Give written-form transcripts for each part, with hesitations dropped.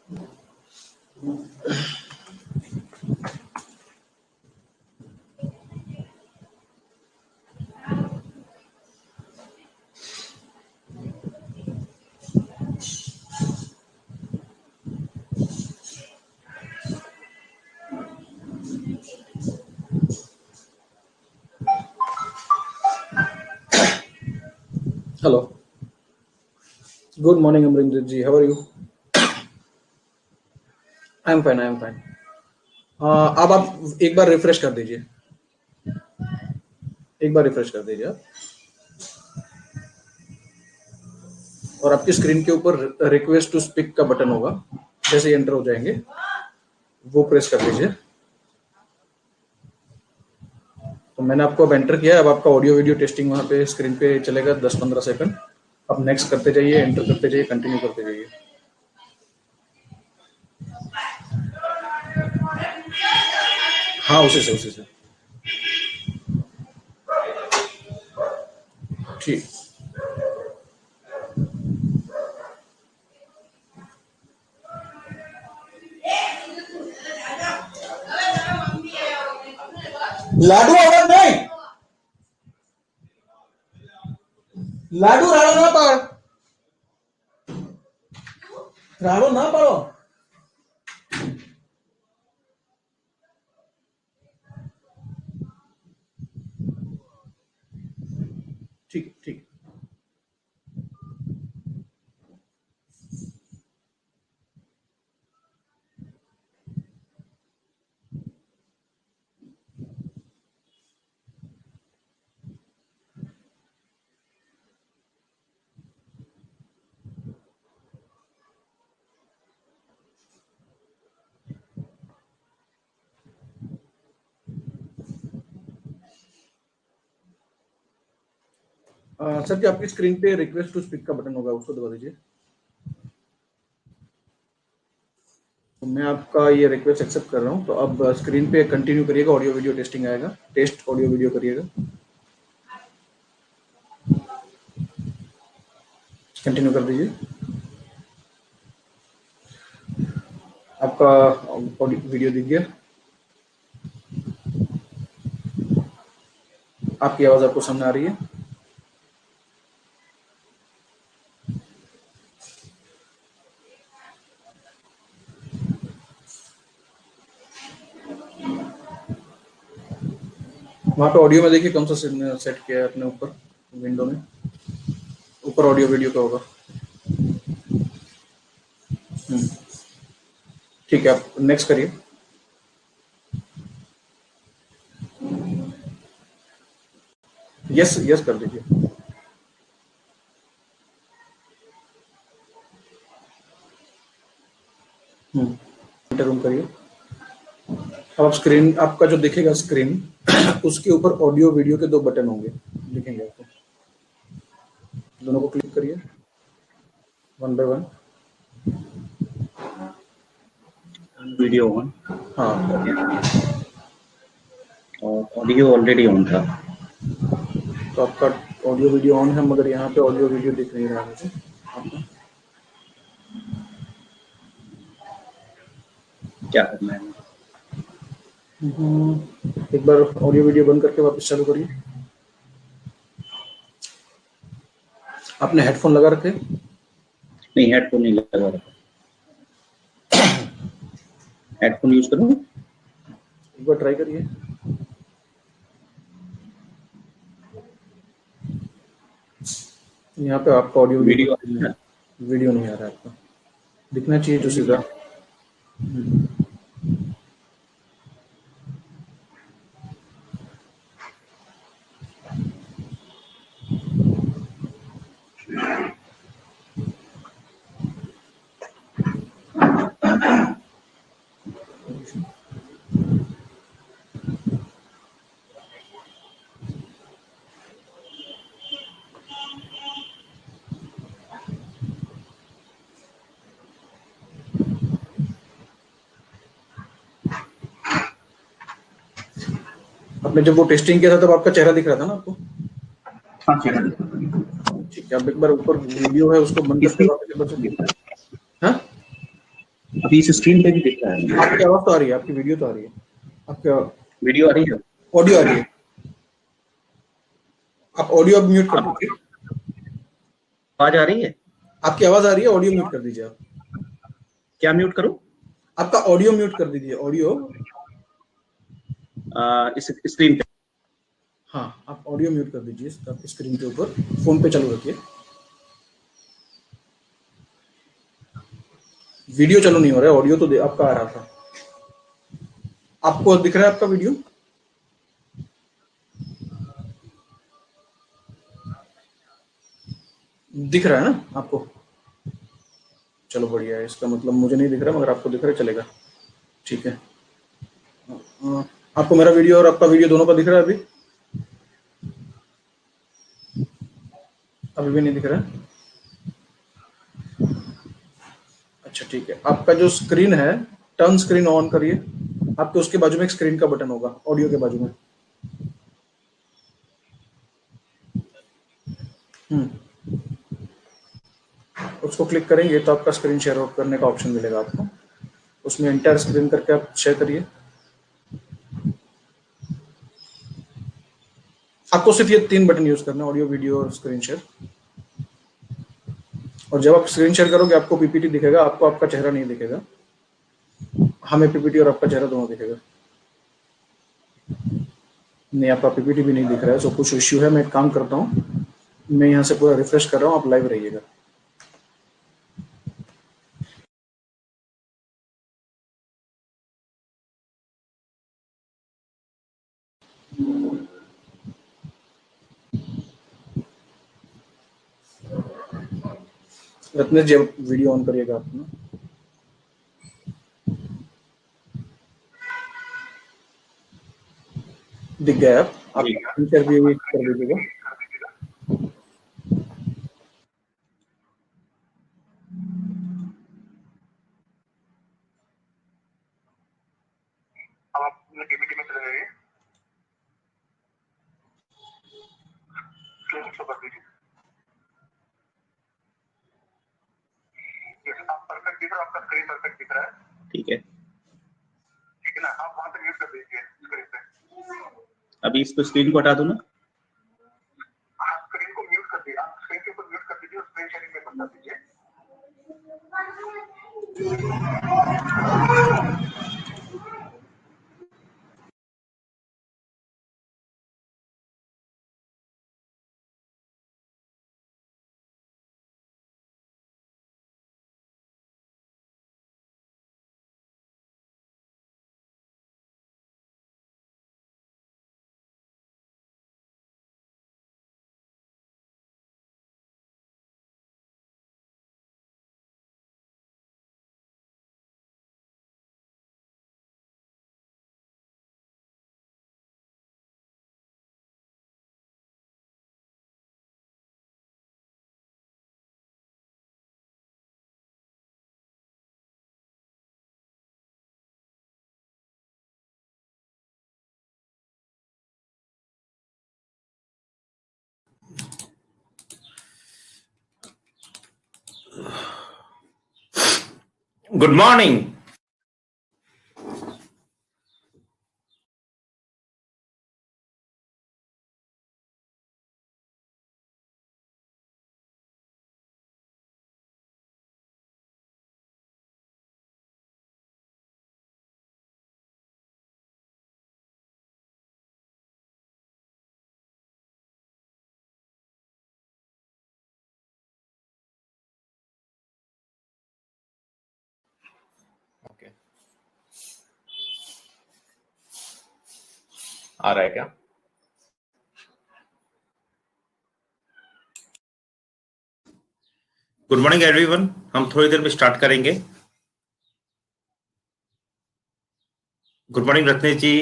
Hello, good morning Amrinder ji, how are you? I am fine, I am fine. अब आप एक बार refresh कर दीजिए, एक बार रिफ्रेश कर दीजिए आप। और आपकी स्क्रीन के ऊपर रिक्वेस्ट टू स्पीक का बटन होगा, जैसे ही एंटर हो जाएंगे वो प्रेस कर लीजिए। तो मैंने आपको अब एंटर किया है। अब आपका ऑडियो वीडियो टेस्टिंग वहाँ पे स्क्रीन पे चलेगा 10-15 सेकंड। अब नेक्स्ट करते जाइए, एंटर करते जाइए, कंटिन्यू करते जाइए। हाँ, उसी से उसी से। ठीक। लाडू आवाज नहीं, लाडू राड़ो ना पाड़, राड़ो ना पाड़ो। ठीक ठीक। सर जी, आपकी स्क्रीन पे रिक्वेस्ट टू स्पीक का बटन होगा, उसको दबा दीजिए। तो मैं आपका ये रिक्वेस्ट एक्सेप्ट कर रहा हूँ। तो अब स्क्रीन पे कंटिन्यू करिएगा, ऑडियो वीडियो टेस्टिंग आएगा, टेस्ट ऑडियो वीडियो करिएगा, कंटिन्यू कर दीजिए। आपका ऑडियो वीडियो दिख गया। आपकी आवाज आपको सामने आ रही है? वहाँ पे ऑडियो में देखिए कौन सा सेट किया है अपने ऊपर विंडो में, ऊपर ऑडियो वीडियो का होगा। ठीक है, आप नेक्स्ट करिए। यस यस कर दीजिए। एंटर रूम करिए। अब आप स्क्रीन, आपका जो दिखेगा स्क्रीन उसके ऊपर ऑडियो वीडियो के दो बटन होंगे, दिखेंगे आपको। दोनों को क्लिक करिए one by one. Video on, हाँ, और ऑडियो ऑलरेडी ऑन था। तो आपका ऑडियो वीडियो ऑन है, मगर यहाँ पे ऑडियो वीडियो दिख नहीं रहा है मुझे आपका। क्या करना है? एक बार ऑडियो वीडियो बंद करके वापस चालू करिए। आपने हेडफोन लगा रखे? नहीं, हेडफोन नहीं लगा रखा। हेडफोन यूज करूँ? एक बार ट्राई करिए। यहाँ पे आपका ऑडियो वीडियो नहीं आ रहा है आपका, दिखना चाहिए जो सीधा। आपने जब वो टेस्टिंग किया था तब आपका चेहरा दिख रहा था ना आपको? हाँ, चेहरा। ठीक है, अब एक बार ऊपर वीडियो है उसको बंद करके वापस एक बार से। हाँ, अभी इस स्क्रीन पे भी दिख रहा है। आपकी आवाज तो आ रही है, आपकी वीडियो तो आ रही है, आपका वीडियो आ रही है? ऑडियो आ रही है। आप ऑडियो अब म्यूट कर आप दीजिए। आवाज आ रही है? आपकी आवाज आ रही है, ऑडियो म्यूट कर दीजिए आप। क्या म्यूट करूं? आपका ऑडियो म्यूट कर दीजिए, ऑडियो। इस स्क्रीन पे? हाँ, आप ऑडियो म्यूट कर दीजिए आपकी स्क्रीन के ऊपर, फोन पे चालू रखिए। वीडियो चालू नहीं हो रहा है, ऑडियो तो आपका आ रहा था। आपको दिख रहा है आपका वीडियो? दिख रहा है ना आपको? चलो बढ़िया है, इसका मतलब मुझे नहीं दिख रहा, मगर आपको दिख रहा है, चलेगा, ठीक है। आपको मेरा वीडियो और आपका वीडियो दोनों का दिख रहा है अभी? अभी भी नहीं दिख रहा है? अच्छा ठीक है, आपका जो स्क्रीन है, टर्न स्क्रीन ऑन करिए। आपके उसके बाजू में एक स्क्रीन का बटन होगा, ऑडियो के बाजू में। उसको क्लिक करेंगे तो आपका स्क्रीन शेयर करने का ऑप्शन मिलेगा आपको। उसमें एंटायर स्क्रीन करके आप शेयर करिए। आपको सिर्फ ये 3 बटन यूज करना है, ऑडियो, वीडियो और स्क्रीन शेयर। और जब आप स्क्रीन शेयर करोगे आपको पीपीटी दिखेगा, आपको आपका चेहरा नहीं दिखेगा। हमें पीपीटी और आपका चेहरा दोनों दिखेगा। नहीं, आपका पीपीटी भी नहीं दिख रहा है, सो कुछ इश्यू है। मैं एक काम करता हूँ, मैं यहाँ से पूरा रिफ्रेश कर रहा हूँ, आप लाइव रहिएगा। रत्नेश जी, वीडियो ऑन करिएगा अपना। दिख गया आप जी। इंटरव्यू भी कर दीजिएगा। आप पीपीटी में चले जाइए, स्क्रीन शो कर दीजिए। यस, आप परफेक्ट दिख रहा है, आपका स्क्रीन परफेक्ट दिख रहा है। ठीक है, ठीक है ना, आप वहां से म्यूट कर दीजिए स्क्रीन पे। अभी इसको स्क्रीन को हटा दूं ना? आप स्क्रीन को म्यूट कर दीजिए, आप स्क्रीन के ऊपर म्यूट कर दीजिए और स्क्रीन शेयरिंग में बता दीजिए। Good morning. Okay. आ रहा है क्या? गुड मॉर्निंग एवरीवन, हम थोड़ी देर में स्टार्ट करेंगे। गुड मॉर्निंग रत्नेश जी।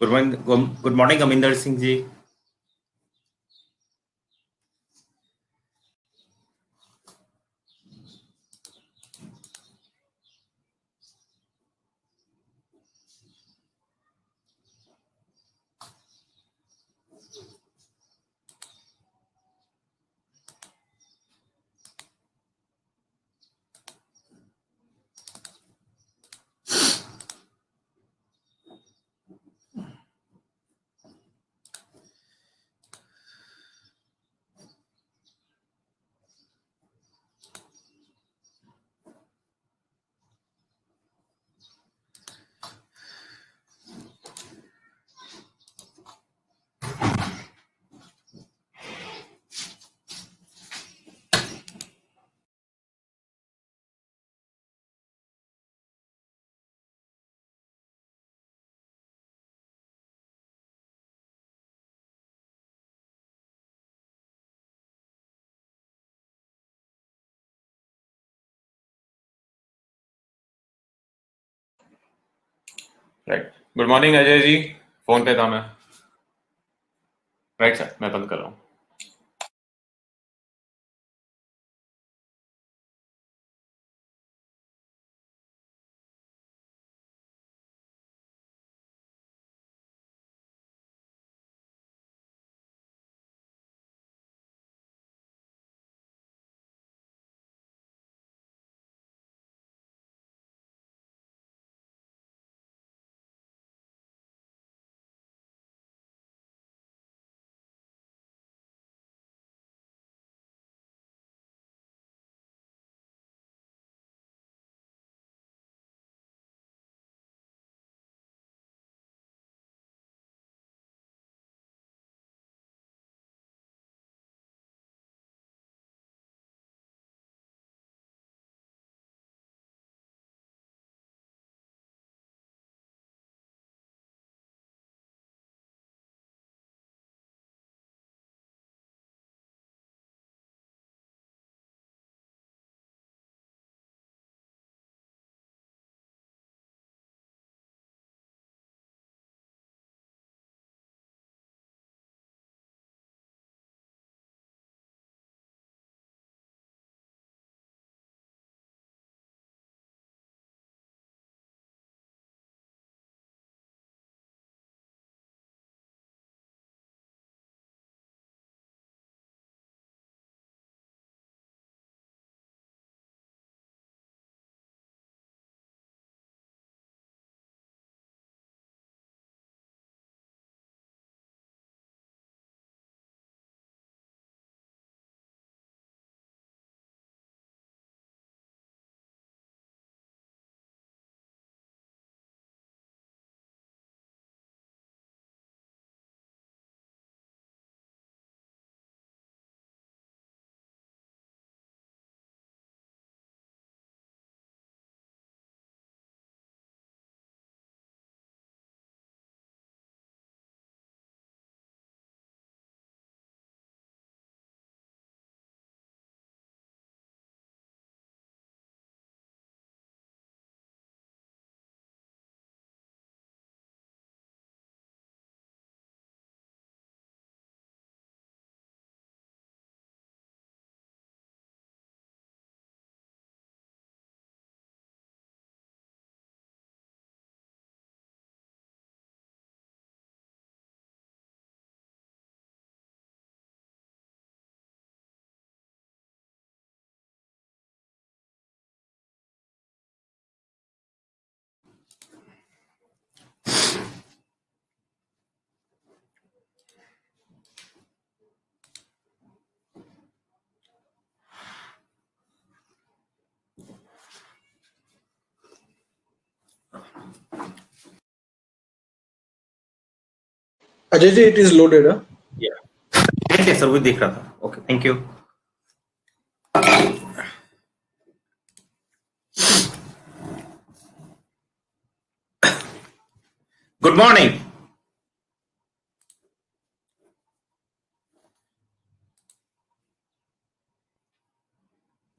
गुड मॉर्निंग अमिंदर सिंह जी। Right. Good morning Ajay ji, phone पे था मैं। राइट सर, मैं बंद कर रहा हूँ। Ajay ji, it is loaded. ठीक है सर, वो देख रहा था। Okay, thank you. Good morning.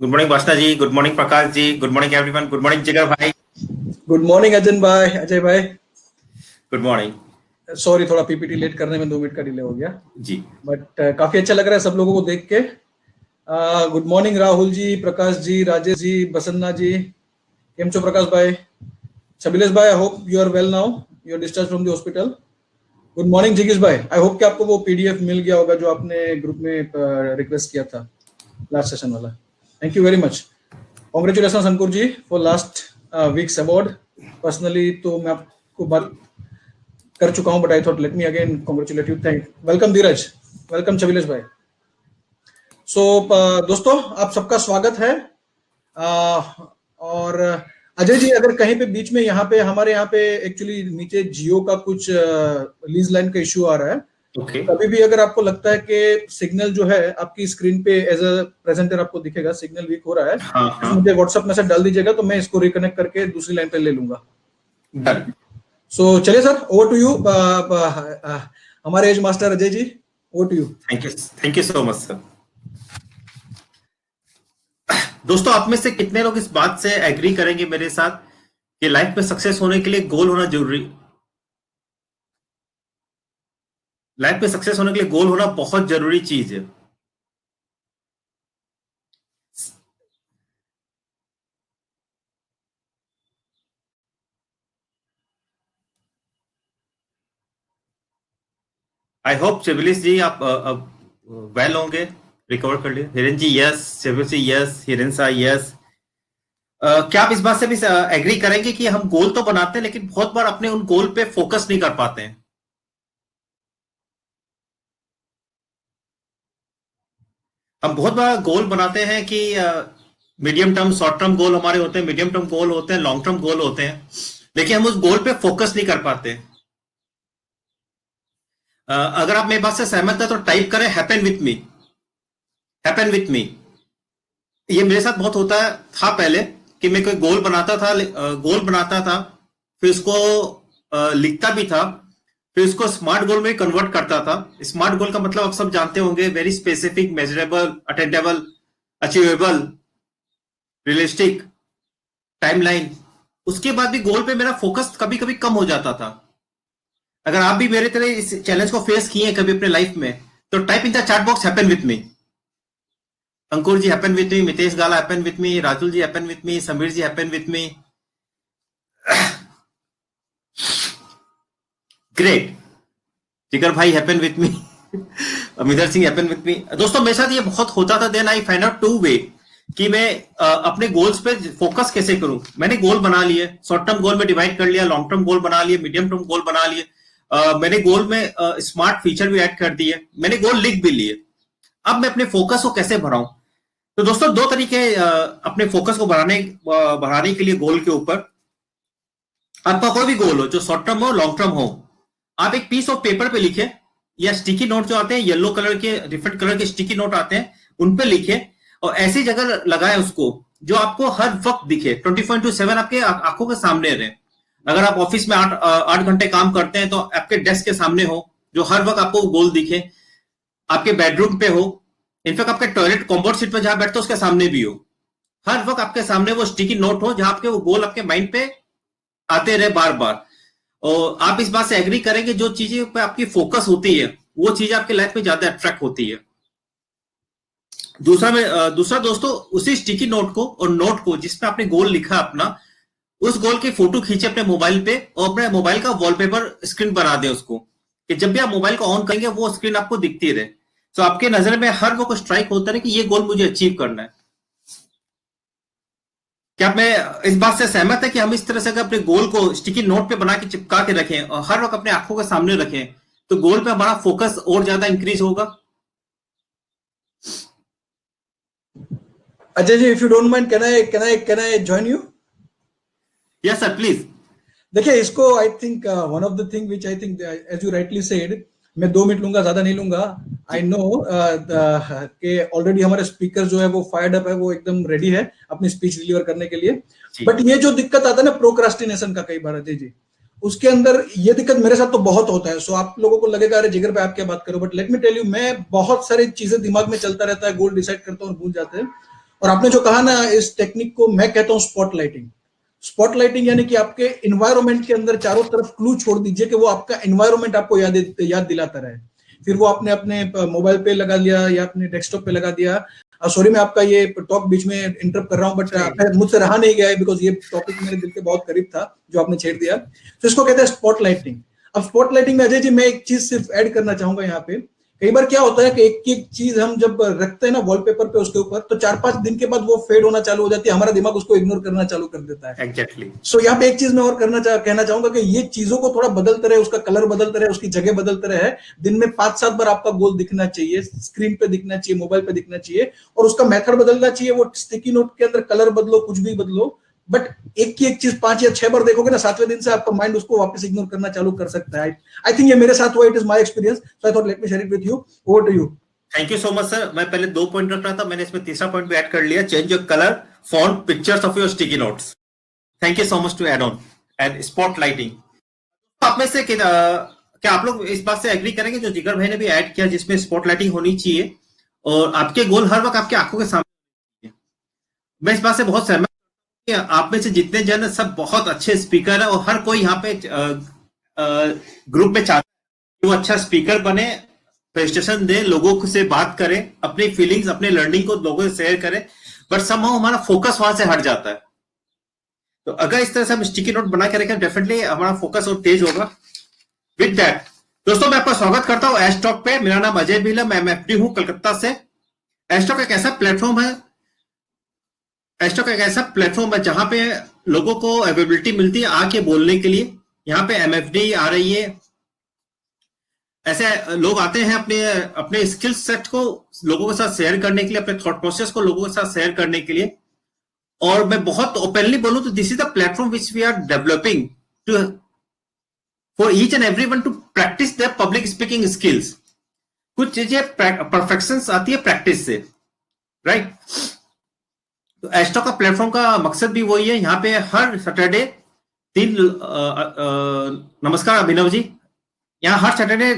Good morning Vasna ji, good morning Prakash ji, good morning everyone, good morning Jigar भाई। गुड मॉर्निंग अजय भाई, अजय भाई। Good morning. सॉरी, थोड़ा पीपीटी लेट करने में 2 मिनट का डिले हो गया जी, बट काफी अच्छा लग रहा है सब लोगों को देख के। Good morning Rahul ji, Prakash ji, Rajesh ji, Basanna ji. केम छो प्रकाश भाई? छबिलेश भाई, I hope you are well now, you are discharge from the hospital. Good morning जिगीश भाई, आई होप कि आपको वो पीडीएफ मिल गया होगा जो आपने ग्रुप में रिक्वेस्ट किया था लास्ट सेशन वाला। Thank you very much. Congratulation Ankur ji for last week's award. Personally तो मैं आपको बात कर चुका हूं but I thought let me again congratulate you. Thank welcome Dheeraj, welcome Chhabilesh भाई। सो दोस्तों, आप सबका स्वागत है। और अजय जी, अगर कहीं पे बीच में हमारे यहाँ पे एक्चुअली नीचे जियो का कुछ लीज लाइन का इश्यू आ रहा है। ओके। कभी भी अगर आपको लगता है कि सिग्नल जो है आपकी स्क्रीन पे एज अ प्रेजेंटर आपको दिखेगा सिग्नल वीक हो रहा है, तो मुझे व्हाट्सएप मैसेज डाल दीजिएगा तो मैं इसको रिकनेक्ट करके दूसरी लाइन पे ले लूंगा। डन। सो चलिए सर, ओवर टू यू। हमारे as master Ajay ji, over to you. Thank you so much sir. दोस्तों, आप में से कितने लोग इस बात से एग्री करेंगे मेरे साथ कि लाइफ में सक्सेस होने के लिए गोल होना जरूरी, लाइफ में सक्सेस होने के लिए गोल होना बहुत जरूरी चीज है। आई होप शिवलिस जी आप वेल होंगे, रिकवर कर लिए। हिरेन जी यस, शिवलिस जी यस, हिरेन सा यस। क्या आप इस बात से भी एग्री करेंगे कि हम गोल तो बनाते हैं लेकिन बहुत बार अपने उन गोल पे फोकस नहीं कर पाते हैं? हम बहुत बार गोल बनाते हैं कि medium term, short term goal हमारे होते हैं, मीडियम टर्म गोल होते हैं, लॉन्ग टर्म गोल होते हैं, लेकिन हम उस गोल पे फोकस नहीं कर पाते। अगर आप मेरी बात से सहमत है तो टाइप करें happen with me, happen with मी। ये मेरे साथ बहुत होता था पहले कि मैं कोई गोल बनाता था, फिर उसको लिखता भी था, फिर उसको स्मार्ट गोल में कन्वर्ट करता था। स्मार्ट गोल का मतलब आप सब जानते होंगे, very specific, measurable, attainable, achievable, realistic, timeline. उसके बाद भी गोल पे मेरा फोकस कभी कभी कम हो जाता था। अगर आप भी मेरे तरह इस चैलेंज को फेस किए हैं कभी अपने लाइफ में तो type in the chat box happen with me. Ankur ji happen with me, Mitesh Gala happen with me, Rajul ji happen with me, Sameer ji happen with me. Great. Jigar भाई happen with me, Amidar Singh happen with me. दोस्तों मेरे साथ ये बहुत होता था। Then I find out two way कि मैं अपने गोल्स पे फोकस कैसे करूं। मैंने गोल बना लिए, शॉर्ट टर्म गोल में डिवाइड कर लिया, लॉन्ग टर्म गोल बना लिए, मीडियम टर्म गोल बना लिए। मैंने गोल में स्मार्ट फीचर भी ऐड कर दिए, मैंने गोल लिख भी लिए। अब मैं अपने फोकस को कैसे बढ़ाऊं? तो दोस्तों दो तरीके अपने फोकस को बढ़ाने के लिए गोल के ऊपर। आपका कोई भी गोल हो, जो शॉर्ट टर्म हो, लॉन्ग टर्म हो, आप एक पीस ऑफ पेपर पे लिखे या स्टिकी नोट जो आते हैं, येलो कलर के, डिफरेंट कलर के स्टिकी नोट आते हैं, उन पे लिखे और ऐसी जगह लगाए उसको जो आपको हर वक्त दिखे, 24/7 आपके आंखों के सामने रहे। अगर आप ऑफिस में 8 घंटे काम करते हैं तो आपके डेस्क के सामने हो, जो हर वक्त आपको गोल दिखे। आपके बेडरूम पे हो, इनफैक्ट आपके टॉयलेट कॉम्बोर्ड सीट पे जहां बैठते हो उसके सामने भी हो, हर वक्त आपके सामने वो स्टिकी नोट हो जहां आपके वो गोल आपके माइंड पे आते रहे बार बार। और आप इस बात से एग्री करेंगे, जो चीजें पे आपकी फोकस होती है वो चीजें आपके लाइफ में ज्यादा अट्रैक्ट होती है। दूसरा दोस्तों, उसी स्टिकी नोट को और नोट को जिसमें आपने गोल लिखा अपना, उस गोल की फोटो खींचे अपने मोबाइल पे और अपने मोबाइल का वॉलपेपर स्क्रीन बना दे उसको, कि जब भी आप मोबाइल को ऑन करेंगे वो स्क्रीन आपको दिखती रहे। तो आपके नजर में हर वो स्ट्राइक होता है कि ये गोल मुझे अचीव करना है। क्या मैं इस बात से सहमत है कि हम इस तरह से अगर अपने गोल को स्टिकी नोट पे बना के चिपका के रखें और हर वक्त अपने आंखों के सामने रखें तो गोल पे हमारा फोकस और ज्यादा इंक्रीज होगा? Ajay ji, if you don't mind, can I join you? Yes sir, please. देखिए इसको, I think one of the thing which I think as you rightly said, मैं 2 मिनट लूंगा, ज्यादा नहीं लूंगा। आई नो कि ऑलरेडी हमारे स्पीकर जो है वो फायर्ड अप है, वो एकदम रेडी है अपनी स्पीच डिलीवर करने के लिए। बट ये जो दिक्कत आता है ना प्रोक्रास्टिनेशन का कई बार अजय जी, उसके अंदर ये दिक्कत मेरे साथ तो बहुत होता है। सो आप लोगों को लगेगा अरे जिगर पे आप क्या बात करो, but let me tell you, मैं बहुत सारी चीजें दिमाग में चलता रहता है, गोल डिसाइड करता हूँ और भूल जाते हैं। और आपने जो कहा ना, इस टेक्निक को मैं कहता हूँ स्पॉटलाइटिंग। स्पॉटलाइटिंग यानी कि आपके एनवायरनमेंट के अंदर चारों तरफ क्लू छोड़ दीजिए कि वो आपका एनवायरनमेंट आपको याद दिलाता रहे। फिर वो आपने अपने मोबाइल पे लगा लिया या अपने डेस्कटॉप पे लगा दिया। सॉरी मैं आपका ये टॉक बीच में इंटरप्ट कर रहा हूँ, बट मुझसे रहा नहीं गया है बिकॉज ये टॉपिक मेरे दिल के बहुत करीब था जो आपने छेड़ दिया। तो इसको कहते हैं स्पॉटलाइटिंग। अब स्पॉटलाइटिंग में अजय जी मैं एक चीज सिर्फ ऐड करना चाहूंगा यहाँ पे। कई बार क्या होता है कि एक चीज हम जब रखते हैं ना वॉलपेपर पे उसके ऊपर, तो 4-5 दिन के बाद वो फेड होना चालू हो जाती है, हमारा दिमाग उसको इग्नोर करना चालू कर देता है। एग्जैक्टली। सो यहाँ पे एक चीज मैं और कहना चाहूंगा कि ये चीजों को थोड़ा बदलते रहे, उसका कलर बदलते रहे, उसकी जगह बदलते रहे। दिन में 5-7 बार आपका गोल दिखना चाहिए, स्क्रीन पे दिखना चाहिए, मोबाइल पे दिखना चाहिए, और उसका मेथड बदलना चाहिए। वो स्टिकी नोट के अंदर कलर बदलो, कुछ भी बदलो, बट एक की एक चीज 5 या 6 बार देखोगे ना, 7वें दिन से आपका माइंड उसको वापस इग्नोर करना चालू कर सकता है। आई थिंक ये मेरे साथ हुआ, it is my experience, so I thought let me share it with you. Over to you. Thank you so much sir. मैं पहले 2 पॉइंट रख रहा था, मैंने इसमें तीसरा पॉइंट भी ऐड कर लिया, change your colour, font, pictures of your sticky notes. Thank you so much to add on and spotlighting. आप में से क्या आप लोग इस बात से एग्री करेंगे जो जिगर भाई ने भी ऐड किया, जिसमें स्पॉटलाइटिंग होनी चाहिए और आपके गोल हर वक्त आपकी आंखों के सामने? मैं इस बात से बहुत सहमत आप में से जितने जन सब बहुत अच्छे स्पीकर है और हर कोई यहाँ पे ग्रुप में चाहता है कि वो अच्छा स्पीकर बने, प्रेजेंटेशन दे, लोगों से बात करे, अपनी फीलिंग्स अपने लर्निंग को लोगों से शेयर करे, बट समहाउ हमारा फोकस वहां से हट जाता है। तो अगर इस तरह से हम स्टिकी नोट बना के रखें, डेफिनेटली हमारा फोकस और तेज होगा। विद दैट दोस्तों, मैं आपका स्वागत करता हूं एश टॉक पे। मेरा नाम अजय भील है, मैं एमएफडी हूं कलकत्ता से। एश टॉक एक ऐसा प्लेटफॉर्म है, एश टॉक एक ऐसा प्लेटफॉर्म है जहां पे लोगों को अवेलेबिलिटी मिलती है आके बोलने के लिए। यहाँ पे एमएफडी आ रही है, ऐसे लोग आते हैं अपने अपने स्किल सेट को लोगों के साथ शेयर करने के लिए, अपने थॉट प्रोसेस को लोगों के साथ शेयर करने के लिए। और मैं बहुत ओपनली बोलूं तो this is the platform which we are developing to for each and everyone to practice their public speaking skills. कुछ चीजें परफेक्शन आती है प्रैक्टिस से, राइट? तो एश टॉक का प्लेटफॉर्म का मकसद भी वही है। यहाँ पे हर सैटरडे नमस्कार अभिनव जी, यहाँ हर सैटरडे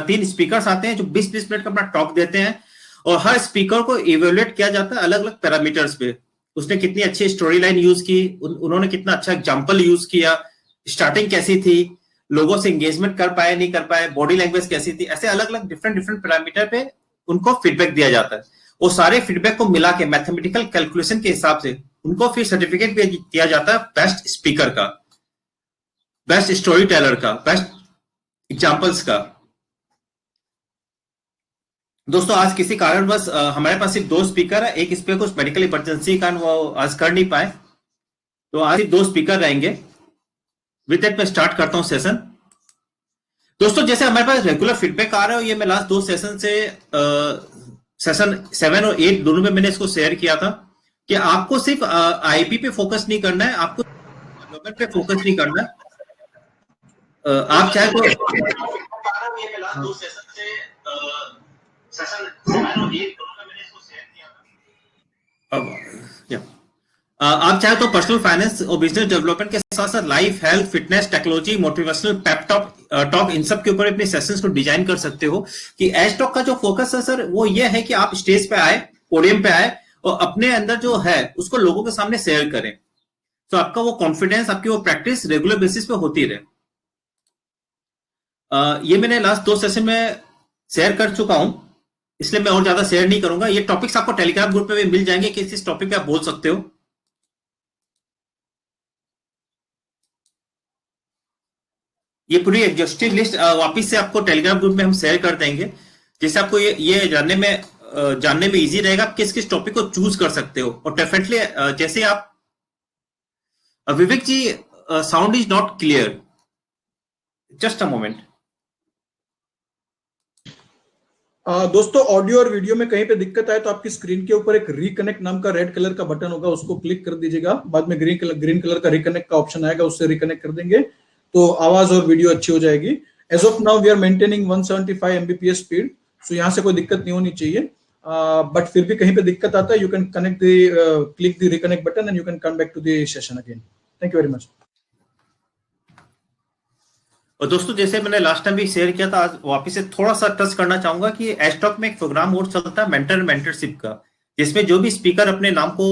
तीन स्पीकर्स आते हैं जो 20-20 मिनट का अपना टॉक देते हैं और हर स्पीकर को इवेल्युएट किया जाता है अलग अलग पैरामीटर्स पे। उसने कितनी अच्छी स्टोरी लाइन यूज की, उन्होंने कितना अच्छा एग्जाम्पल यूज किया, स्टार्टिंग कैसी थी, लोगों से एंगेजमेंट कर पाए नहीं कर पाए, बॉडी लैंग्वेज कैसी थी, ऐसे अलग अलग डिफरेंट पैरामीटर पे उनको फीडबैक दिया जाता है। वो सारे फीडबैक को मिला के मैथमेटिकल कैलकुलेशन के हिसाब से उनको फिर सर्टिफिकेट भी दिया जाता है बेस्ट स्पीकर का, बेस्ट स्टोरी टेलर का, बेस्ट एग्जाम्पल्स का। दोस्तों आज किसी कारणवश हमारे पास सिर्फ 2 स्पीकर है, एक स्पीकर कुछ मेडिकल इमरजेंसी कारण वो आज कर नहीं पाए, तो आज सिर्फ 2 स्पीकर रहेंगे। विद दैट मैं स्टार्ट करता हूं सेशन। दोस्तों जैसे हमारे पास रेगुलर फीडबैक आ रहा है, ये मैं लास्ट 2 सेशन से सेशन 7 और 8 दोनों में मैंने इसको शेयर किया था कि आपको सिर्फ आईपी पे फोकस नहीं करना है, आपको डेवलपमेंट पे फोकस नहीं करना है। आप चाहे तो आप चाहे तो पर्सनल फाइनेंस और बिजनेस डेवलपमेंट के साथ साथ life, health, fitness, technology, motivational pep talk in सब के ऊपर अपने सेशंस को डिजाइन कर सकते हो। कि एश टॉक का जो फोकस है सर वो ये है कि आप स्टेज पे आए, पोडियम पे आए और अपने अंदर जो है उसको लोगों के सामने शेयर करें, तो आपका वो कॉन्फिडेंस, आपकी वो प्रैक्टिस रेगुलर बेसिस पे होती रहे। ये मैंने लास्ट 2 सेशन में शेयर कर चुका हूं, इसलिए मैं और ज्यादा शेयर नहीं करूंगा। ये टॉपिक्स आपको टेलीग्राम ग्रुप में भी मिल जाएंगे कि इस टॉपिक पे आप बोल सकते हो। ये पूरी एग्जॉस्टिव लिस्ट वापिस से आपको टेलीग्राम ग्रुप में हम शेयर कर देंगे, जिससे आपको ये जानने में इजी रहेगा आप किस किस टॉपिक को चूज कर सकते हो। और डेफिनेटली जैसे आप Vivek ji, sound is not clear, just a moment. दोस्तों ऑडियो और वीडियो में कहीं पे दिक्कत आए तो आपकी स्क्रीन के ऊपर एक रिकनेक्ट नाम का रेड कलर का बटन होगा, उसको क्लिक कर दीजिएगा। बाद में ग्रीन कलर का रिकनेक्ट का ऑप्शन आएगा, उससे रिकनेक्ट कर देंगे तो आवाज और वीडियो अच्छी हो जाएगी। As of now we are maintaining 175 Mbps speed, so यहाँ से कोई दिक्कत नहीं होनी चाहिए। बट फिर भी कहीं पे दिक्कत आता है, you can connect the click the reconnect button and you can come back to the session again. Thank you very much. और दोस्तों जैसे मैंने लास्ट टाइम भी शेयर किया था, आज वापस से थोड़ा सा टच करना चाहूंगा कि एश टॉक में एक प्रोग्राम और चलता है मेंटरशिप का, जिसमें जो भी स्पीकर अपने नाम को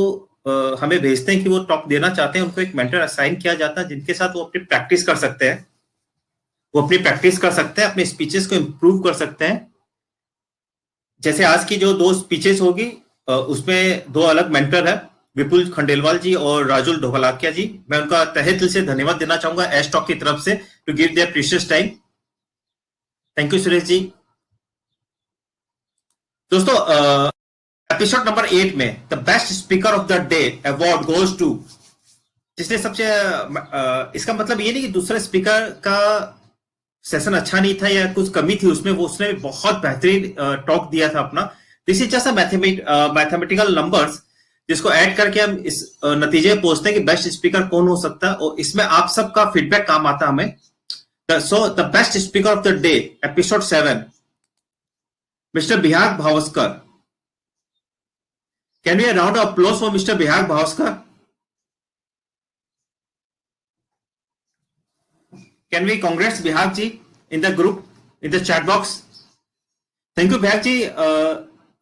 हमें भेजते हैं कि वो टॉक देना चाहते हैं, उनको एक मेंटर असाइन किया जाता है जिनके साथ वो अपनी प्रैक्टिस कर सकते हैं, वो अपनी प्रैक्टिस कर सकते हैं, अपने स्पीचेस को इम्प्रूव कर सकते हैं। जैसे आज की जो 2 स्पीचेस होगी उसमें 2 अलग मेंटर है, विपुल खंडेलवाल जी और राजुल ढोलाकिया जी। मैं उनका तहे दिल से धन्यवाद देना चाहूंगा एश टॉक की तरफ से to give their precious time. Thank you Suresh ji. दोस्तों एपिसोड नंबर 8 में the best speaker of the day award goes to, जिसने सबसे इसका मतलब ये नहीं कि दूसरे स्पीकर का सेशन अच्छा नहीं था या कुछ कमी थी उसमें, वो उसने बहुत बेहतरीन टॉक दिया था अपना। This is just mathematical numbers जिसको ऐड करके हम इस नतीजे में पहुंचते हैं कि बेस्ट स्पीकर कौन हो सकता है, और इसमें आप सबका फीडबैक काम आता है हमें। So the best speaker of the day episode 7 mister Bihag Bhavaskar. Can we round of applause for mister Bihag Bhavaskar? Can we congrats Bihag ji in the group, in the chat box? Thank you Bihag ji.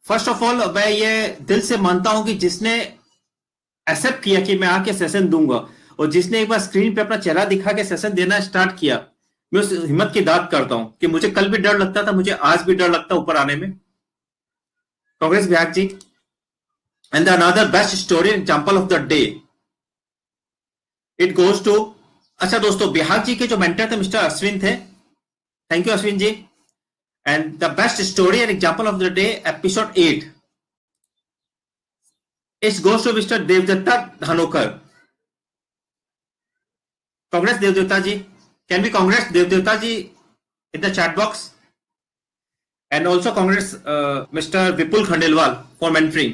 First of all मैं ये दिल से मानता हूं कि जिसने accept किया कि मैं आके सेशन दूंगा, और जिसने एक बार स्क्रीन पे अपना चेहरा दिखा के सेशन देना स्टार्ट किया, मैं उस हिम्मत की दाद करता हूं कि मुझे कल भी डर लगता था, मुझे आज भी डर लगता ऊपर आने में। Congrats Bihag ji. And another best story example of the day, it goes to, अच्छा दोस्तों, बिहार जी के जो मेंटर थे मिस्टर अश्विन थे, thank you Ashwin ji. And the best story and example of the day, episode 8, it goes to mister Devdatta Dhanokar. Congrats Devdatta ji, can be congrats Devdatta ji in the chat box, and also congrats mister Vipul Khandelwal for mentoring.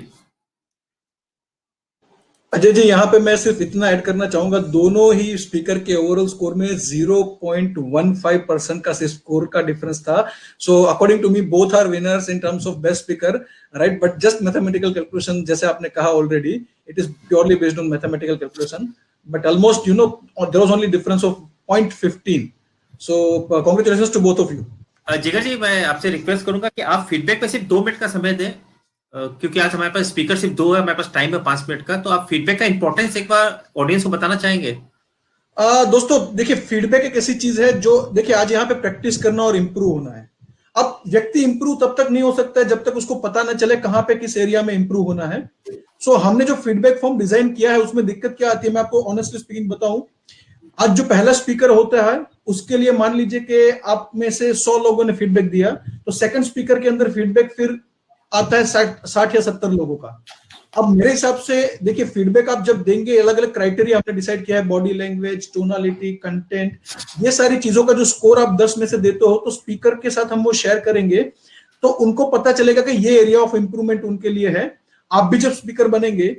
Ajay ji, यहाँ पे मैं सिर्फ इतना add करना चाहूंगा, दोनों ही speaker के ओवरऑल स्कोर में 0.15% का स्कोर का डिफरेंस था। So according to me both are winners in terms of best speaker, right? But just mathematical calculation, जैसे आपने कहा already, it is purely based on mathematical calculation, but almost there was only difference of 0.15। So congratulations to both of you. Jigar ji, मैं आपसे request करूंगा कि आप feedback पे सिर्फ 2 मिनट का समय दें, क्योंकि आज हमारे पास स्पीकर सिर्फ 2 है, हमारे पास टाइम है 5 मिनट का, तो आप फीडबैक का इंपॉर्टेंस एक बार ऑडियंस को बताना चाहेंगे? दोस्तों देखिए, फीडबैक एक ऐसी चीज है जो, देखिए, आज यहाँ पे प्रैक्टिस करना और इम्प्रूव होना है। अब व्यक्ति इम्प्रूव तब तक नहीं हो सकता है जब तक उसको पता ना चले कहाँ पे किस एरिया में इम्प्रूव होना है। सो हमने जो फीडबैक फॉर्म डिजाइन किया है उसमें दिक्कत क्या आती है, मैं आपको ऑनेस्टली स्पीकिंग बताऊं। आज जो पहला स्पीकर होता है उसके लिए मान लीजिए कि आप में से 100 लोगों ने फीडबैक दिया, तो सेकंड स्पीकर के अंदर फीडबैक फिर आता है 60 या 70 लोगों का। अब मेरे हिसाब से देखिए, फीडबैक आप जब देंगे, अलग अलग क्राइटेरिया हमने डिसाइड किया है, बॉडी लैंग्वेज, टोनालिटी, कंटेंट, ये सारी चीजों का जो स्कोर आप 10 में से देते हो, तो स्पीकर के साथ हम वो शेयर करेंगे, तो उनको पता चलेगा कि ये एरिया ऑफ इंप्रूवमेंट उनके लिए है। आप भी जब स्पीकर बनेंगे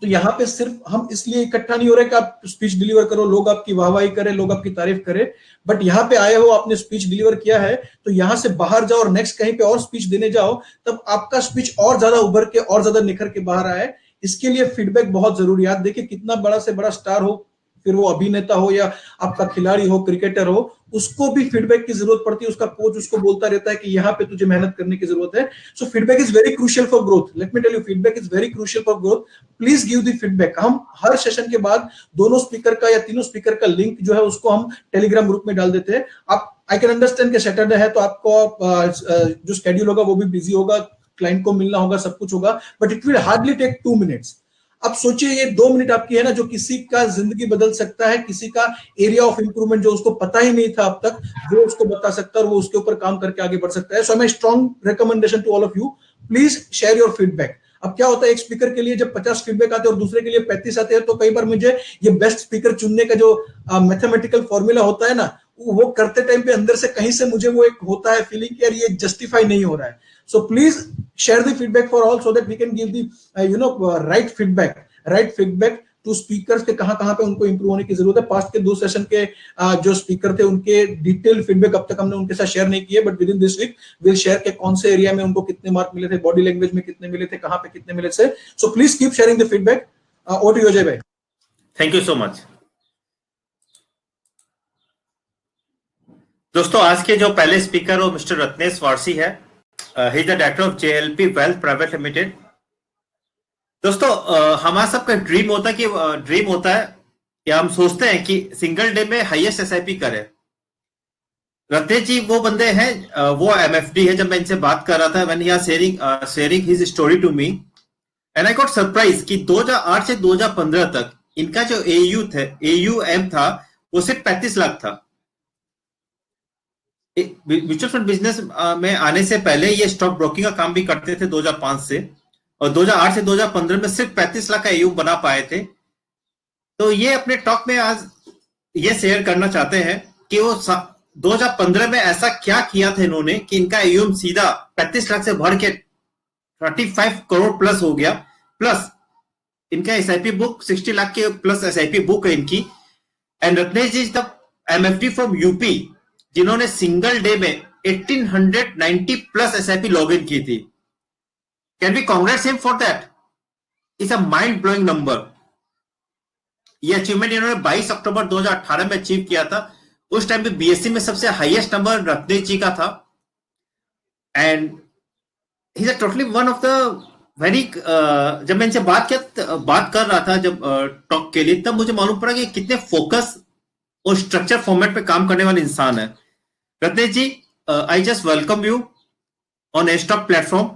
तो यहाँ पे सिर्फ हम इसलिए इकट्ठा नहीं हो रहे कि आप स्पीच डिलीवर करो, लोग आपकी वाहवाही करें, लोग आपकी तारीफ करें, बट यहाँ पे आए हो, आपने स्पीच डिलीवर किया है, तो यहाँ से बाहर जाओ और नेक्स्ट कहीं पे और स्पीच देने जाओ, तब आपका स्पीच और ज्यादा उभर के और ज्यादा निखर के बाहर आए। इसके लिए फीडबैक बहुत जरूरी है। देखिए, कितना बड़ा से बड़ा स्टार हो, फिर वो अभिनेता हो या आपका खिलाड़ी हो, क्रिकेटर हो, उसको भी फीडबैक की जरूरत पड़ती है। उसका कोच उसको बोलता रहता है कि यहाँ पे तुझे मेहनत करने की जरूरत है। So feedback is very crucial for growth. Let me tell you, feedback is very crucial for growth. Please give the feedback. हम हर सेशन के बाद दोनों स्पीकर का या तीनों स्पीकर का लिंक जो है उसको हम टेलीग्राम ग्रुप में डाल देते हैं। आप, आई कैन अंडरस्टैंड कि सैटरडे है तो आपको जो शेड्यूल होगा वो भी बिजी होगा, क्लाइंट को मिलना होगा, सब कुछ होगा, but it will hardly take 2 minutes. अब सोचिए, ये 2 मिनट आपकी है ना, जो किसी का जिंदगी बदल सकता है, किसी का एरिया ऑफ इंप्रूवमेंट जो उसको पता ही नहीं था अब तक, वो उसको बता सकता है और वो उसके ऊपर काम करके आगे बढ़ सकता है। So my strong recommendation to all of you, please share your feedback. अब क्या होता है, एक स्पीकर के लिए जब 50 फीडबैक आते हैं और दूसरे के लिए 35 आते हैं, तो कई बार मुझे ये बेस्ट स्पीकर चुनने का जो मैथमेटिकल फॉर्मूला होता है ना, वो करते टाइम पे अंदर से कहीं से मुझे वो एक होता है फीलिंग कि यार ये जस्टिफाई नहीं हो रहा है। So please share the feedback for all, so that we can give the right feedback to speakers के कहां पे उनको इंप्रूव होने की जरूरत है। पास्ट के 2 सेशन के जो स्पीकर थे उनके डिटेल फीडबैक अब तक हमने उनके साथ शेयर नहीं किए, but within this week will share के कौन से एरिया में उनको कितने मार्क मिले थे, बॉडी लैंग्वेज में कितने मिले थे, कहां पे कितने मिले थे। So please keep sharing the feedback. Over to you Ajay भाई। Thank you so much. दोस्तों, आज के जो पहले स्पीकर वो मिस्टर रत्नेश वारसी है। He is the director of JLP wealth private limited. दोस्तों, हमारा सबका ड्रीम होता है कि हम सोचते हैं कि सिंगल डे में हाईएस्ट SIP करें। रत्नेश जी वो बंदे हैं, वो MFD है। जब मैं इनसे बात कर रहा था, when he was sharing his story to me, and I got surprise कि 2008 से 2015 तक इनका जो AUM था वो सिर्फ 35 लाख था। म्यूचुअल फंड बिजनेस में आने से पहले ये स्टॉक ब्रोकिंग का काम भी करते थे 2005 से, और 2008 से 2015 में सिर्फ 35 लाख का AUM बना पाए थे। तो ये अपने टॉक में आज ये शेयर करना चाहते हैं कि वो 2015 में ऐसा क्या किया था इन्होंने कि इनका AUM सीधा 35 लाख से बढ़ के 35 करोड़ प्लस हो गया। प्लस इनका SIP बुक 60 लाख के प्लस SIP बुक है इनकी। And Ratnesh ji the MFD from UP, जिन्होंने सिंगल डे में 1890 प्लस SIP लॉग इन की थी। Can we congrats him for that? It's a mind blowing number. ये अचीवमेंट इन्होंने 22 अक्टूबर 2018 में अचीव किया था। उस टाइम पे BSE में सबसे हाईएस्ट नंबर रत्नेश जी का था। And he is totally one of the very जब मैं इनसे बात कर रहा था जब टॉक के लिए, तब मुझे मालूम पड़ा कि कितने फोकस और स्ट्रक्चर फॉर्मेट पे काम करने वाले इंसान है। Ratnesh ji, I just welcome you on Estock platform,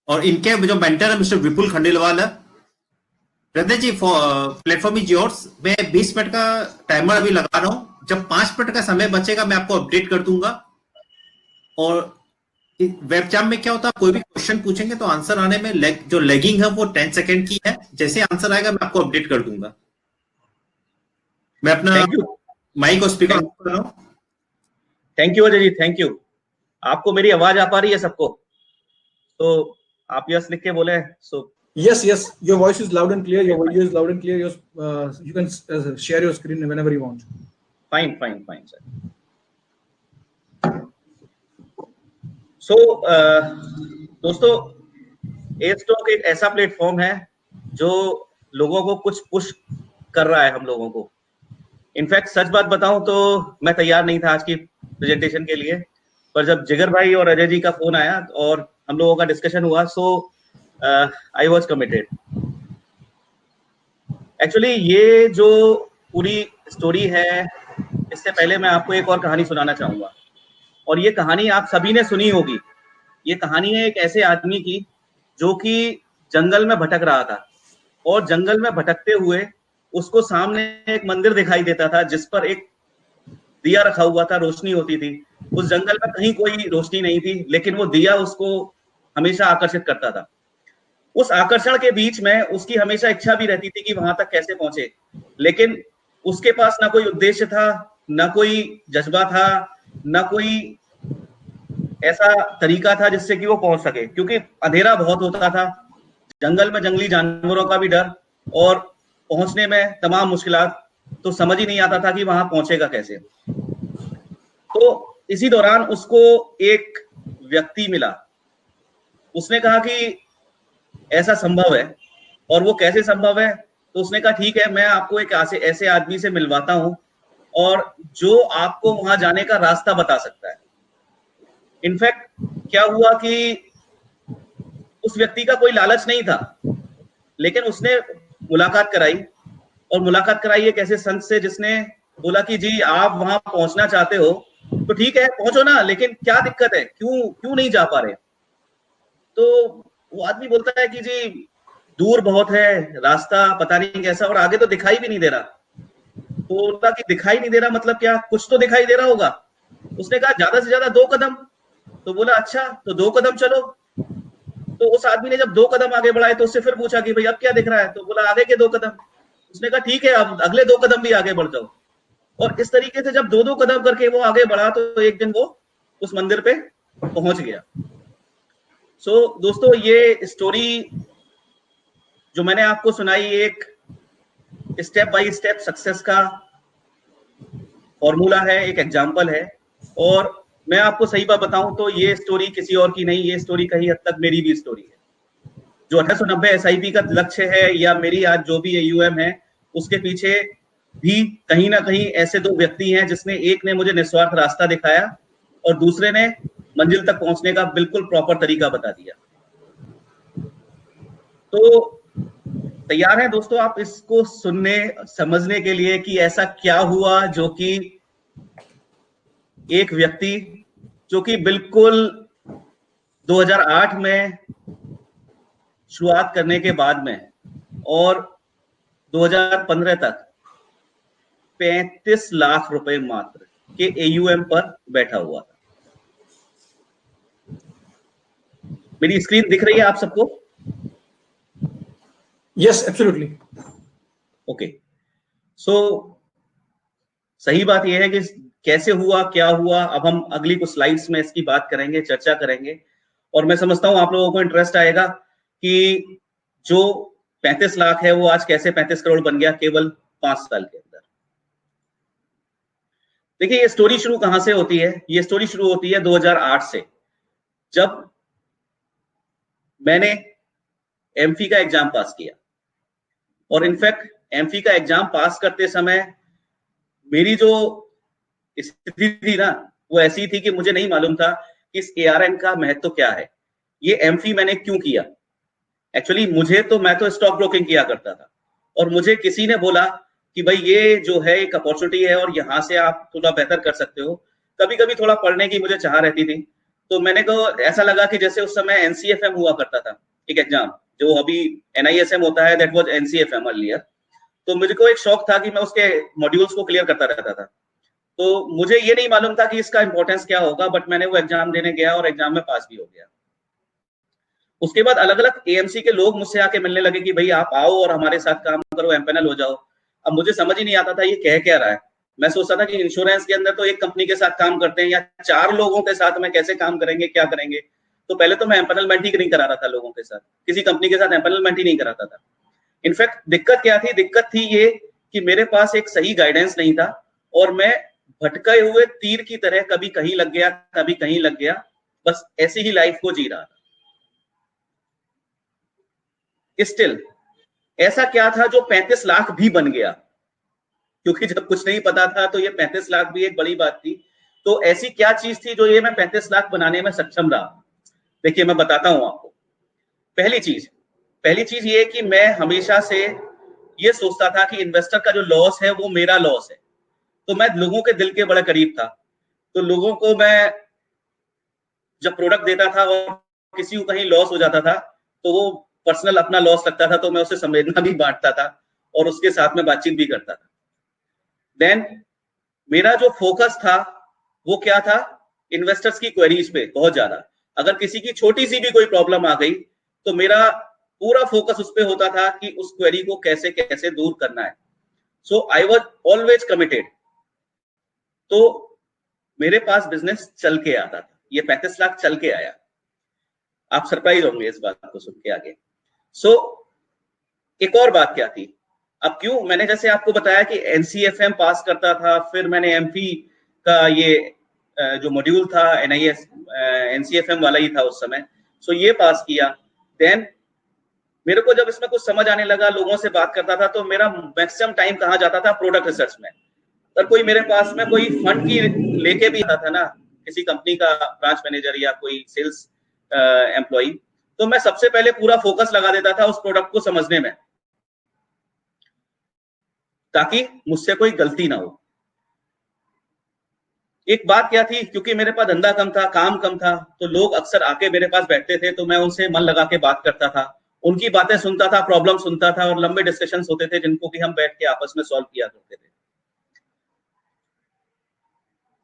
और इनके जो मेंटर है मिस्टर विपुल खंडेलवाल है। Ratnesh ji, platform is yours. मैं 20 मिनट का टाइमर अभी लगा रहा हूं, जब 5 मिनट का समय बचेगा मैं आपको अपडेट कर दूंगा। और वेब चैट में क्या होता है, कोई भी क्वेश्चन पूछेंगे तो आंसर आने में जो लैगिंग है वो 10 सेकंड की है। जैसे आंसर आएगा मैं आपको अपडेट कर दूंगा। मैं अपना थैंक यू, माइक और स्पीकर ऑन कर रहा हूं। Thank you Ajay ji, thank you. आपको मेरी आवाज आ पा रही है सबको? तो आप यस लिख के बोले। सो Yes, yes, your voice is loud and clear. Your video is loud and clear. You can share your screen whenever you want. Fine fine fine sir. So दोस्तों, एस्टॉक एक ऐसा प्लेटफॉर्म है जो लोगों को कुछ पुश कर रहा है, हम लोगों को। इनफैक्ट सच बात बताऊं तो मैं तैयार नहीं था आज की प्रेजेंटेशन के लिए, पर जब जिगर भाई और अजय जी का फोन आया और हम लोगों का डिस्कशन हुआ, सो आई वॉज कमिटेड। एक्चुअली ये जो पूरी स्टोरी है, इससे पहले मैं आपको एक और कहानी सुनाना चाहूंगा, और ये कहानी आप सभी ने सुनी होगी। ये कहानी है एक ऐसे आदमी की जो कि जंगल में भटक रहा था, और जंगल में भटकते हुए उसको सामने एक मंदिर दिखाई देता था जिस पर एक दिया रखा हुआ था, रोशनी होती थी। उस जंगल में कहीं कोई रोशनी नहीं थी, लेकिन वो दिया उसको हमेशा आकर्षित करता था। उस आकर्षण के बीच में उसकी हमेशा इच्छा भी रहती थी कि वहां तक कैसे पहुंचे, लेकिन उसके पास ना कोई उद्देश्य था, ना कोई जज्बा था, ना कोई ऐसा तरीका था जिससे कि वो पहुंच सके, क्योंकि अंधेरा बहुत होता था, जंगल में जंगली जानवरों का भी डर, और पहुंचने में तमाम मुश्किलात। तो समझ ही नहीं आता था कि वहां पहुंचेगा कैसे। तो इसी दौरान उसको एक व्यक्ति मिला। उसने कहा कि ऐसा संभव है, और वो कैसे संभव है? तो उसने कहा ठीक है, मैं आपको एक ऐसे आदमी से मिलवाता हूं, और जो आपको वहां जाने का रास्ता बता सकता है। इनफैक्ट क्या हुआ कि उस व्यक्ति का कोई लालच नहीं था, लेकिन उसने मुलाकात कराई, और मुलाकात कराई एक ऐसे संत से जिसने बोला कि जी आप वहां पहुंचना चाहते हो तो ठीक है, पहुंचो ना, लेकिन क्या दिक्कत है, क्यों नहीं जा पा रहे? तो वो आदमी बोलता है कि जी दूर बहुत है, रास्ता पता नहीं कैसा, और आगे तो दिखाई भी नहीं दे रहा। तो बोलता कि दिखाई नहीं दे रहा मतलब क्या, कुछ तो दिखाई दे रहा होगा। उसने कहा ज्यादा से ज्यादा 2 कदम। तो बोला अच्छा, तो 2 कदम चलो। तो उस आदमी ने जब 2 कदम आगे बढ़ाए तो उससे फिर पूछा कि भाई अब क्या दिख रहा है? तो बोला आगे के 2 कदम। उसने कहा ठीक है, अब अगले 2 कदम भी आगे बढ़ जाओ। और इस तरीके से जब 2-2 कदम करके वो आगे बढ़ा, तो एक दिन वो उस मंदिर पे पहुंच गया। सो दोस्तों, ये स्टोरी जो मैंने आपको सुनाई, एक स्टेप बाय स्टेप सक्सेस का फॉर्मूला है, एक एग्जाम्पल है। और मैं आपको सही बात बताऊं तो ये स्टोरी किसी और की नहीं, ये स्टोरी कहीं हद तक मेरी भी स्टोरी है। जो 1890 SIP का लक्ष्य है, या मेरी आज जो भी AUM है, उसके पीछे भी कहीं ना कहीं ऐसे 2 व्यक्ति हैं, जिसने एक ने मुझे निस्वार्थ रास्ता दिखाया और दूसरे ने मंजिल तक पहुंचने का बिल्कुल प्रॉपर तरीका बता दिया। तो तैयार हैं दोस्तों आप इसको सुनने समझने के लिए कि ऐसा क्या हुआ, जो कि एक व्यक्ति जो कि बिल्कुल 2008 में शुरुआत करने के बाद में और 2015 तक 35 लाख रुपए मात्र के AUM पर बैठा हुआ था। मेरी स्क्रीन दिख रही है आप सबको? Yes, absolutely. ओके। सो सही बात यह है कि कैसे हुआ, क्या हुआ, अब हम अगली कुछ स्लाइड्स में इसकी बात करेंगे, चर्चा करेंगे। और मैं समझता हूं आप लोगों को इंटरेस्ट आएगा कि जो 35 लाख है वो आज कैसे 35 करोड़ बन गया केवल 5 साल के अंदर। देखिए, ये स्टोरी शुरू कहां से होती है? ये स्टोरी शुरू होती है 2008 से, जब मैंने एमफी का एग्जाम पास किया। और इनफैक्ट एमफी का एग्जाम पास करते समय मेरी जो स्थिति थी ना, वो ऐसी थी कि मुझे नहीं मालूम था कि इस ARN का महत्व क्या है, ये एमफी मैंने क्यों किया। एक्चुअली मैं तो स्टॉक ब्रोकिंग किया करता था, और मुझे किसी ने बोला कि भाई ये जो है एक अपॉर्चुनिटी है और यहाँ से आप थोड़ा बेहतर कर सकते हो। कभी कभी थोड़ा पढ़ने की मुझे चाह रहती थी, तो मैंने को ऐसा लगा कि जैसे उस समय एनसीएफएम हुआ करता था, एक एग्जाम जो अभी एनआईएसएम होता है, दैट वाज एनसीएफएम अर्लियर। तो मुझे को एक शौक था कि मैं उसके मॉड्यूल्स को क्लियर करता रहता था। तो मुझे ये नहीं मालूम था कि इसका इंपॉर्टेंस क्या होगा, बट मैंने वो एग्जाम देने गया और एग्जाम में पास भी हो गया। उसके बाद अलग अलग एएमसी के लोग मुझसे आके मिलने लगे कि भाई आप आओ और हमारे साथ काम करो, एमपैनल हो जाओ। अब मुझे समझ ही नहीं आता था ये कह क्या रहा है। मैं सोचता था कि इंश्योरेंस के अंदर तो एक कंपनी के साथ काम करते हैं, या 4 लोगों के साथ में कैसे काम करेंगे, क्या करेंगे। तो पहले तो मैं एम्पैनलमेंट ही नहीं करा रहा था लोगों के साथ, किसी कंपनी के साथ एम्पैनलमेंट ही नहीं कराता था। इनफैक्ट दिक्कत क्या थी, दिक्कत थी ये कि मेरे पास एक सही गाइडेंस नहीं था, और मैं भटके हुए तीर की तरह कभी कहीं लग गया, कभी कहीं लग गया, बस ऐसी ही लाइफ को जी रहा था। स्टिल ऐसा क्या था जो 35 लाख भी बन गया, क्योंकि जब कुछ नहीं पता था तो ये 35 लाख भी एक बड़ी बात थी। तो ऐसी क्या चीज थी जो ये मैं 35 लाख बनाने में सक्षम रहा। देखिए मैं बताता हूं आपको। पहली चीज ये कि मैं हमेशा से ये सोचता था कि इन्वेस्टर का जो लॉस है वो मेरा लॉस है। तो मैं लोगों के दिल के बड़े करीब था। तो लोगों को मैं जब प्रोडक्ट देता था और किसी को कहीं लॉस हो जाता था तो वो पर्सनल अपना लॉस लगता था, तो मैं उसे संवेदना भी बांटता था और उसके साथ में बातचीत भी करता था। देन मेरा जो फोकस था वो क्या था, इन्वेस्टर्स की क्वेरीज पे बहुत ज्यादा। अगर किसी की छोटी सी भी कोई प्रॉब्लम आ गई तो मेरा पूरा फोकस उस पे होता था कि उस क्वेरी को कैसे कैसे दूर करना है। So I was always committed. तो मेरे पास बिजनेस चल के आता था, ये 35 लाख चल के आया। आप सरप्राइज होंगे इस बात को सुन के आगे। सो एक और बात क्या थी, अब क्यों मैंने जैसे आपको बताया कि एनसीएफएम पास करता था, फिर मैंने एमपी का ये जो मॉड्यूल था एनआईएस एनसीएफएम वाला ही था उस समय, सो ये पास किया। देन मेरे को जब इसमें कुछ समझ आने लगा, लोगों से बात करता था, तो मेरा मैक्सिमम टाइम कहाँ जाता था, प्रोडक्ट रिसर्च में। अगर कोई मेरे पास में कोई फंड की लेके भी आता था ना, किसी कंपनी का ब्रांच मैनेजर या कोई सेल्स एम्प्लॉय, तो मैं सबसे पहले पूरा फोकस लगा देता था उस प्रोडक्ट को समझने में, ताकि मुझसे कोई गलती ना हो। एक बात क्या थी, क्योंकि मेरे पास धंधा कम था, काम कम था, तो लोग अक्सर आके मेरे पास बैठते थे, तो मैं उनसे मन लगा के बात करता था, उनकी बातें सुनता था, प्रॉब्लम सुनता था, और लंबे डिस्कशंस होते थे जिनको कि हम बैठ के आपस में सॉल्व किया करते थे।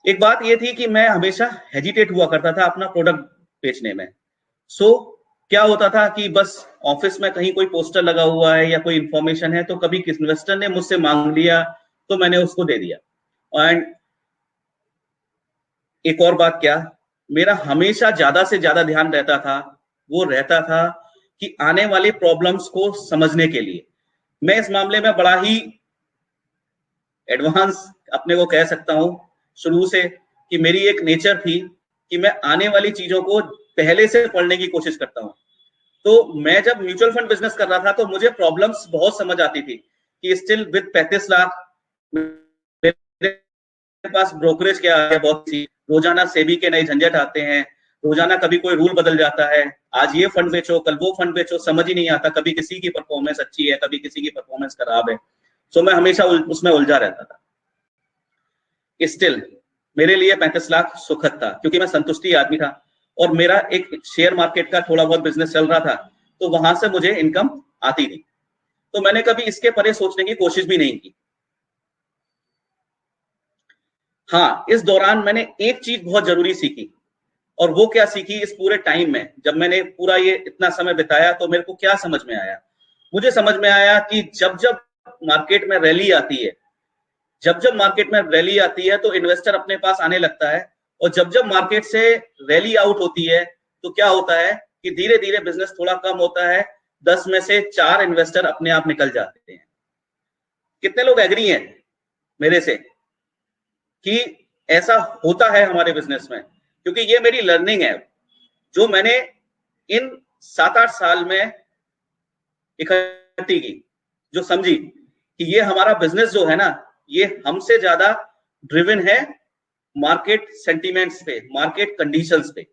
एक बात ये थी कि मैं हमेशा हेजिटेट हुआ करता था अपना प्रोडक्ट बेचने में। सो क्या होता था कि बस ऑफिस में कहीं कोई पोस्टर लगा हुआ है या कोई इंफॉर्मेशन है, तो कभी किस इन्वेस्टर ने मुझसे मांग लिया तो मैंने उसको दे दिया। एंड एक और बात क्या, मेरा हमेशा ज्यादा से ज्यादा ध्यान रहता था, वो रहता था कि आने वाली प्रॉब्लम्स को समझने के लिए मैं इस मामले में बड़ा ही एडवांस अपने को कह सकता हूं शुरू से, कि मेरी एक नेचर थी कि मैं आने वाली चीजों को पहले से पढ़ने की कोशिश करता हूं। तो मैं जब म्यूचुअल फंड बिजनेस कर रहा था तो मुझे प्रॉब्लम्स बहुत समझ आती थी कि स्टिल विद 35 लाख मेरे पास ब्रोकरेज क्या है, बहुत सी रोजाना सेबी के नए झंझट आते हैं, रोजाना कभी कोई रूल बदल जाता है, आज ये फंड बेचो कल वो फंड बेचो, समझ ही नहीं आता, कभी किसी की परफॉर्मेंस अच्छी है कभी किसी की परफॉर्मेंस खराब है। सो मैं हमेशा उसमें उलझा रहता था। स्टिल मेरे लिए 35 लाख सुखद था, क्योंकि मैं संतुष्टि आदमी था और मेरा एक शेयर मार्केट का थोड़ा बहुत बिजनेस चल रहा था, तो वहां से मुझे इनकम आती थी। तो मैंने कभी इसके परे सोचने की कोशिश भी नहीं की। हाँ, इस दौरान मैंने एक चीज बहुत जरूरी सीखी, और वो क्या सीखी इस पूरे टाइम में, जब मैंने पूरा ये इतना समय बिताया तो मेरे को क्या समझ में आया। मुझे समझ में आया कि जब जब मार्केट में रैली आती है, जब जब मार्केट में रैली आती है तो इन्वेस्टर अपने पास आने लगता है, और जब जब मार्केट से रैली आउट होती है तो क्या होता है कि धीरे धीरे बिजनेस थोड़ा कम होता है, 10 में से 4 इन्वेस्टर अपने आप निकल जाते हैं। कितने लोग एग्री हैं मेरे से कि ऐसा होता है हमारे बिजनेस में? क्योंकि ये मेरी लर्निंग है जो मैंने इन 7-8 साल में इकट्ठी की, जो समझी कि ये हमारा बिजनेस जो है ना, ये हमसे ज्यादा ड्रिवन है मार्केट सेंटीमेंट्स पे, मार्केट कंडीशंस पे।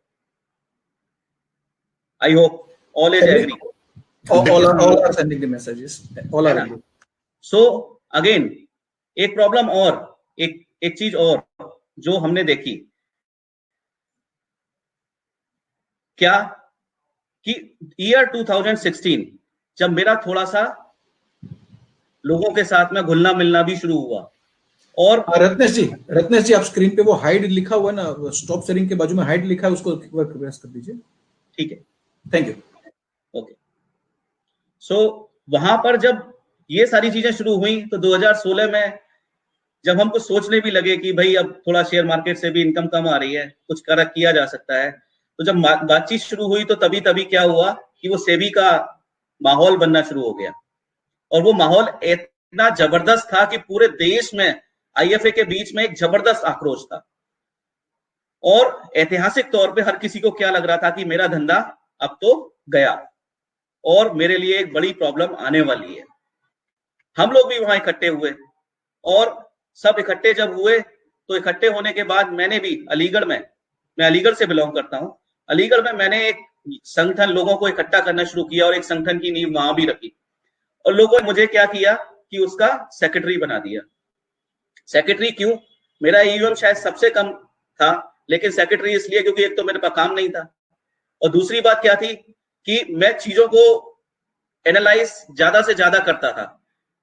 I hope all is agree. all are sending the messages. All are agree. So again एक प्रॉब्लम और एक चीज और जो हमने देखी क्या कि ईयर 2016 जब मेरा थोड़ा सा लोगों के साथ में घुलना मिलना भी शुरू हुआ और रत्नेश जी आप स्क्रीन पे वो हाइड लिखा हुआ है ना, स्टॉप शेयरिंग के बाजू में हाइड लिखा है, उसको प्रेस कर दीजिए। ठीक है, थैंक यू। ओके, सो वहां पर जब ये सारी चीजें शुरू हुई तो 2016 में जब हम कुछ सोचने भी लगे कि भाई अब थोड़ा शेयर मार्केट से भी इनकम कम आ रही है, कुछ करक किया जा सकता है, तो जब बातचीत शुरू हुई तो तभी क्या हुआ कि वो सेबी का माहौल बनना शुरू हो गया और वो माहौल इतना जबरदस्त था कि पूरे देश में आईएफए के बीच में एक जबरदस्त आक्रोश था और ऐतिहासिक तौर पे हर किसी को क्या लग रहा था कि मेरा धंधा अब तो गया और मेरे लिए एक बड़ी प्रॉब्लम आने वाली है। हम लोग भी वहां इकट्ठे हुए और सब इकट्ठे जब हुए तो इकट्ठे होने के बाद मैंने भी अलीगढ़ में, मैं अलीगढ़ से बिलोंग करता हूं, अलीगढ़ में मैंने एक संगठन लोगों को इकट्ठा करना शुरू किया और एक संगठन की नींव वहां भी रखी और लोगों ने मुझे क्या किया कि उसका सेक्रेटरी बना दिया। सेक्रेटरी क्यों? मेरा ईवीएम शायद सबसे कम था, लेकिन सेक्रेटरी इसलिए क्योंकि एक तो मेरे पास काम नहीं था और दूसरी बात क्या थी कि मैं चीजों को एनालाइज ज्यादा से ज्यादा करता था,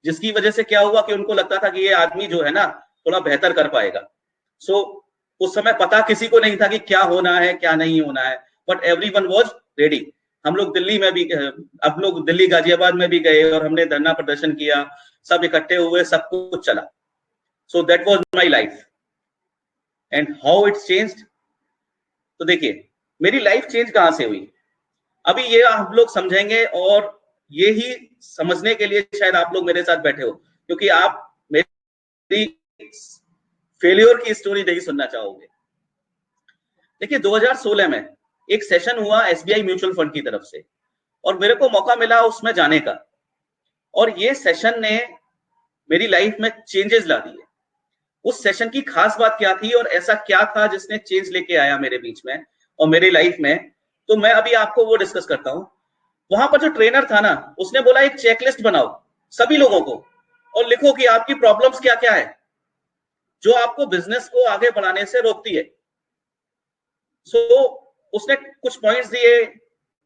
जिसकी वजह से क्या हुआ कि उनको लगता था कि ये आदमी जो है ना थोड़ा बेहतर कर पाएगा। सो उस समय पता किसी को नहीं था कि क्या होना है क्या नहीं होना है, बट एवरीवन वाज रेडी। हम लोग दिल्ली में भी, अब लोग दिल्ली गाजियाबाद में भी गए और हमने धरना प्रदर्शन किया, सब इकट्ठे हुए, सब कुछ चला। So that was my life and how it's changed. तो देखिए मेरी लाइफ चेंज कहां से हुई, अभी ये हम लोग समझेंगे और ये ही समझने के लिए शायद आप लोग मेरे साथ बैठे हो, क्योंकि आप मेरी फेलियर की स्टोरी नहीं सुनना चाहोगे। देखिए 2016 में एक सेशन हुआ एसबीआई म्यूचुअल फंड की तरफ से और मेरे को मौका मिला उसमें जाने का और ये सेशन ने मेरी लाइफ में चेंजेस ला दिए। उस सेशन की खास बात क्या थी और ऐसा क्या था जिसने चेंज लेके आया मेरे बीच में और मेरी लाइफ में, तो मैं अभी आपको वो डिस्कस करता हूं। वहां पर जो ट्रेनर था ना उसने बोला एक चेकलिस्ट बनाओ सभी लोगों को और लिखो कि आपकी प्रॉब्लम्स क्या क्या है जो आपको बिजनेस को आगे बढ़ाने से रोकती है। सो उसने कुछ पॉइंट्स दिए,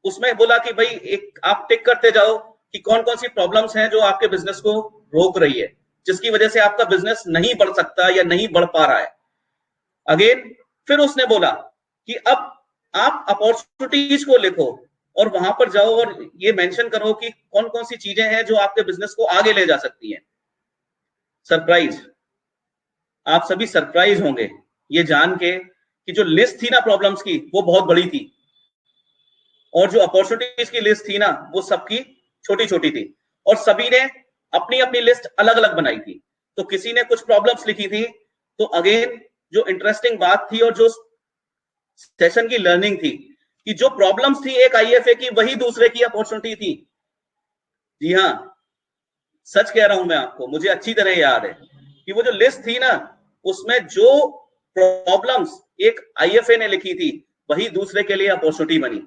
उसमें बोला कि भाई एक आप टिक करते जाओ कि कौन कौन सी प्रॉब्लम्स हैं जो आपके बिजनेस को रोक रही है, जिसकी वजह से आपका बिजनेस नहीं बढ़ सकता या नहीं बढ़ पा रहा है। अगेन फिर उसने बोला कि अब आप अपॉर्चुनिटीज को लिखो और वहां पर जाओ और ये मेंशन करो कि कौन कौन सी चीजें हैं जो आपके बिजनेस को आगे ले जा सकती हैं। सरप्राइज, आप सभी सरप्राइज होंगे ये जान के कि जो लिस्ट थी ना प्रॉब्लम्स की वो बहुत बड़ी थी और जो अपॉर्चुनिटीज की लिस्ट थी ना वो सबकी छोटी छोटी थी और सभी ने अपनी अपनी लिस्ट अलग अलग बनाई थी। तो किसी ने कुछ प्रॉब्लम्स लिखी थी। तो अगेन जो इंटरेस्टिंग बात थी और जो सेशन की लर्निंग थी कि जो प्रॉब्लम्स थी एक आईएफए की वही दूसरे की अपॉर्चुनिटी थी। जी हाँ, सच कह रहा हूं मैं आपको, मुझे अच्छी तरह याद है कि वो जो लिस्ट थी ना उसमें जो प्रॉब्लम्स एक आईएफए ने लिखी थी वही दूसरे के लिए अपॉर्चुनिटी बनी।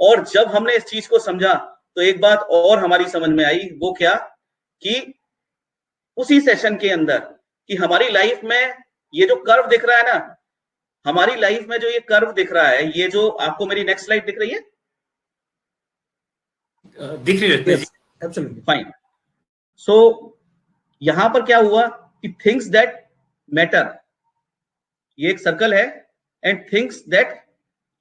और जब हमने इस चीज को समझा तो एक बात और हमारी समझ में आई, वो क्या कि उसी सेशन के अंदर कि हमारी लाइफ में ये जो कर्व दिख रहा है ना, हमारी लाइफ में जो ये कर्व दिख रहा है, ये जो आपको मेरी नेक्स्ट स्लाइड दिख रही है, दिख रही है एब्सोल्युटली फाइन। सो यहां पर क्या हुआ कि थिंग्स दैट मैटर, ये एक सर्कल है, and things that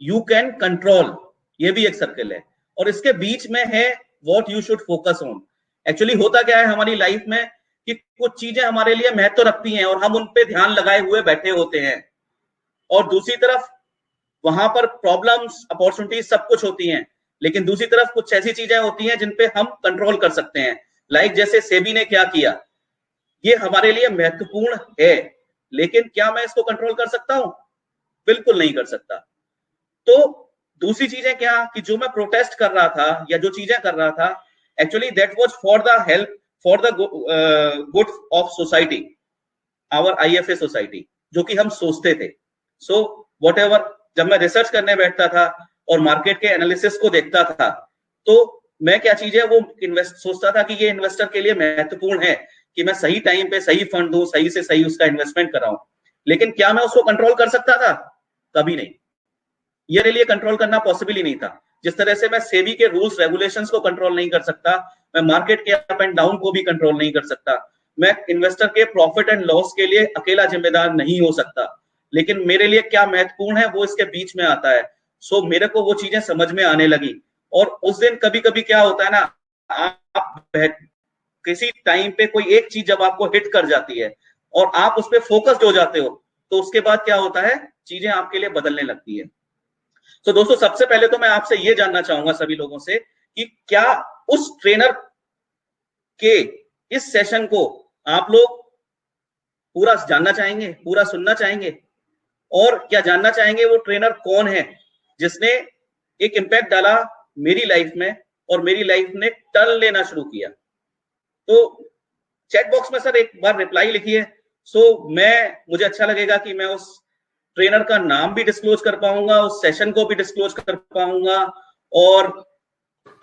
you can control, ये भी एक सर्कल है, और इसके बीच में है what you should focus on. Actually होता क्या है हमारी लाइफ में कि कुछ चीजें हमारे लिए महत्व रखती हैं और हम उन पे ध्यान लगाए हुए बैठे होते हैं, और दूसरी तरफ वहां पर प्रॉब्लम्स अपॉर्चुनिटीज सब कुछ होती हैं, लेकिन दूसरी तरफ कुछ ऐसी चीजें होती हैं जिन पे हम कंट्रोल कर सकते हैं। लाइक जैसे सेबी ने क्या किया, ये हमारे लिए महत्वपूर्ण है, लेकिन क्या मैं इसको कंट्रोल कर सकता हूं? बिल्कुल नहीं कर सकता। तो दूसरी चीजें क्या कि जो मैं प्रोटेस्ट कर रहा था या जो चीजें कर रहा था, actually that was for the help, for the good of society, our IFA society, जो कि हम सोचते थे। सो व्हाटएवर, जब मैं रिसर्च करने बैठता था और मार्केट के एनालिसिस को देखता था, तो मैं क्या चीज है वो सोचता था कि ये इन्वेस्टर के लिए महत्वपूर्ण है कि मैं सही टाइम पे सही फंड दूं, सही से सही उसका इन्वेस्टमेंट कराऊं। लेकिन क्या मैं उसको कंट्रोल कर सकता था? कभी नहीं। ये मेरे लिए कंट्रोल करना पॉसिबल ही नहीं था। जिस तरह से मैं सेबी के रूल्स रेगुलेशंस को कंट्रोल नहीं कर सकता, मैं मार्केट के अप एंड डाउन को भी कंट्रोल नहीं कर सकता, मैं इन्वेस्टर के प्रॉफिट एंड लॉस के लिए अकेला जिम्मेदार नहीं हो सकता। लेकिन मेरे लिए क्या महत्वपूर्ण है वो इसके बीच में आता है। सो मेरे को वो चीजें समझ में आने लगी। और उस दिन कभी कभी क्या होता है ना, आप किसी टाइम पे कोई एक चीज जब आपको हिट कर जाती है और आप उस पर फोकस्ड हो जाते हो, तो उसके बाद क्या होता है, चीजें आपके लिए बदलने लगती है। तो दोस्तों सबसे पहले तो मैं आपसे ये जानना चाहूंगा सभी लोगों से कि क्या उस ट्रेनर के इस सेशन को आप लोग पूरा जानना चाहेंगे, पूरा सुनना चाहेंगे, और क्या जानना चाहेंगे वो ट्रेनर कौन है जिसने एक इंपैक्ट डाला मेरी लाइफ में और मेरी लाइफ ने टर्न लेना शुरू किया? तो चैट बॉक्स में सर एक बार रिप्लाई लिखिए। मुझे अच्छा लगेगा कि मैं उस ट्रेनर का नाम भी डिस्क्लोज कर पाऊंगा, उस सेशन को भी डिस्क्लोज कर पाऊंगा, और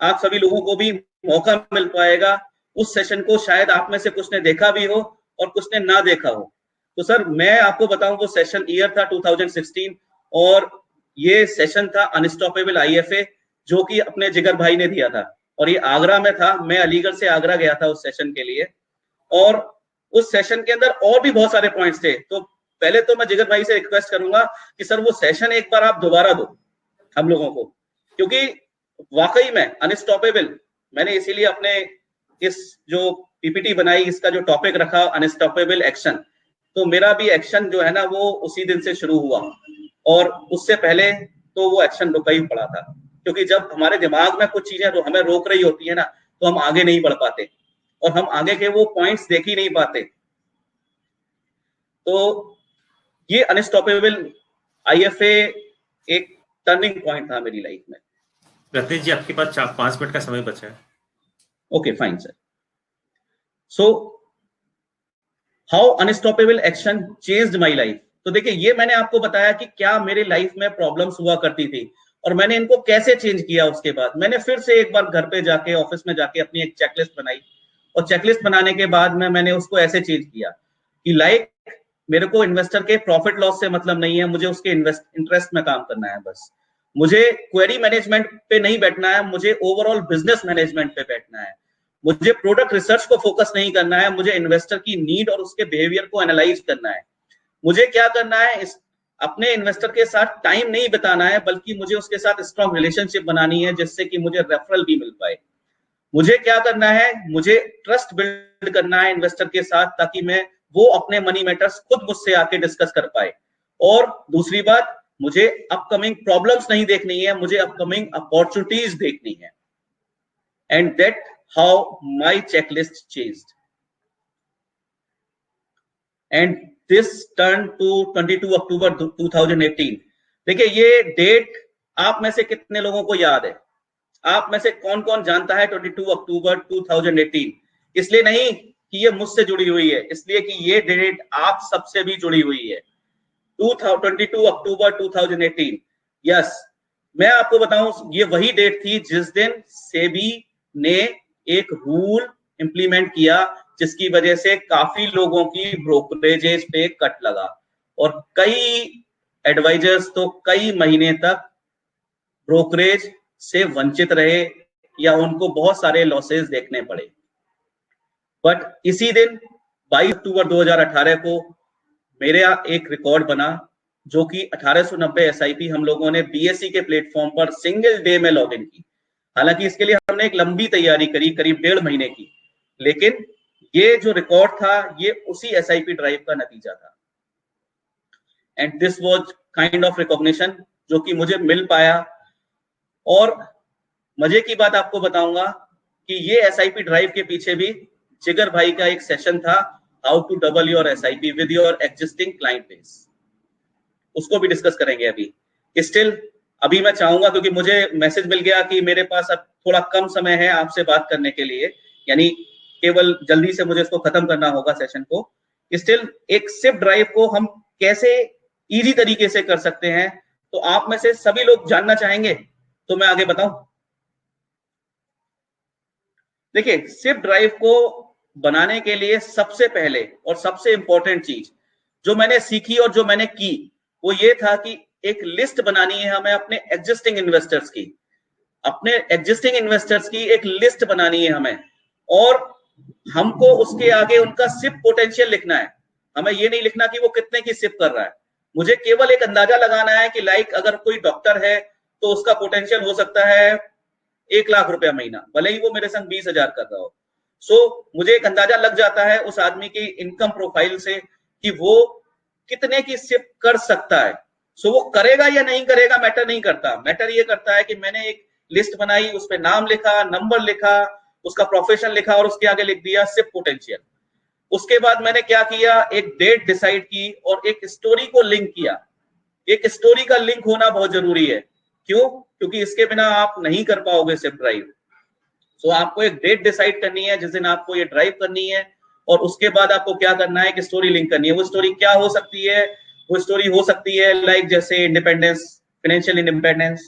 आप सभी लोगों को भी मौका मिल पाएगा। उस सेशन को शायद आप में से कुछ ने देखा भी हो और कुछ ने ना देखा हो। तो सर मैं आपको बताऊं, वो सेशन ईयर था 2016 और ये सेशन था अनस्टॉपेबल आईएफए, जो कि अपने जिगर भाई ने दिया था, और ये आगरा में था। मैं अलीगढ़ से आगरा गया था उस सेशन के लिए, और उस सेशन के अंदर और भी बहुत सारे पॉइंट्स थे। तो पहले तो मैं जिगर भाई से रिक्वेस्ट करूंगा कि सर वो सेशन एक बार आप दोबारा दो हम लोगों को, क्योंकि वाकई में अनस्टॉपेबल, मैंने इसीलिए अपने इस जो पीपीटी बनाई, इसका जो टॉपिक रखा अनस्टॉपेबल एक्शन, तो मेरा भी एक्शन जो है ना वो उसी दिन से शुरू हुआ, और उससे पहले तो वो एक्शन रुका ही पड़ा था, क्योंकि जब हमारे दिमाग में कुछ चीजें हमें रोक रही होती है ना, तो हम आगे नहीं बढ़ पाते और हम आगे के वो पॉइंट्स देख ही नहीं पाते। तो ये अनस्टॉपेबल आईएफए एक टर्निंग पॉइंट था मेरी लाइफ में। रत्नेश जी आपके पास 5 मिनट का समय बचा है। Okay fine sir. So how unstoppable action changed my life. तो देखिए, ये मैंने आपको बताया कि क्या मेरे लाइफ में प्रॉब्लम्स हुआ करती थी और मैंने इनको कैसे चेंज किया। उसके बाद मैंने फिर से एक बार घर पे जाके, ऑफिस में जाके अपनी एक चेकलिस्ट बनाई, और चेकलिस्ट बनाने के बाद मैंने उसको ऐसे चेंज किया कि लाइक मेरे को इन्वेस्टर के प्रॉफिट लॉस से मतलब नहीं है, मुझे उसके इंटरेस्ट में काम करना है बस। मुझे क्वेरी मैनेजमेंट पे नहीं बैठना है, मुझे ओवरऑल बिजनेस मैनेजमेंट पे बैठना है। मुझे प्रोडक्ट रिसर्च को फोकस नहीं करना है, मुझे इन्वेस्टर की नीड और उसके बिहेवियर को एनालाइज करना है। मुझे क्या करना है, अपने इन्वेस्टर के साथ टाइम नहीं बिताना है, बल्कि मुझे उसके साथ स्ट्रॉन्ग रिलेशनशिप बनानी है, जिससे कि मुझे रेफरल भी मिल पाए। मुझे क्या करना है, मुझे ट्रस्ट बिल्ड करना है इन्वेस्टर के साथ, ताकि मैं वो अपने मनी मैटर्स खुद मुझसे आके डिस्कस कर पाए। और दूसरी बात, मुझे अपकमिंग प्रॉब्लम्स नहीं देखनी है, मुझे अपकमिंग अपॉर्चुनिटीज देखनी है। And that how my checklist changed, and this turn to 22 October 2018। देखिए, ये डेट आप में से कितने लोगों को याद है? आप में से कौन कौन जानता है 22 अक्टूबर 2018? इसलिए नहीं कि ये मुझसे जुड़ी हुई है, इसलिए कि ये डेट आप सबसे भी जुड़ी हुई है। 22 अक्टूबर 2018। यस, मैं आपको बताऊं, ये वही डेट थी जिस दिन सेबी ने एक रूल इंप्लीमेंट किया, जिसकी वजह से काफी लोगों की ब्रोकरेजेस पे कट लगा, और कई एडवाइजर्स तो कई महीने तक ब्रोकरेज से वंचित रहे, या उनको बहुत सारे लॉसेस देखने पड़े। बट इसी दिन 22 अक्टूबर 2018 को मेरा एक रिकॉर्ड बना, जो कि 1890 एसआईपी हम लोगों ने बीएसई के प्लेटफॉर्म पर सिंगल डे में लॉग इन की। हालांकि इसके लिए हमने एक लंबी तैयारी करी, करीब 1.5 महीने की, लेकिन ये जो रिकॉर्ड था ये उसी एसआईपी ड्राइव का नतीजा था। And this was kind of recognition जो कि मुझे मिल पाया। और मजे की बात आपको बताऊंगा कि ये एसआईपी ड्राइव के पीछे भी जिगर भाई का एक सेशन था, how to double your SIP with your existing client base. उसको भी डिस्कस करेंगे अभी। स्टिल अभी मैं चाहूंगा, क्योंकि मुझे मैसेज मिल गया कि मेरे पास अब थोड़ा कम समय है आपसे बात करने के लिए, यानी केवल जल्दी से मुझे इसको खत्म करना होगा सेशन को। स्टिल एक सिप ड्राइव को हम कैसे इजी तरीके से कर सकते हैं, तो आप में से सभी लोग जानना चाहेंगे, तो मैं आगे बताऊं। देखिए, सिप ड्राइव को बनाने के लिए सबसे पहले और सबसे इंपॉर्टेंट चीज जो मैंने सीखी और जो मैंने की वो ये था कि एक लिस्ट बनानी है हमें अपने एग्जिस्टिंग इन्वेस्टर्स की, अपने एग्जिस्टिंग इन्वेस्टर्स की एक लिस्ट बनानी है हमें, और हमको उसके आगे उनका सिप पोटेंशियल लिखना है। हमें ये नहीं लिखना कि वो कितने की सिप कर रहा है, मुझे केवल एक अंदाजा लगाना है कि लाइक अगर कोई डॉक्टर है तो उसका पोटेंशियल हो सकता है 1 लाख रुपया महीना, भले ही वो मेरे संग 20,000 कर रहा हो। सो मुझे एक अंदाजा लग जाता है उस आदमी की इनकम प्रोफाइल से कि वो कितने की सिप कर सकता है। सो वो करेगा या नहीं करेगा मैटर नहीं करता, मैटर ये करता है कि मैंने एक लिस्ट बनाई, उस पर नाम लिखा, नंबर लिखा, उसका प्रोफेशन लिखा और उसके आगे लिख दिया सिप पोटेंशियल। उसके बाद मैंने क्या किया, एक डेट डिसाइड की और एक स्टोरी को लिंक किया। एक स्टोरी का लिंक होना बहुत जरूरी है। क्यों? क्योंकि इसके बिना आप नहीं कर पाओगे सिप ड्राइव। सो आपको एक डेट डिसाइड करनी है जिस दिन आपको ये ड्राइव करनी है, और उसके बाद आपको क्या करना है कि स्टोरी लिंक करनी है। वो स्टोरी क्या हो सकती है? वो स्टोरी हो सकती है लाइक जैसे इंडिपेंडेंस, फाइनेंशियल इंडिपेंडेंस,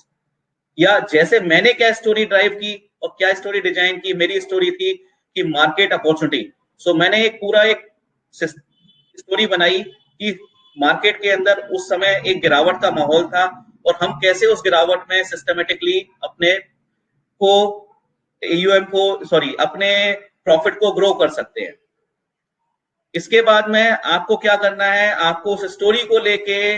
या जैसे मैंने क्या स्टोरी ड्राइव की और क्या स्टोरी डिजाइन की। मेरी स्टोरी थी कि मार्केट अपॉर्चुनिटी। सो मैंने एक पूरा एक स्टोरी बनाई कि मार्केट के अंदर उस समय एक गिरावट का माहौल था और हम कैसे उस गिरावट में सिस्टमेटिकली अपने को AUM को अपने प्रॉफिट को ग्रो कर सकते हैं। इसके बाद में आपको क्या करना है, आपको उस स्टोरी को लेके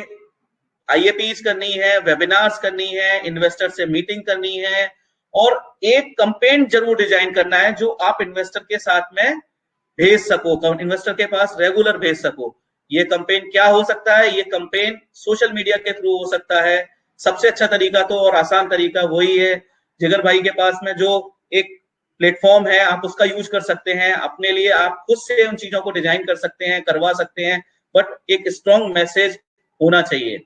IAPs करनी है, वेबिनार्स करनी है, इन्वेस्टर से मीटिंग करनी है, और एक कैंपेन जरूर डिजाइन करना है जो आप इन्वेस्टर के साथ में भेज सको, इन्वेस्टर के पास रेगुलर भेज सको। ये कैंपेन क्या हो सकता है? ये कैंपेन सोशल मीडिया के थ्रू हो सकता है। सबसे अच्छा तरीका तो और आसान तरीका वही है, जिगर भाई के पास में जो एक प्लेटफॉर्म है आप उसका यूज कर सकते हैं अपने लिए। आप खुद से उन चीजों को डिजाइन कर सकते हैं, करवा सकते हैं, बट एक स्ट्रॉन्ग मैसेज होना चाहिए।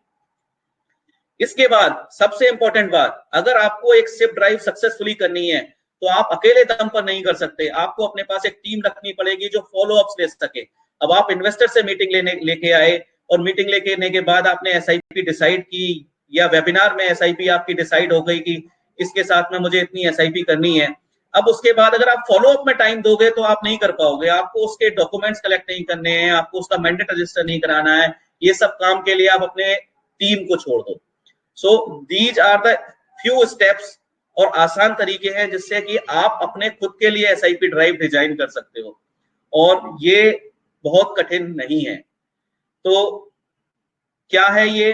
इसके बाद सबसे इंपॉर्टेंट बात, अगर आपको एक सिप ड्राइव सक्सेसफुली करनी है तो आप अकेले दम पर नहीं कर सकते, आपको अपने पास एक टीम रखनी पड़ेगी जो फॉलो अप्स ले सके। अब आप इन्वेस्टर से मीटिंग लेके आए और मीटिंग लेके के बाद आपने SIP डिसाइड की, या वेबिनार में SIP आपकी डिसाइड हो गई कि इसके साथ में मुझे इतनी SIP करनी है। अब उसके बाद अगर आप फॉलो अप में टाइम दोगे तो आप नहीं कर पाओगे, आपको उसके डॉक्यूमेंट्स कलेक्ट नहीं करने हैं, आपको उसका मैंडेट रजिस्टर नहीं कराना है, ये सब काम के लिए आप अपने टीम को छोड़ दो। So these are the few steps और आसान तरीके हैं जिससे कि आप अपने खुद के लिए SIP ड्राइव डिजाइन कर सकते हो, और ये बहुत कठिन नहीं है। तो क्या है ये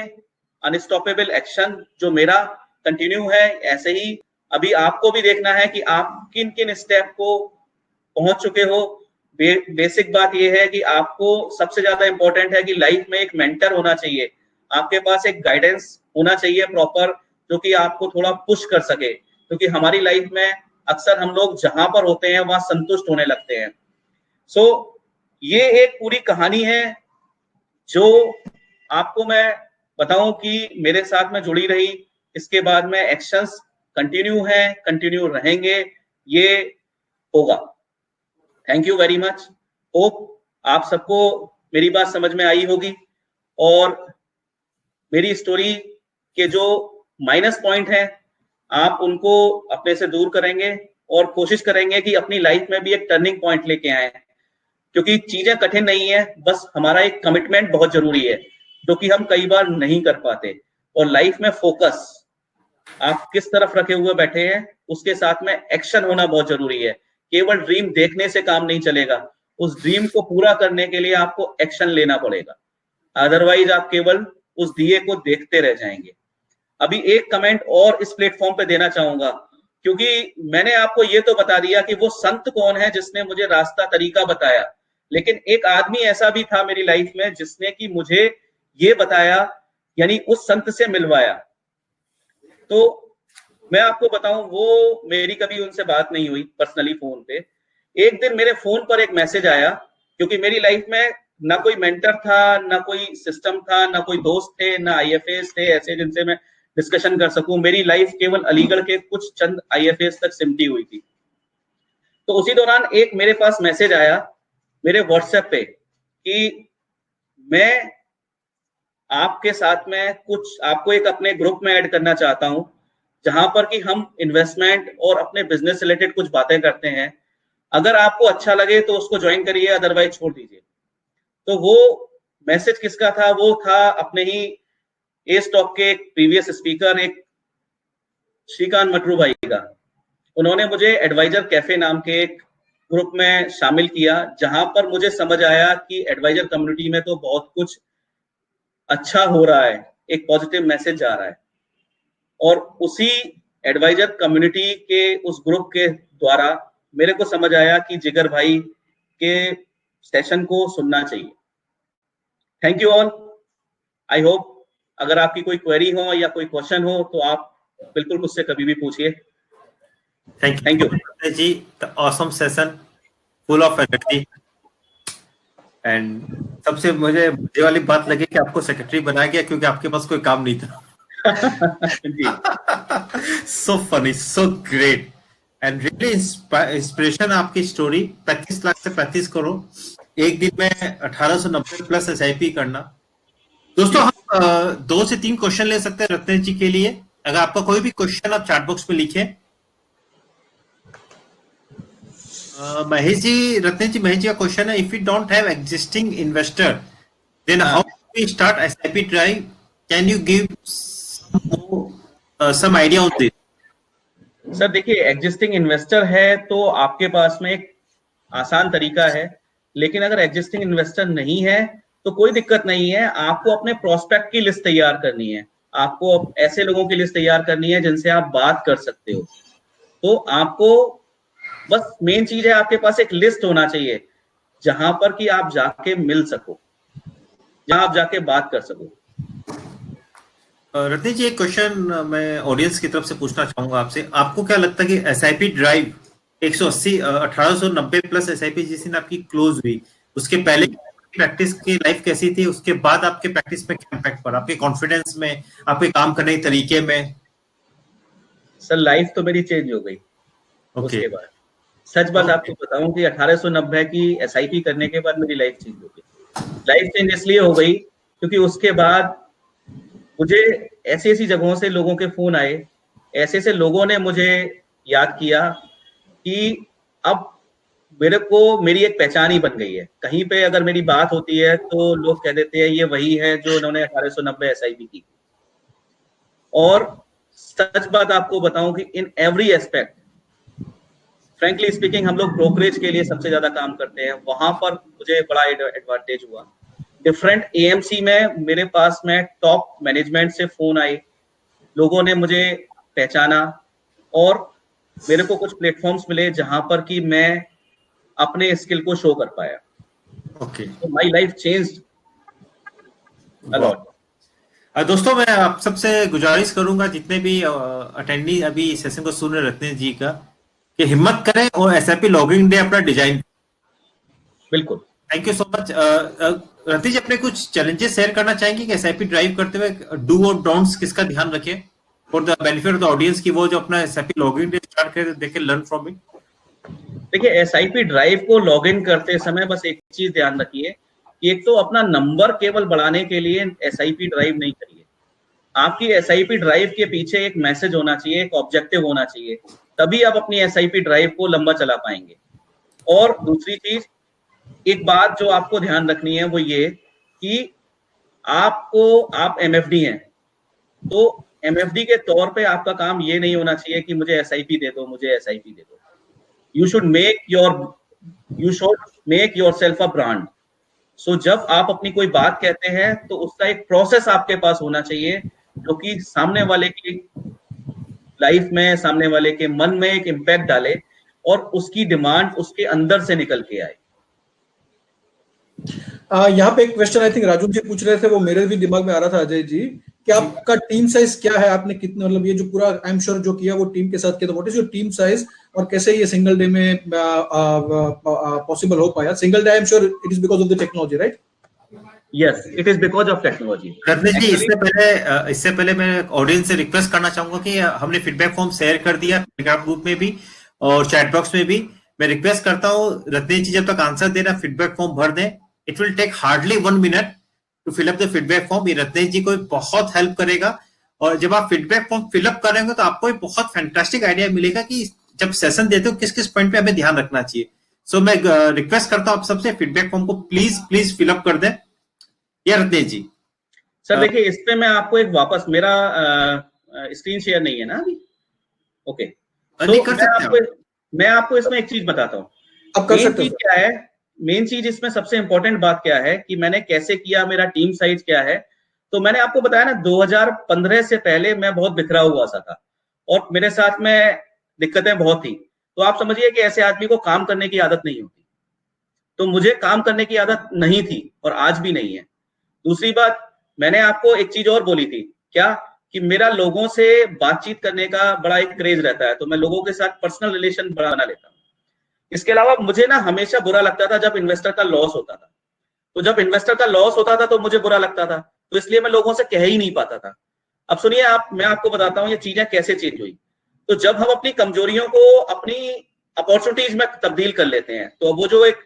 अनस्टॉपेबल एक्शन जो मेरा कंटिन्यू है, ऐसे ही अभी आपको भी देखना है कि आप किन किन स्टेप को पहुंच चुके हो। बेसिक बात ये है कि आपको सबसे ज्यादा इंपॉर्टेंट है कि लाइफ में एक मेंटर होना चाहिए, आपके पास एक गाइडेंस होना चाहिए प्रॉपर, जो कि आपको थोड़ा पुश कर सके। क्योंकि हमारी लाइफ में अक्सर हम लोग जहां पर होते हैं वहां संतुष्ट होने लगते हैं। सो ये एक पूरी कहानी है जो आपको मैं बताऊं कि मेरे साथ में जुड़ी रही। इसके बाद में एक्शंस कंटिन्यू है, कंटिन्यू रहेंगे, ये होगा। Thank you very much. Hope आप सबको मेरी बात समझ में आई होगी, और मेरी स्टोरी के जो माइनस पॉइंट हैं आप उनको अपने से दूर करेंगे और कोशिश करेंगे कि अपनी लाइफ में भी एक टर्निंग पॉइंट लेके आए। क्योंकि चीजें कठिन नहीं है, बस हमारा एक कमिटमेंट बहुत जरूरी है जो कि हम कई बार नहीं कर पाते। और लाइफ में फोकस आप किस तरफ रखे हुए बैठे हैं उसके साथ में एक्शन होना बहुत जरूरी है। केवल ड्रीम देखने से काम नहीं चलेगा, उस ड्रीम को पूरा करने के लिए आपको एक्शन लेना पड़ेगा, अदरवाइज आप केवल उस दिए को देखते रह जाएंगे। अभी एक कमेंट और इस प्लेटफॉर्म पे देना चाहूंगा, क्योंकि मैंने आपको ये तो बता दिया कि वो संत कौन है जिसने मुझे रास्ता तरीका बताया, लेकिन एक आदमी ऐसा भी था मेरी लाइफ में जिसने कि मुझे ये बताया, यानी उस संत से मिलवाया। तो मैं आपको बताऊं, वो मेरी कभी उनसे बात नहीं हुई पर्सनली फोन पे। एक दिन मेरे फोन पर एक मैसेज आया, क्योंकि मेरी लाइफ में ना कोई मेंटर था, ना कोई सिस्टम था, ना कोई दोस्त थे, ना IFAs थे ऐसे जिनसे मैं डिस्कशन कर सकूं। मेरी लाइफ केवल अलीगढ़ के कुछ चंद IFAs तक सिमटी हुई थी। तो उसी दौरान एक मेरे पास मैसेज आया मेरे व्हाट्सएप पे कि मैं आपके साथ में कुछ आपको एक अपने ग्रुप में ऐड करना चाहता हूं, जहां पर कि हम इन्वेस्टमेंट और अपने बिजनेस रिलेटेड कुछ बातें करते हैं। अगर आपको अच्छा लगे तो उसको ज्वाइन करिए, अदरवाइज छोड़ दीजिए। तो वो मैसेज किसका था? वो था अपने ही ए स्टॉक के एक प्रीवियस स्पीकर, एक श्रीकांत मटरू भाई का। उन्होंने मुझे एडवाइजर कैफे नाम के एक ग्रुप में शामिल किया, जहां पर मुझे समझ आया कि एडवाइजर कम्युनिटी में तो बहुत कुछ अच्छा हो रहा है, एक पॉजिटिव मैसेज जा रहा है। और उसी एडवाइजर कम्युनिटी के उस ग्रुप के द्वारा मेरे को समझ आया कि जिगर भाई के सेशन को सुनना चाहिए। Thank you all. I hope अगर आपकी कोई क्वेरी हो या कोई क्वेश्चन हो तो आप बिल्कुल मुझसे कभी भी पूछिए। Thank you ji, the awesome session, full of energy. And सबसे मुझे मजे वाली बात लगी कि आपको सेक्रेटरी बनाया गया क्योंकि आपके पास कोई काम नहीं था। So funny, so great and really inspiration आपकी स्टोरी। 35 लाख से 35 करोड़ एक दिन में 1890 प्लस SIP करना। दोस्तों हम 2 से 3 क्वेश्चन ले सकते हैं रत्नेश जी के लिए। अगर आपका कोई भी क्वेश्चन आप चैट बॉक्स में लिखें। महेश जी, रत्नेश जी, महेश जी का क्वेश्चन है, if you don't have existing investor then how we start SIP drive, can you give some idea on this? Sir देखिए, एग्जिस्टिंग इन्वेस्टर है तो आपके पास में एक आसान तरीका है, लेकिन अगर एग्जिस्टिंग इन्वेस्टर नहीं है तो कोई दिक्कत नहीं है। आपको अपने प्रोस्पेक्ट की लिस्ट तैयार करनी है, आपको ऐसे लोगों की लिस्ट तैयार करनी है जिनसे आप बात कर सकते हो। तो आपको बस मेन चीज है, आपके पास एक लिस्ट होना चाहिए जहां पर कि आप जाके मिल सको, जहां आप जाके बात कर सको। रत्नेश जी, एक क्वेश्चन मैं ऑडियंस की तरफ से पूछना चाहूंगा आपसे। आपको क्या लगता है कि SIP ड्राइव 180 1890 प्लस SIP जिस दिन आपकी क्लोज हुई, उसके पहले प्रैक्टिस की लाइफ कैसी थी? उसके बाद आपके प्रैक्टिस में क्या इम्पैक्ट पड़ा, आपके कॉन्फिडेंस में, आपके काम करने के तरीके में? सर लाइफ तो मेरी चेंज हो गई उसके बाद। सच बात आपको बताऊं कि 1890 की SIP करने के बाद मेरी लाइफ चेंज हो गई। लाइफ चेंज इसलिए हो गई क्योंकि उसके बाद मुझे ऐसी ऐसी जगहों से लोगों के फोन आए, ऐसे ऐसे लोगों ने मुझे याद किया कि अब मेरे को मेरी एक पहचान ही बन गई है। कहीं पे अगर मेरी बात होती है तो लोग कह देते हैं ये वही है जो उन्होंने 1890 SIP की। और सच बात आपको बताऊं कि in every aspect, frankly speaking, हम लोग ब्रोकरेज के लिए सबसे ज्यादा काम करते हैं, वहां पर मुझे बड़ा एडवांटेज हुआ। डिफरेंट AMC में मेरे पास में टॉप मैनेजमेंट से फोन आए, लोगों ने मुझे पहचाना और मेरे को कुछ प्लेटफॉर्म्स मिले जहां पर कि मैं अपने स्किल को शो कर पाया। Okay, my life changed a lot. दोस्तों मैं आप सबसे गुजारिश करूंगा, जितने भी अटेंडी अभी सेशन को सुन रहे रत्नेश जी का, कि हिम्मत करें और SIP लॉगिंग डे अपना डिजाइन। बिल्कुल, thank you so much. Ratnesh ji, अपने कुछ चैलेंजेस शेयर करना चाहेंगे कि SIP ड्राइव करते हुए डू और डोंट्स किसका ध्यान रखें for the benefit of the audience, की वो जो अपना SIP लॉगिंग डे स्टार्ट करे they can learn from it? देखिए SIP ड्राइव को लॉग इन करते समय बस एक चीज ध्यान रखिए कि एक तो अपना नंबर केवल बढ़ाने के लिए SIP ड्राइव नहीं करिए। आपकी SIP ड्राइव के पीछे एक मैसेज होना चाहिए, एक ऑब्जेक्टिव होना चाहिए, तभी आप अपनी SIP ड्राइव को लंबा चला पाएंगे। और दूसरी चीज, एक बात जो आपको ध्यान रखनी है वो ये कि आप MFD हैं, तो MFD के तौर पे आपका काम ये नहीं होना चाहिए कि मुझे SIP दे दो, मुझे SIP दे दो। You should make yourself a brand. So जब आप अपनी कोई बात कहते हैं तो उसका एक प्रोसेस आपके पास होना चाहिए जो कि सामने वाले की लाइफ में, सामने वाले के मन में एक इम्पैक्ट डाले और उसकी डिमांड उसके अंदर से निकल के आए। यहाँ पे एक question I think Raju ji पूछ रहे थे, वो मेरे भी दिमाग में आ रहा था अजय जी, कि आपका टीम साइज क्या है? आपने कितने, मतलब ये जो पूरा आई एम श्योर जो किया वो टीम के साथ किया, तो what is your team size और कैसे ये सिंगल डे में पॉसिबल हो पाया? Single day I am sure it is because of the technology, right? Yes, it is because of technology. Ratnesh ji, इससे पहले मैं ऑडियंस से रिक्वेस्ट करना चाहूंगा कि हमने फीडबैक फॉर्म शेयर कर दिया टेलीग्राम ग्रुप में भी और चैट बॉक्स में भी। मैं रिक्वेस्ट करता हूँ रत्नेश जी जब तक आंसर देना फीडबैक फॉर्म भर दें। It will take hardly 1 minute to fill up the feedback form. ये रत्नेश जी को बहुत हेल्प करेगा और जब आप फीडबैक फॉर्म फिलअप करेंगे तो आपको एक बहुत फैंटास्टिक आइडिया मिलेगा कि जब सेशन देते हो किस किस पॉइंट पे हमें ध्यान रखना चाहिए। सो मैं रिक्वेस्ट करता हूं आप सबसे फीडबैक फॉर्म को प्लीज फिलअप कर दें। या रत्नेश जी सर देखिए, इस पे मैं आपको एक वापस मेरा स्क्रीन शेयर नहीं है ना अभी। ओके, नहीं कर सकते मैं आपको इसमें एक चीज बताता हूँ। आप कर मेन सकते चीज हो। क्या है, मेन चीज इसमें सबसे इंपॉर्टेंट बात क्या है कि मैंने कैसे किया, मेरा टीम साइज क्या है। तो मैंने आपको बताया ना, 2015 से पहले मैं बहुत बिखरा हुआ सा था और मेरे साथ में दिक्कतें बहुत थी। तो आप समझिए कि ऐसे आदमी को काम करने की आदत नहीं होती। तो मुझे काम करने की आदत नहीं थी और आज भी नहीं है। दूसरी बात, मैंने आपको एक चीज और बोली थी, क्या कि मेरा लोगों से बातचीत करने का बड़ा एक क्रेज रहता है, तो मैं लोगों के साथ पर्सनल रिलेशन बना लेता हूँ। इसके अलावा मुझे ना हमेशा बुरा लगता था जब इन्वेस्टर का लॉस होता था। तो जब इन्वेस्टर का लॉस होता था तो मुझे बुरा लगता था, तो इसलिए मैं लोगों से कह ही नहीं पाता था। अब सुनिए आप, मैं आपको बताता हूँ ये चीजें कैसे चेंज हुई। तो जब हम अपनी कमजोरियों को अपनी अपॉर्चुनिटीज में तब्दील कर लेते हैं, तो वो जो एक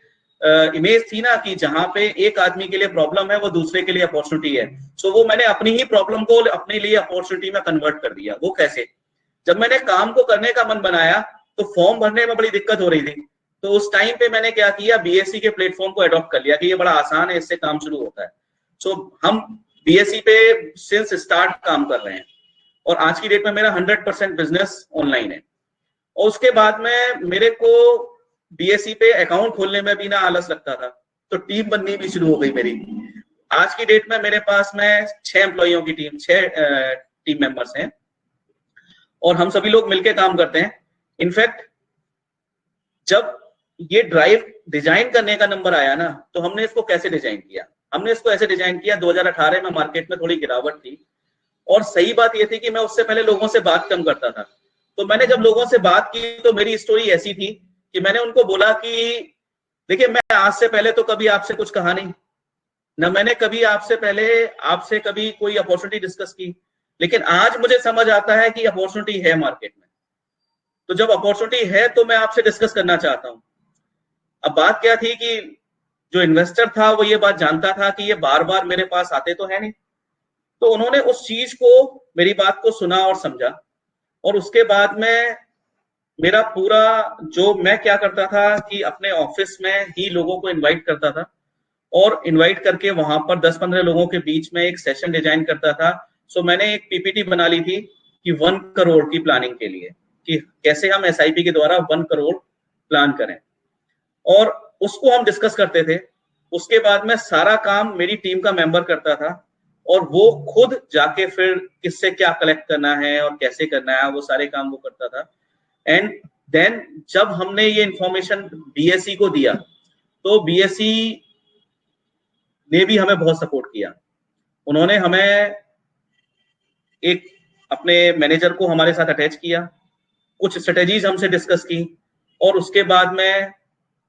इमेज थी ना कि जहां पे एक आदमी के लिए प्रॉब्लम है वो दूसरे के लिए अपॉर्चुनिटी है, सो वो मैंने अपनी ही प्रॉब्लम को अपने लिए अपॉर्चुनिटी में कन्वर्ट कर दिया। वो कैसे? जब मैंने काम को करने का मन बनाया तो फॉर्म भरने में बड़ी दिक्कत हो रही थी। तो उस टाइम पे मैंने क्या किया, बीएससी के प्लेटफॉर्म को अडॉप्ट कर लिया कि ये बड़ा आसान है, इससे काम शुरू होता है। सो हम बीएससी पे सिंस स्टार्ट काम कर रहे हैं और आज की डेट में मेरा 100% बिजनेस ऑनलाइन है। और उसके बाद में मेरे को बीएससी पे अकाउंट खोलने में भी ना आलस लगता था, तो टीम बननी भी शुरू हो गई मेरी। आज की डेट में मेरे पास में 6 एम्प्लॉइयों की टीम, 6 टीम मेंबर्स हैं और हम सभी लोग मिलकर काम करते हैं। इनफैक्ट जब ये ड्राइव डिजाइन करने का नंबर आया ना, तो हमने इसको कैसे डिजाइन किया? हमने इसको ऐसे डिजाइन किया, 2018 में मार्केट में थोड़ी गिरावट थी और सही बात ये थी कि मैं उससे पहले लोगों से बात कम करता था। तो मैंने जब लोगों से बात की तो मेरी स्टोरी ऐसी थी कि मैंने उनको बोला कि देखिए, मैं आज से पहले तो कभी आपसे कुछ कहा नहीं ना, मैंने कभी आपसे पहले आपसे कभी कोई अपॉर्चुनिटी डिस्कस की, लेकिन आज मुझे समझ आता है कि अपॉर्चुनिटी है मार्केट में। तो जब अपॉर्चुनिटी है तो मैं आपसे डिस्कस करना चाहता हूं। अब बात क्या थी कि जो इन्वेस्टर था वो ये बात जानता था कि ये बार बार मेरे पास आते तो है नहीं, तो उन्होंने उस चीज को, मेरी बात को सुना और समझा। और उसके बाद में मेरा पूरा, जो मैं क्या करता था कि अपने ऑफिस में ही लोगों को इनवाइट करता था और इनवाइट करके वहां पर 10-15 लोगों के बीच में एक सेशन डिजाइन करता था। सो मैंने एक पीपीटी बना ली थी कि 1 करोड़ की प्लानिंग के लिए, कि कैसे हम एसआईपी के द्वारा 1 करोड़ प्लान करें, और उसको हम डिस्कस करते थे। उसके बाद में सारा काम मेरी टीम का मेंबर करता था और वो खुद जाके फिर किससे क्या कलेक्ट करना है और कैसे करना है, वो सारे काम वो करता था। एंड देन जब हमने ये इंफॉर्मेशन बीएससी को दिया तो बीएससी ने भी हमें बहुत सपोर्ट किया। उन्होंने हमें एक अपने मैनेजर को हमारे साथ अटैच किया, कुछ स्ट्रेटेजीज हमसे डिस्कस की और उसके बाद में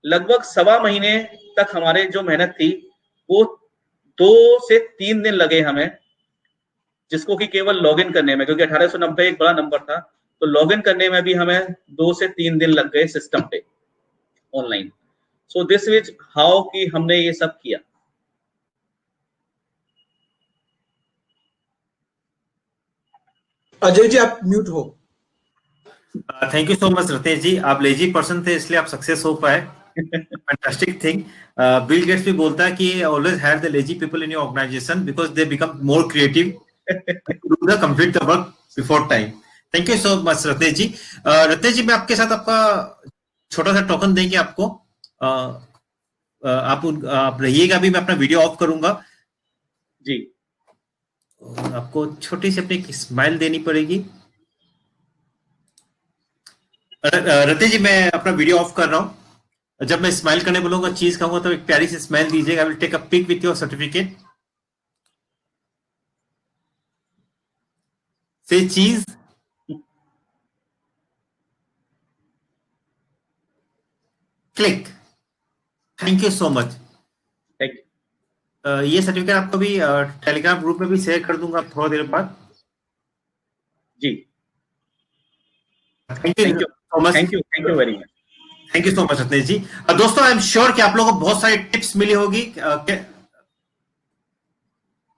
लगभग 1.25 महीने तक हमारे जो मेहनत थी वो 2 से 3 दिन लगे हमें, जिसको कि केवल लॉगिन करने में, क्योंकि 1890 एक बड़ा नंबर था, तो लॉगिन करने में भी हमें 2 से 3 दिन लग गए सिस्टम पे online. So this is how कि हमने ये सब किया। अजय जी आप म्यूट हो। Thank you so much Ratesh ji, आप लेजी पर्सन थे इसलिए आप सक्सेस हो पाए। Fantastic thing. बिल गेट्स भी बोलता है कि always have the lazy people in your organization because they become more creative to do the complete the work before time. Thank you so much Ratesh ji. Ratesh ji, मैं आपके साथ आपका छोटा सा टोकन देंगे आपको। आप रहिएगा भी, मैं अपना वीडियो ऑफ करूंगा जी। आपको छोटी सी अपनी स्माइल देनी पड़ेगी। रतेश जी, मैं अपना वीडियो ऑफ कर रहा हूं। जब मैं स्माइल करने बोलूंगा, चीज कहूंगा, तो एक प्यारी सी स्माइल दीजिएगा। I will take a pic with your certificate. Say cheese. Click. Thank you so much. Thank you. ये सर्टिफिकेट आपको भी टेलीग्राम ग्रुप में भी शेयर कर दूंगा थोड़ा देर बाद। जी, thank you so much. Thank you very much. Thank you so much Ratnesh ji. दोस्तों, आई एम श्योर कि आप लोगों को बहुत सारी टिप्स मिली होगी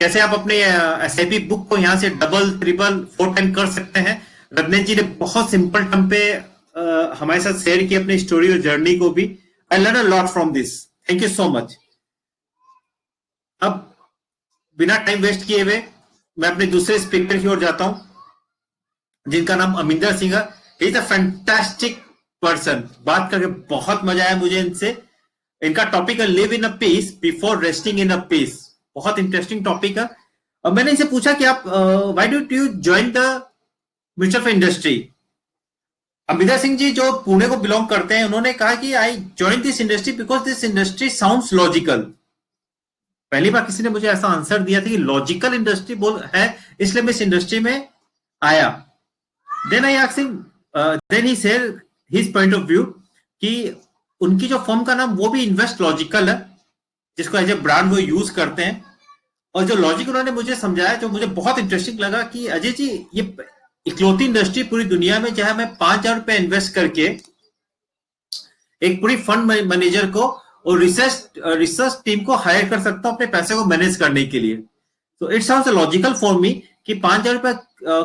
कैसे आप अपने एसआईपी बुक को यहां से डबल, ट्रिपल, 4 टाइम कर सकते हैं। रत्नेश जी ने बहुत सिंपल टर्म पे हमारे साथ शेयर की अपनी स्टोरी और जर्नी को भी। I learned a lot from this. Thank you so much. अब बिना टाइम वेस्ट किए हुए मैं अपने दूसरे स्पीकर की ओर जाता हूं जिनका नाम अमिंदर सिंह है. He is a fantastic person. बात करके बहुत मजा आया मुझे इनसे. इनका टॉपिक है live in a peace before resting in a peace. बहुत इंटरेस्टिंग टॉपिक है. और मैंने इनसे पूछा कि आप why do you join the mutual fund industry. Aminder Singh ji जो पुणे को बिलोंग करते हैं, उन्होंने कहा कि I join this industry because this industry sounds logical. पहली बार किसी ने मुझे ऐसा आंसर दिया था कि लॉजिकल इंडस्ट्री बोल है, इसलिए मैं इस इंडस्ट्री में आया. Then I asked him, then he said his point of view कि उनकी जो फर्म का नाम वो भी इन्वेस्ट लॉजिकल है, जिसको एज ए ब्रांड वो यूज करते हैं. और जो लॉजिक उन्होंने मुझे समझाया जो मुझे बहुत इंटरेस्टिंग लगा कि अजय जी ये इकलौती इंडस्ट्री पूरी दुनिया में जहां मैं 5,000 रुपए इन्वेस्ट करके एक पूरी फंड मैनेजर को और रिसर्च टीम को हायर कर सकता हूं अपने पैसे को मैनेज करने के लिए. तो it sounds logical for me कि 5,000 रुपए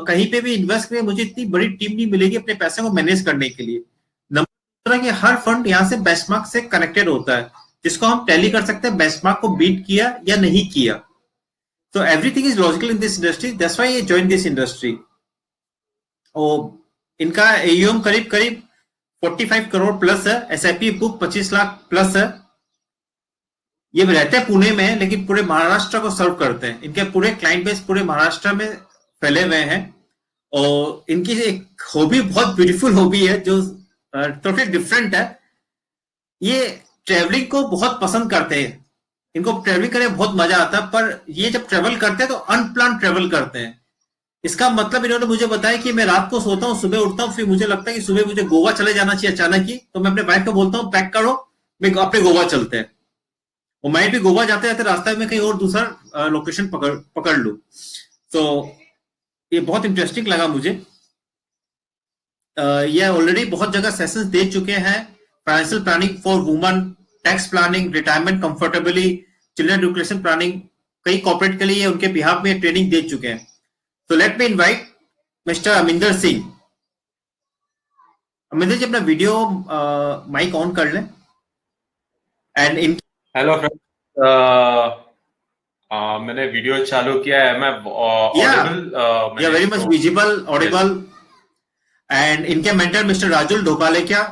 कहीं पे भी इन्वेस्ट करें मुझे इतनी बड़ी टीम नहीं मिलेगी अपने पैसे को मैनेज करने के लिए. नंबर कि हर फंड यहाँ से बेंचमार्क से कनेक्टेड होता है, जिसको हम टैली कर सकते हैं बेंचमार्क को बीट किया या नहीं किया. So everything is logical in this industry. That's why I joined this industry. और इनका AUM करीब 45 करोड़ प्लस है. SIP बुक 25 लाख प्लस है. ये रहते हैं पुणे में, लेकिन पूरे महाराष्ट्र को सर्व करते हैं. इनके पूरे क्लाइंट बेस पूरे महाराष्ट्र में फैले हुए हैं. और इनकी एक हॉबी बहुत ब्यूटीफुल हॉबी है जो टोटली डिफरेंट है. ये ट्रेवलिंग को बहुत पसंद करते हैं. इनको ट्रेवलिंग करने में बहुत मजा आता है, पर ये जब ट्रेवल करते हैं तो अनप्लान ट्रेवल करते हैं. इसका मतलब इन्होंने मुझे बताया कि मैं रात को सोता हूँ, सुबह उठता हूँ, फिर मुझे लगता है कि सुबह मुझे गोवा चले जाना चाहिए अचानक ही, तो मैं अपने वाइफ को बोलता हूँ पैक करो, मैं अपने गोवा चलते हैं. और मैं भी गोवा जाते जाते रास्ते में कहीं और दूसरा लोकेशन पकड़ लूं. तो ये बहुत इंटरेस्टिंग लगा मुझे. ये ऑलरेडी बहुत जगह सेशंस दे चुके हैं. Financial planning for woman, tax planning, retirement comfortably, children education planning, कई कॉर्पोरेट के लिए उनके बिहाफ में ट्रेनिंग दे चुके हैं. तो let me invite mister Aminder Singh. Aminder ji अपना वीडियो माइक ऑन कर लें. एंड इन हेलो फ्रेंड्स, मैंने वीडियो चालू किया है. मैं ऑडिबल? या very much visible, audible. And इनके mentor mister Rajul Dhokalekya.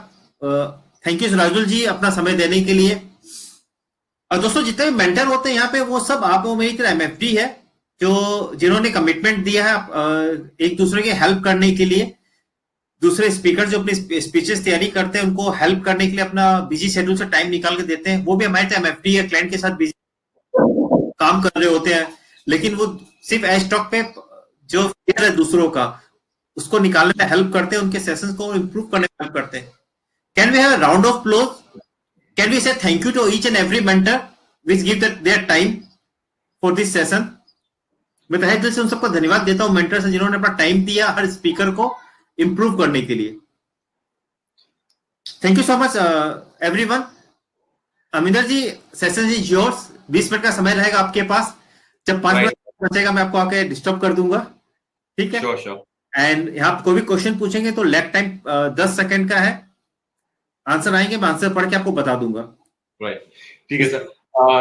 Thank you Rajul ji अपना समय देने के लिए. और दोस्तों जितने भी मेंटर होते हैं यहाँ पे वो सब आप मेरी तरह MFD है, जो जिन्होंने कमिटमेंट दिया है एक दूसरे के हेल्प करने के लिए. दूसरे स्पीकर जो अपनी स्पीचेस तैयारी करते हैं उनको हेल्प करने के लिए अपना बिजी शेड्यूल से टाइम निकाल के देते हैं. वो भी हमारे तरह MFD है, क्लाइंट के साथ बिजी काम कर रहे होते हैं, लेकिन वो सिर्फ एज टॉक पे जो फियर है दूसरों का उसको निकालने में हेल्प करते हैं, उनके सेशंस को इंप्रूव करने में हेल्प करते हैं. Can we have a round of applause? Can we say thank you to each and every mentor which give their time for this session? मैं तहे दिल से उन सबको धन्यवाद देता हूं मेंटर से जिन्होंने अपना टाइम दिया हर स्पीकर को इंप्रूव करने के लिए. Thank you so much everyone. Aminder ji session is yours. 20 minute का समय रहेगा आपके पास. जब 5 मिनट बचेगा मैं आपको आके डिस्टर्ब कर दूंगा, ठीक है? श्योर. एंड यहाँ कोई भी क्वेश्चन पूछेंगे तो लेफ्ट टाइम 10 सेकंड का है. आंसर आएंगे, मैं आंसर पढ़ के आपको बता दूंगा. राइट, ठीक है सर.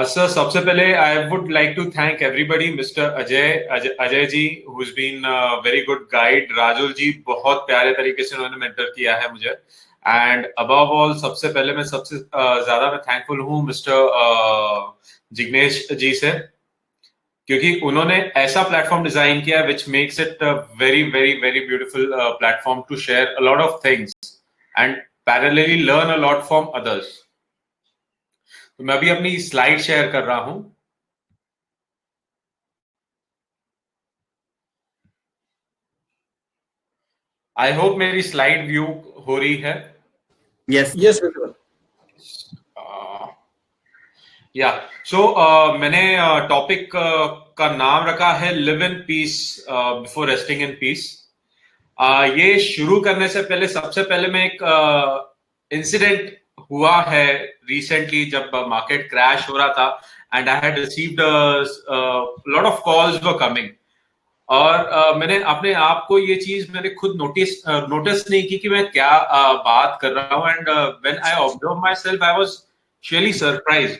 सर सबसे पहले I would like to thank everybody. Mister Ajay ji who has been very good guide. Rajul ji बहुत प्यारे तरीके से उन्होंने मेंटर किया है मुझे. एंड अबव ऑल सबसे पहले मैं सबसे ज्यादा मैं थैंकफुल हूँ मिस्टर जिग्नेश जी से, क्योंकि उन्होंने ऐसा प्लेटफॉर्म डिजाइन किया which makes it very very very beautiful platform to share a lot of things and parallelly learn a lot from others. तो मैं अभी अपनी स्लाइड शेयर कर रहा हूं. आई होप मेरी स्लाइड व्यू हो रही है. यस बिल्कुल. या सो मैंने टॉपिक का नाम रखा है live in piece before resting in peace. ये शुरू करने से पहले सबसे पहले मैं एक इंसिडेंट हुआ है रिसेंटली जब मार्केट क्रैश हो रहा था and I had received lot of calls were coming. और मैंने अपने आप को ये चीज मैंने खुद नोटिस नहीं की कि मैं क्या बात कर रहा हूँ. And when I observe myself I was really surprised.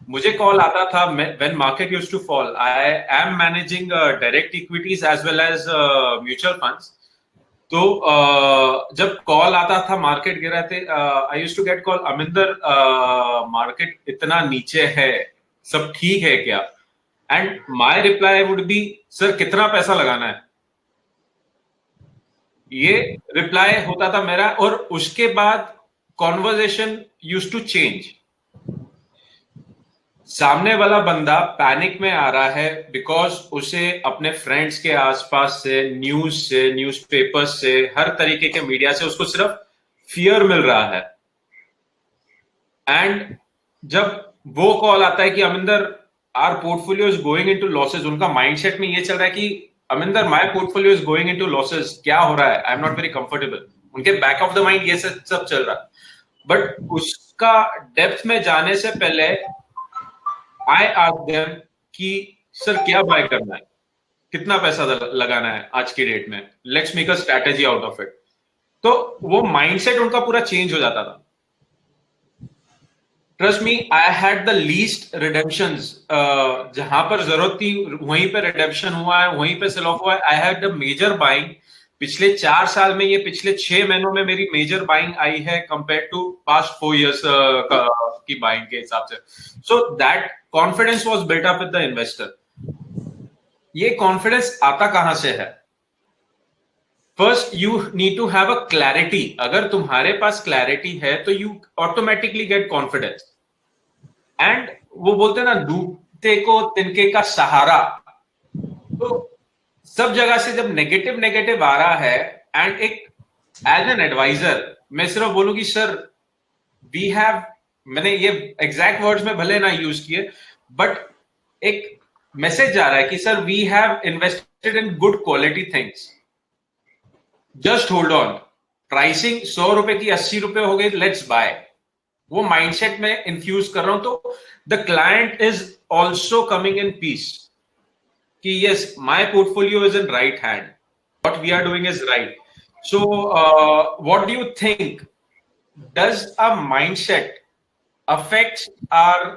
मुझे कॉल आता था when market used to fall. I am managing direct equities as well as mutual funds. तो जब कॉल आता था मार्केट गिरा थे, I used to get call, Aminder market इतना नीचे है, सब ठीक है क्या? And my reply would be, sir कितना पैसा लगाना है? ये रिप्लाई होता था मेरा. और उसके बाद कॉन्वर्जेशन यूज्ड टू चेंज. सामने वाला बंदा पैनिक में आ रहा है बिकॉज उसे अपने फ्रेंड्स के आसपास से, न्यूज़पेपर्स से, हर तरीके के मीडिया से उसको सिर्फ फियर मिल रहा है. एंड जब वो कॉल आता है कि Aminder our portfolio is going into losses, उनका माइंडसेट में ये चल रहा है कि Aminder my portfolio is going into losses, क्या हो रहा है, I am not very comfortable. उनके बैक ऑफ द माइंड ये सब चल रहा है. बट उसका डेप्थ में जाने से पहले I ask them कि सर क्या बाय करना है, कितना पैसा लगाना है आज की डेट में, let's make a strategy out of it. तो वो माइंडसेट उनका पूरा चेंज हो जाता था. Trust me, I had the least redemptions. जहां पर जरूरत थी वहीं पे रिडेम्पशन हुआ है, वहीं पे सेल ऑफ हुआ है. I had the major buying. पिछले 4 साल में, ये पिछले 6 महीनों में मेरी मेजर बाइंग आई है कंपेयर टू पास्ट 4 years की बाइंग के हिसाब से. So that confidence was built up with the investor. ये कॉन्फिडेंस आता कहां से है? First you need to have a clarity. अगर तुम्हारे पास क्लैरिटी है तो you automatically get confidence. And वो बोलते हैं ना, डूबते को तिनके का सहारा. तो सब जगह से जब नेगेटिव आ रहा है, एंड एक एज एन एडवाइजर मैं सिर्फ बोलूंगी सर वी हैव, मैंने ये एग्जैक्ट वर्ड्स में भले ना यूज किए, बट एक मैसेज जा रहा है कि sir we have invested in good quality things, just hold on. Pricing 100 रुपए की 80 रुपए हो गई, लेट्स बाय. वो माइंडसेट में इन्फ्यूज कर रहा हूं. तो the client is also coming in peace कि yes, my portfolio is in right hand. What we are doing is right. So, what do you think? Does a mindset affect our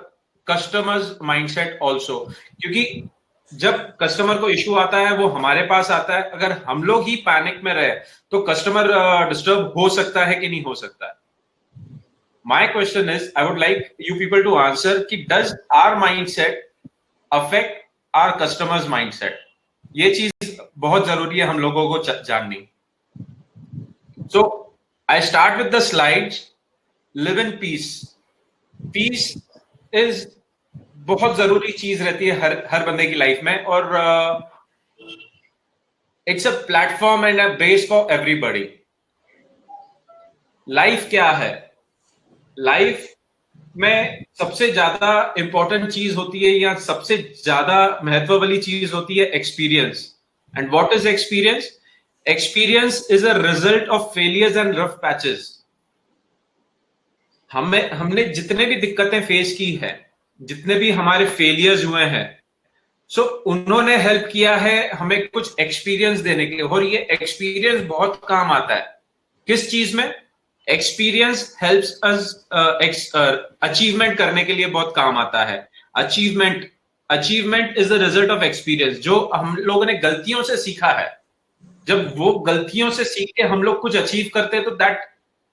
customers' mindset also? क्योंकि जब customer को issue आता है वो हमारे पास आता है. अगर हम लोग ही पैनिक में रहे तो कस्टमर डिस्टर्ब हो सकता है कि नहीं हो सकता है? My question is, I would like you people to answer कि does our mindset affect our customers mindset? ये चीज बहुत जरूरी है हम लोगों को जाननी. So I start with the slides. Live in peace. Peace is बहुत जरूरी चीज रहती है हर बंदे की लाइफ में. और it's a platform and a base for everybody. Life क्या है? लाइफ में सबसे ज्यादा इंपॉर्टेंट चीज होती है, या सबसे ज्यादा महत्व वाली चीज होती है experience. And what is experience? Experience is a result of failures and rough patches. हमने जितने भी दिक्कतें फेस की है, जितने भी हमारे फेलियर्स हुए हैं, सो उन्होंने हेल्प किया है हमें कुछ एक्सपीरियंस देने के लिए. और ये एक्सपीरियंस बहुत काम आता है. किस चीज में? एक्सपीरियंस हेल्प्स अस अचीवमेंट करने के लिए बहुत काम आता है. Achievement is the result of experience. जो हम लोगों ने गलतियों से सीखा है, जब वो गलतियों से सीख के हम लोग कुछ अचीव करते हैं तो that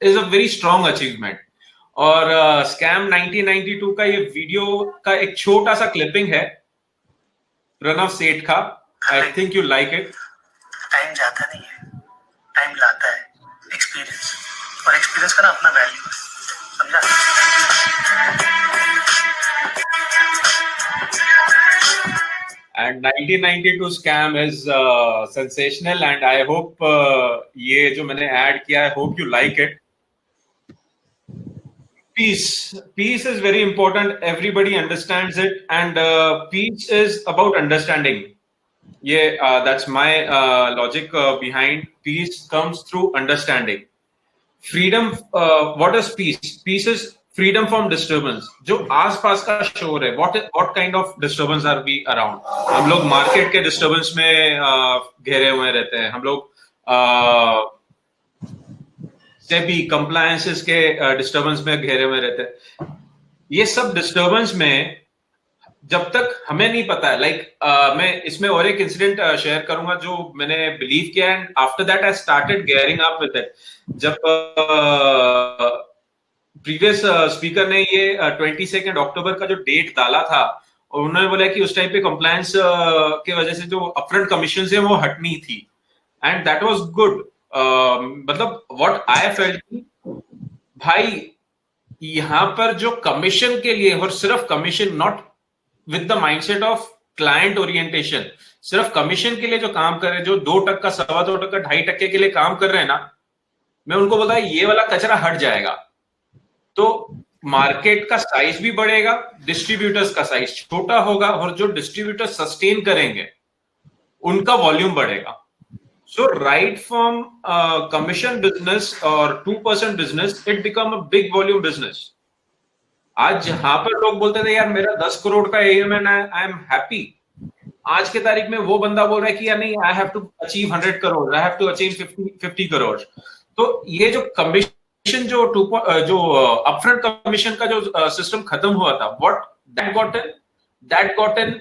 is a very strong achievement. और स्कैम 1992 का ये वीडियो का एक छोटा सा क्लिपिंग है प्रणव सेठ का. I think you like it. Time जाता नहीं है, टाइम लाता है एक्सपीरियंस. और एक्सपीरियंस का ना अपना वैल्यू है, समझा? And 1992 scam is sensational, and I hope ये जो मैंने ऐड किया है, hope you like it. Peace is very important. Everybody understands it, and peace is about understanding. That's my logic behind peace comes through understanding. Freedom. What is peace? Peace is freedom from disturbance. जो आसपास का शोर है, what kind of disturbance are we around? हम लोग market के disturbance में घेरे हुए रहते हैं, हम लोग सेबी कंप्लायंसेस के डिस्टर्बेंस में घेरे हुए रहते हैं। ये सब डिस्टर्बेंस में जब तक हमें नहीं पता है, मैं इसमें और एक इंसिडेंट शेयर करूंगा जो मैंने बिलीव किया, and after that I started gearing up with it. जब प्रीवियस स्पीकर ने ये 22 अक्टूबर का जो डेट डाला था, और उन्होंने बोला कि उस टाइम पे कंप्लायंस के वजह से जो अपफ्रंट कमीशन है वो हटनी थी, एंड दैट वाज गुड। मतलब व्हाट आई फेल्ट, भाई यहाँ पर जो कमीशन के लिए, और सिर्फ commission, not with the mindset of client orientation, सिर्फ कमीशन के लिए जो काम कर रहे हैं, जो 2%, 2.25%, 2.5% के लिए काम कर रहे हैं ना, मैं उनको बोलता है ये वाला कचरा हट जाएगा तो मार्केट का साइज भी बढ़ेगा, डिस्ट्रीब्यूटर्स का साइज छोटा होगा, और जो डिस्ट्रीब्यूटर सस्टेन करेंगे उनका वॉल्यूम बढ़ेगा। So right from commission business or 2% business, it become a big volume business. आज जहां पर लोग बोलते थे यार मेरा 10 करोड़ का AUM है, आई एम हैप्पी, आज के तारीख में वो बंदा बोल रहा है कि यार नहीं, I have to achieve 100 crore, I have to achieve 50 crore. तो ये जो कमीशन जो अपफ्रंट कमीशन का जो सिस्टम खत्म हुआ था, व्हाट दैट गॉटन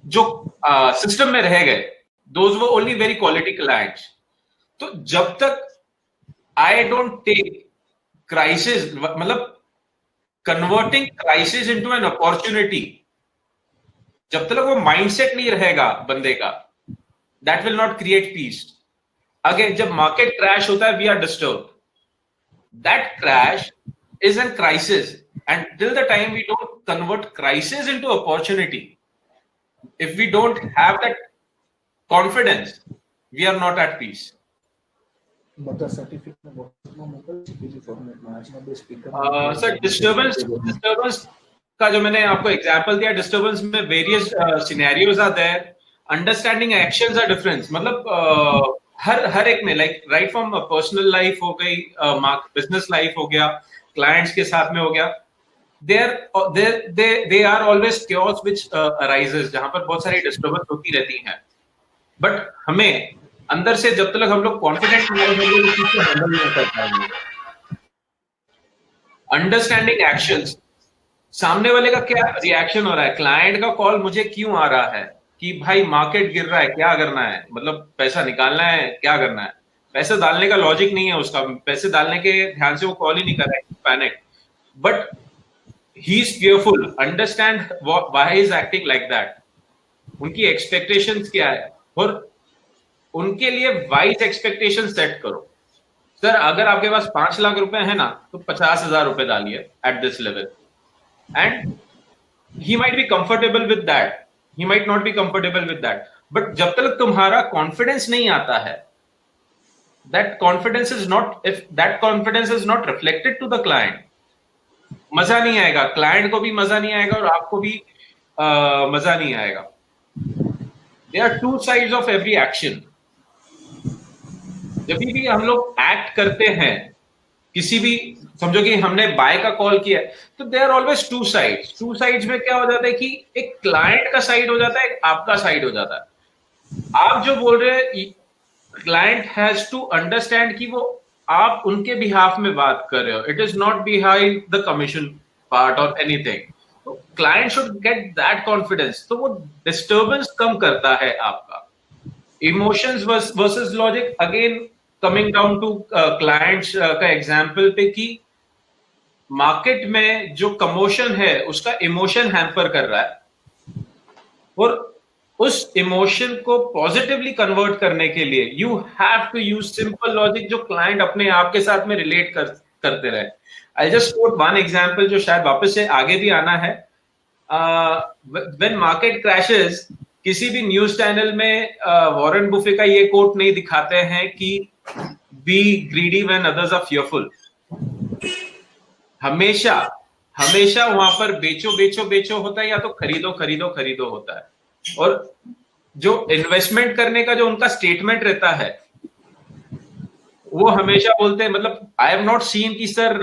जो सिस्टम में रह गए, those were only very quality clients. तो जब तक I don't take crisis, मतलब converting crisis into an opportunity, जब तक वो mindset नहीं रहेगा बंदे का, that will not create peace. Again, जब market crash होता है, we are disturbed. That crash is a crisis, and till the time we don't convert crisis into opportunity, if we don't have that confidence, we are not at peace. Sir disturbance का जो मैंने आपको example दिया, disturbance में various scenarios are there, understanding actions are different. मतलब हर एक में, like right from personal life हो गई, बिजनेस लाइफ हो गया, क्लाइंट्स के साथ में हो गया, they are always chaos which arises, जहां पर बहुत सारी डिस्टर्बेंस होती रहती हैं। बट हमें अंदर से जब तक हम लोग कॉन्फिडेंट नहीं होंगे, उस चीज को हैंडल नहीं कर पाएंगे। अंडरस्टैंडिंग एक्शंस, सामने वाले का क्या रिएक्शन हो रहा है, क्लाइंट का कॉल मुझे क्यों आ रहा है कि भाई मार्केट गिर रहा है, क्या करना है, मतलब पैसा निकालना है, क्या करना है, पैसे डालने का लॉजिक नहीं है उसका, पैसे डालने के ध्यान से वो कॉल ही नहीं कर रहा है, panic. But he is careful, understand why is acting like that, उनकी एक्सपेक्टेशंस क्या है, और उनके लिए वाइज एक्सपेक्टेशन सेट करो। सर अगर आपके पास 5 लाख रुपए है ना, तो 50,000 रुपए डालिए at this level, and he might be comfortable with that, he might not be comfortable with that, but जब तक तुम्हारा कॉन्फिडेंस नहीं आता है, that confidence is not, if that confidence is not reflected to the client, मजा नहीं आएगा, client को भी मजा नहीं आएगा और आपको भी मजा नहीं आएगा। There are two sides of every action. जब भी हम लोग एक्ट करते हैं, किसी भी, समझो कि हमने बाय का कॉल किया, तो there are always two sides. Two sides में क्या हो जाता है कि एक क्लाइंट का साइड हो जाता है, एक आपका साइड हो जाता है। आप जो बोल रहे हैं, क्लाइंट हैज टू अंडरस्टैंड कि वो आप उनके बिहाफ में बात कर रहे हो, it is not behind the commission part और anything. Client should get that confidence, तो वो डिस्टर्बेंस कम करता है आपका। Emotions versus logic, again coming down to clients का एग्जांपल पे, कि मार्केट में जो कमोशन है उसका इमोशन हैम्पर कर रहा है, और उस इमोशन को पॉजिटिवली कन्वर्ट करने के लिए you have to use simple logic, जो क्लाइंट अपने आप के साथ में रिलेट करते रहे। I just quote one example जो शायद वापस से आगे भी आना है। व्हेन मार्केट क्रैशेस, किसी भी न्यूज चैनल में वॉरेन बुफे का ये कोट नहीं दिखाते हैं कि be greedy when others are fearful. हमेशा हमेशा वहां पर बेचो बेचो बेचो होता है, या तो खरीदो खरीदो खरीदो होता है। और जो इन्वेस्टमेंट करने का जो उनका स्टेटमेंट रहता है, वो हमेशा बोलते हैं, मतलब आई हैव नॉट सीन कि सर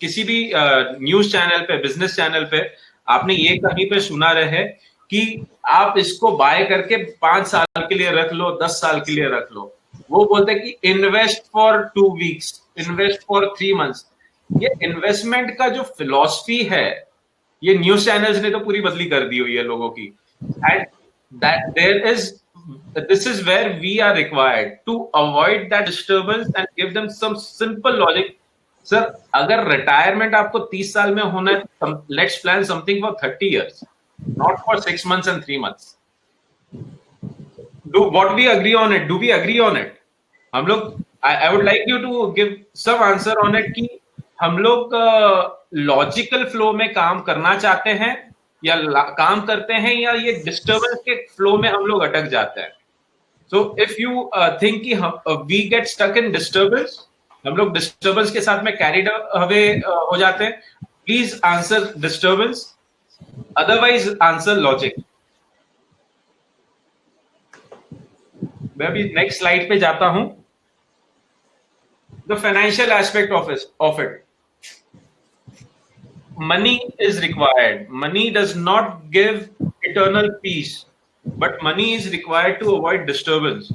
किसी भी न्यूज चैनल पे, बिजनेस चैनल पे आपने ये कहीं पे सुना रहे कि आप इसको बाय करके 5 साल के लिए रख लो, 10 साल के लिए रख लो। वो बोलते हैं कि invest for 2 weeks, invest for 3 months. ये इन्वेस्टमेंट का जो फिलॉसफी है, ये न्यूज चैनल्स ने तो पूरी बदली कर दी हुई है लोगों की। And that there is, this is where we are required to avoid that disturbance and give them some simple logic. Sir, अगर retirement आपको 30 साल में होना है, let's plan something for 30 years, not for 6 months and 3 months. What we agree on it? Do we agree on it? हम लोग, I would like you to give some answer on it कि हम लोग लॉजिकल फ्लो में काम करना चाहते हैं या काम करते हैं, या ये डिस्टर्बेंस के फ्लो में हम लोग अटक जाते हैं। सो इफ यू थिंक कि we get stuck in disturbance, हम लोग डिस्टर्बेंस के साथ में कैरिड अवे हो जाते हैं, please answer disturbance, otherwise answer logic. मैं अभी नेक्स्ट स्लाइड पे जाता हूं। The financial aspect of it, money is required. Money does not give eternal peace, but money is required to avoid disturbance.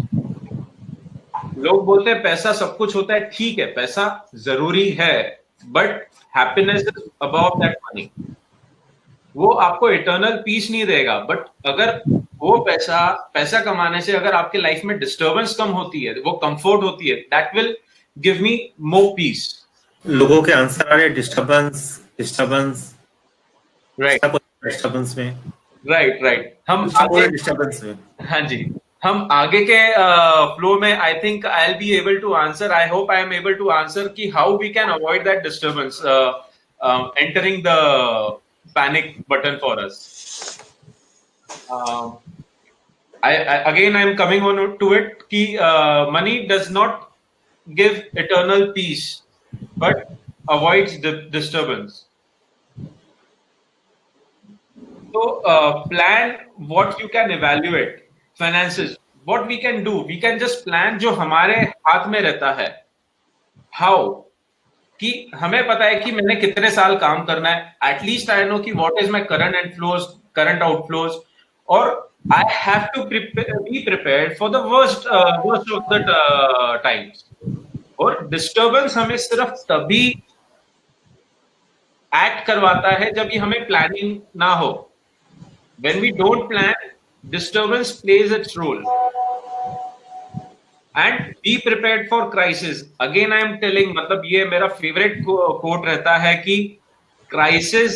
लोग बोलते हैं पैसा सब कुछ होता है, ठीक है, पैसा जरूरी है, but happiness is above that money. वो आपको eternal peace नहीं देगा, but अगर वो पैसा कमाने से अगर आपके लाइफ में डिस्टर्बेंस कम होती है, वो कंफर्ट होती है, that will give me more peace. लोगों के आंसर आ रहे डिस्टर्बेंस, राइट, डिस्टर्बेंस में, राइट। हम आगे डिस्टर्बेंस में, हाँ जी, हम आगे के फ्लो में I think I will be able to answer, I hope I am able to answer कि how we can avoid that disturbance entering the panic button for us. Again I am coming on to it कि money does not give eternal peace but avoids the disturbance. So plan what you can evaluate. Finances, what we can do, we can just plan जो हमारे हाथ में रहता है। How? कि हमें पता है कि मैंने कितने साल काम करना है, at least I know कि what is my current inflows, current outflows, और I have to be prepared for the worst of the times. और डिस्टर्बेंस हमें सिर्फ तभी एक्ट करवाता है जब ये हमें प्लानिंग ना हो। When we don't plan, disturbance plays its role. And be prepared for crisis. Again I am telling, मतलब ये मेरा फेवरेट कोट रहता है कि crisis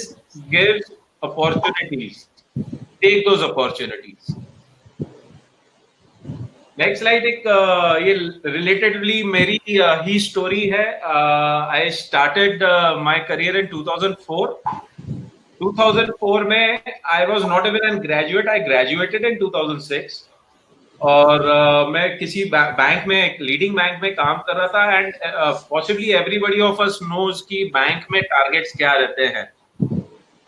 gives opportunities. Take those opportunities. Next slide, एक ये रिलेटेडली मेरी ही स्टोरी है। I started my career in 2004 में I was not even an graduate, I graduated in 2006 और मैं किसी बैंक में, एक लीडिंग बैंक में काम कर रहा था। And possibly everybody of us knows कि बैंक में टारगेट्स क्या रहते हैं।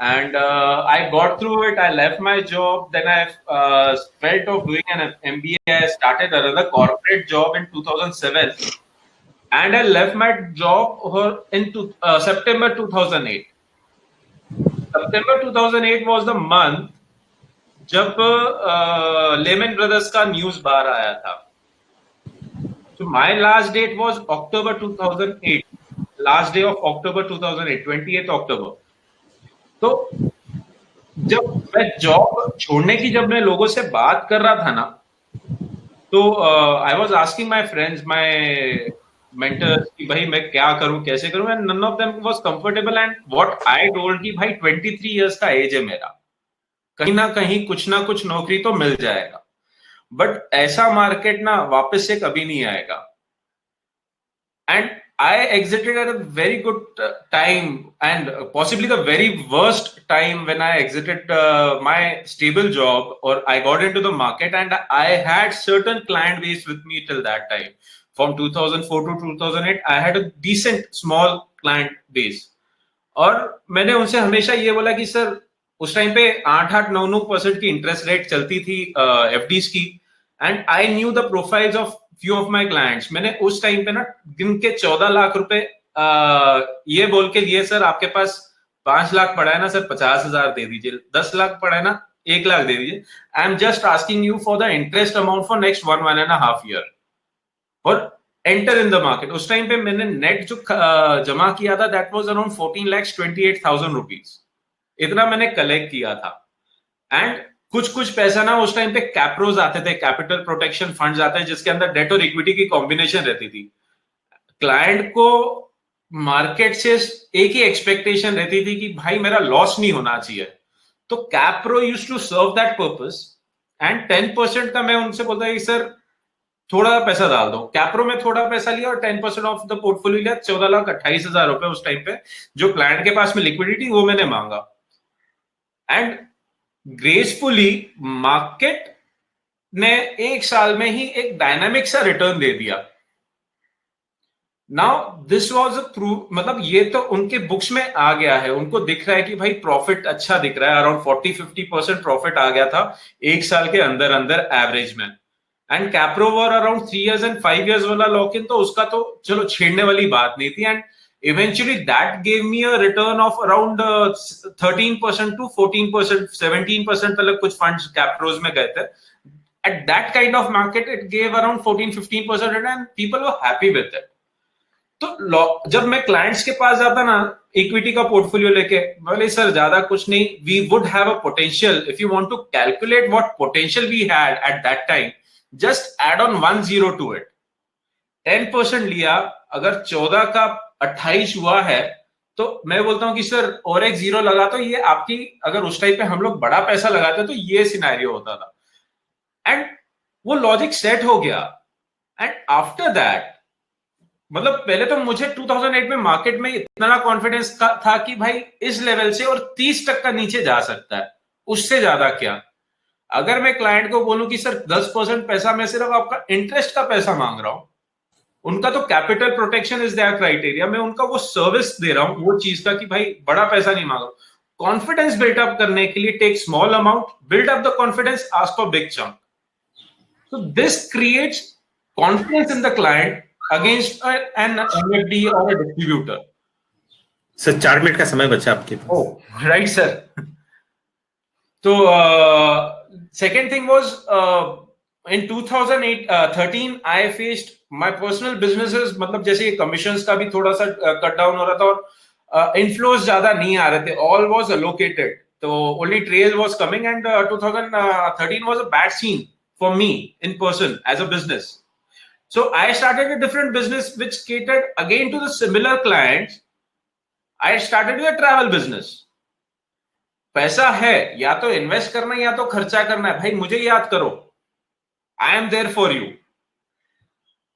And I got through it. I left my job. Then I felt of doing an MBA. I started another corporate job in 2007, and I left my job in September 2008. September 2008 was the month जब Lehman Brothers का news बाहर आया था। So my last date was October 2008. Last day of October 2008, 28th October. तो जब मैं job छोड़ने की, जब मैं लोगों से बात कर रहा था ना, तो I was asking my friends, my mentors कि भाई मैं क्या करूं, कैसे करूं, and none of them was comfortable. And what I told कि भाई 23 इयर्स का एज है मेरा, कहीं ना कहीं कुछ ना कुछ नौकरी तो मिल जाएगा, बट ऐसा मार्केट ना वापस से कभी नहीं आएगा। And I exited at a very good time, and possibly the very worst time when I exited my stable job, or I got into the market, and I had certain client base with me till that time. From 2004 to 2008, I had a decent small client base. और मैंने उनसे हमेशा ये बोला कि sir उस time पे 8-9% की इंटरेस्ट रेट चलती थी FDs की, and I knew the profiles of few of my clients, मैंने उस टाइम पे ना गिन के 14 लाख रुपए ये बोल के लिए, सर आपके पास 5 लाख पड़ा है ना सर, 50,000 दे दीजिए, 10 लाख पड़ा है ना 1 लाख दे दीजिए, I am just asking you for the interest amount for next 1.5 year और एंटर इन द मार्केट। उस टाइम पे मैंने नेट जो जमा किया था दैट वाज अराउंड 14,28,000 रुपीज, इतना मैंने कलेक्ट किया था। एंड कुछ पैसा ना उस टाइम पे कैप्रोज आते थे, कैपिटल प्रोटेक्शन फंड्स आते हैं, जिसके अंदर डेट और इक्विटी की कॉम्बिनेशन रहती थी। क्लाइंट को मार्केट से एक ही एक्सपेक्टेशन रहती थी कि भाई मेरा लॉस नहीं होना चाहिए, तो कैप्रो used to serve that purpose. And 10% का मैं उनसे बोलता है कि सर थोड़ा पैसा डाल दो। कैप्रो में थोड़ा पैसा लिया और 10% ऑफ द पोर्टफोलियो लिया, 14,28,000 रुपए उस टाइम पे जो क्लाइंट के पास में लिक्विडिटी वो मैंने मांगा। एंड ग्रेसफुली मार्केट ने 1 साल में ही एक डायनामिक सा रिटर्न दे दिया। Now this was a proof, मतलब ये तो उनके बुक्स में आ गया है, उनको दिख रहा है कि भाई प्रॉफिट अच्छा दिख रहा है, अराउंड 40-50% प्रॉफिट आ गया था 1 साल के अंदर अंदर एवरेज में। And Caprio were around 3 years and 5 years वाला लॉक इन, तो उसका तो चलो छेड़ने वाली बात नहीं थी। And eventually that gave me a return of around 13% to 14%, 17% तक कुछ फंड्स कैप्रोज में गए थे। At that kind of market it gave around 14-15% and people were happy with it। तो जब मैं क्लाइंट्स के पास जाता ना इक्विटी का पोर्टफोलियो लेके, बोले सर ज्यादा कुछ नहीं, we would have a potential, if you want to calculate what potential we had at that time, just add on 10 to it. 10% लिया, अगर 14 का 28 हुआ है, तो मैं बोलता हूं कि सर और एक 0 लगा, तो ये आपकी, अगर उस टाइम पे हम लोग बड़ा पैसा लगाते तो ये सिनेरियो होता था। एंड वो लॉजिक सेट हो गया। एंड आफ्टर दैट, मतलब पहले तो मुझे 2008 में मार्केट में इतना कॉन्फिडेंस था कि भाई इस लेवल से और 30% नीचे जा सकता है, उससे ज्यादा क्या। अगर मैं क्लाइंट को बोलूं कि सर 10% पैसा, मैं सिर्फ आपका इंटरेस्ट का पैसा मांग रहा हूं, उनका तो capital protection is their criteria, मैं उनका वो सर्विस दे रहा हूं वो चीज का कि भाई बड़ा पैसा नहीं मांग रहा हूं। कॉन्फिडेंस बिल्डअप करने के लिए take small amount, build up the confidence, ask for big chunk. So this creates confidence in the client against an MFD or a distributor. Sir 4 minute का समय बचा आपके पास। Oh, right, sir. So second thing was in 2013 I faced my personal businesses, मतलब जैसे commissions का भी थोड़ा सा कट डाउन हो रहा था और इनफ्लोज ज्यादा नहीं आ रहे थे, all was allocated, तो only trail was coming and 2013 was a bad scene for me in person as a business. So I started a different business which catered again to the similar clients. I started with a travel business. पैसा है, या तो invest करना है या तो खर्चा करना है, भाई मुझे याद करो, I am there for you.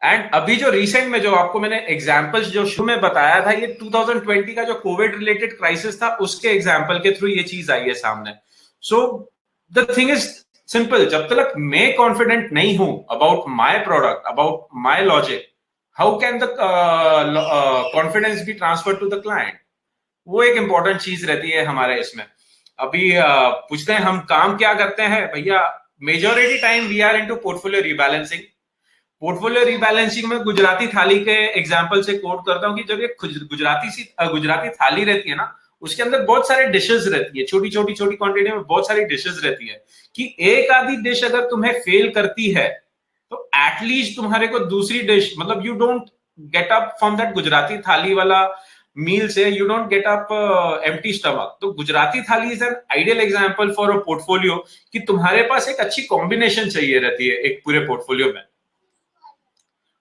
And अभी जो रिसेंट में जो आपको मैंने एग्जांपल्स जो शुरू में बताया था, ये 2020 का जो कोविड रिलेटेड क्राइसिस था उसके एग्जांपल के थ्रू ये चीज आई है सामने। So the thing is simple, जब तक मैं कॉन्फिडेंट नहीं हूं about my product, about my logic, how can the confidence be transfer to the client? वो एक इंपॉर्टेंट चीज रहती है हमारे इसमें। अभी पूछते हैं हम काम क्या करते हैं भैया, majority time we are into portfolio rebalancing. Portfolio rebalancing में गुजराती थाली के एग्जांपल से कोट करता हूं कि जब ये गुजराती थाली रहती है ना, उसके अंदर बहुत सारे डिशेस रहती है, छोटी क्वांटिटी में बहुत सारी डिशेस रहती है, कि एक आधी डिश अगर तुम्हें फेल करती है तो एटलीस्ट तुम्हारे को दूसरी डिश, मतलब you don't get up from that Gujarati थाली वाला मील से, you don't get up empty stomach. तो गुजराती थाली is an ideal example for a portfolio, कि तुम्हारे पास एक अच्छी कॉम्बिनेशन चाहिए रहती है एक पूरे पोर्टफोलियो में।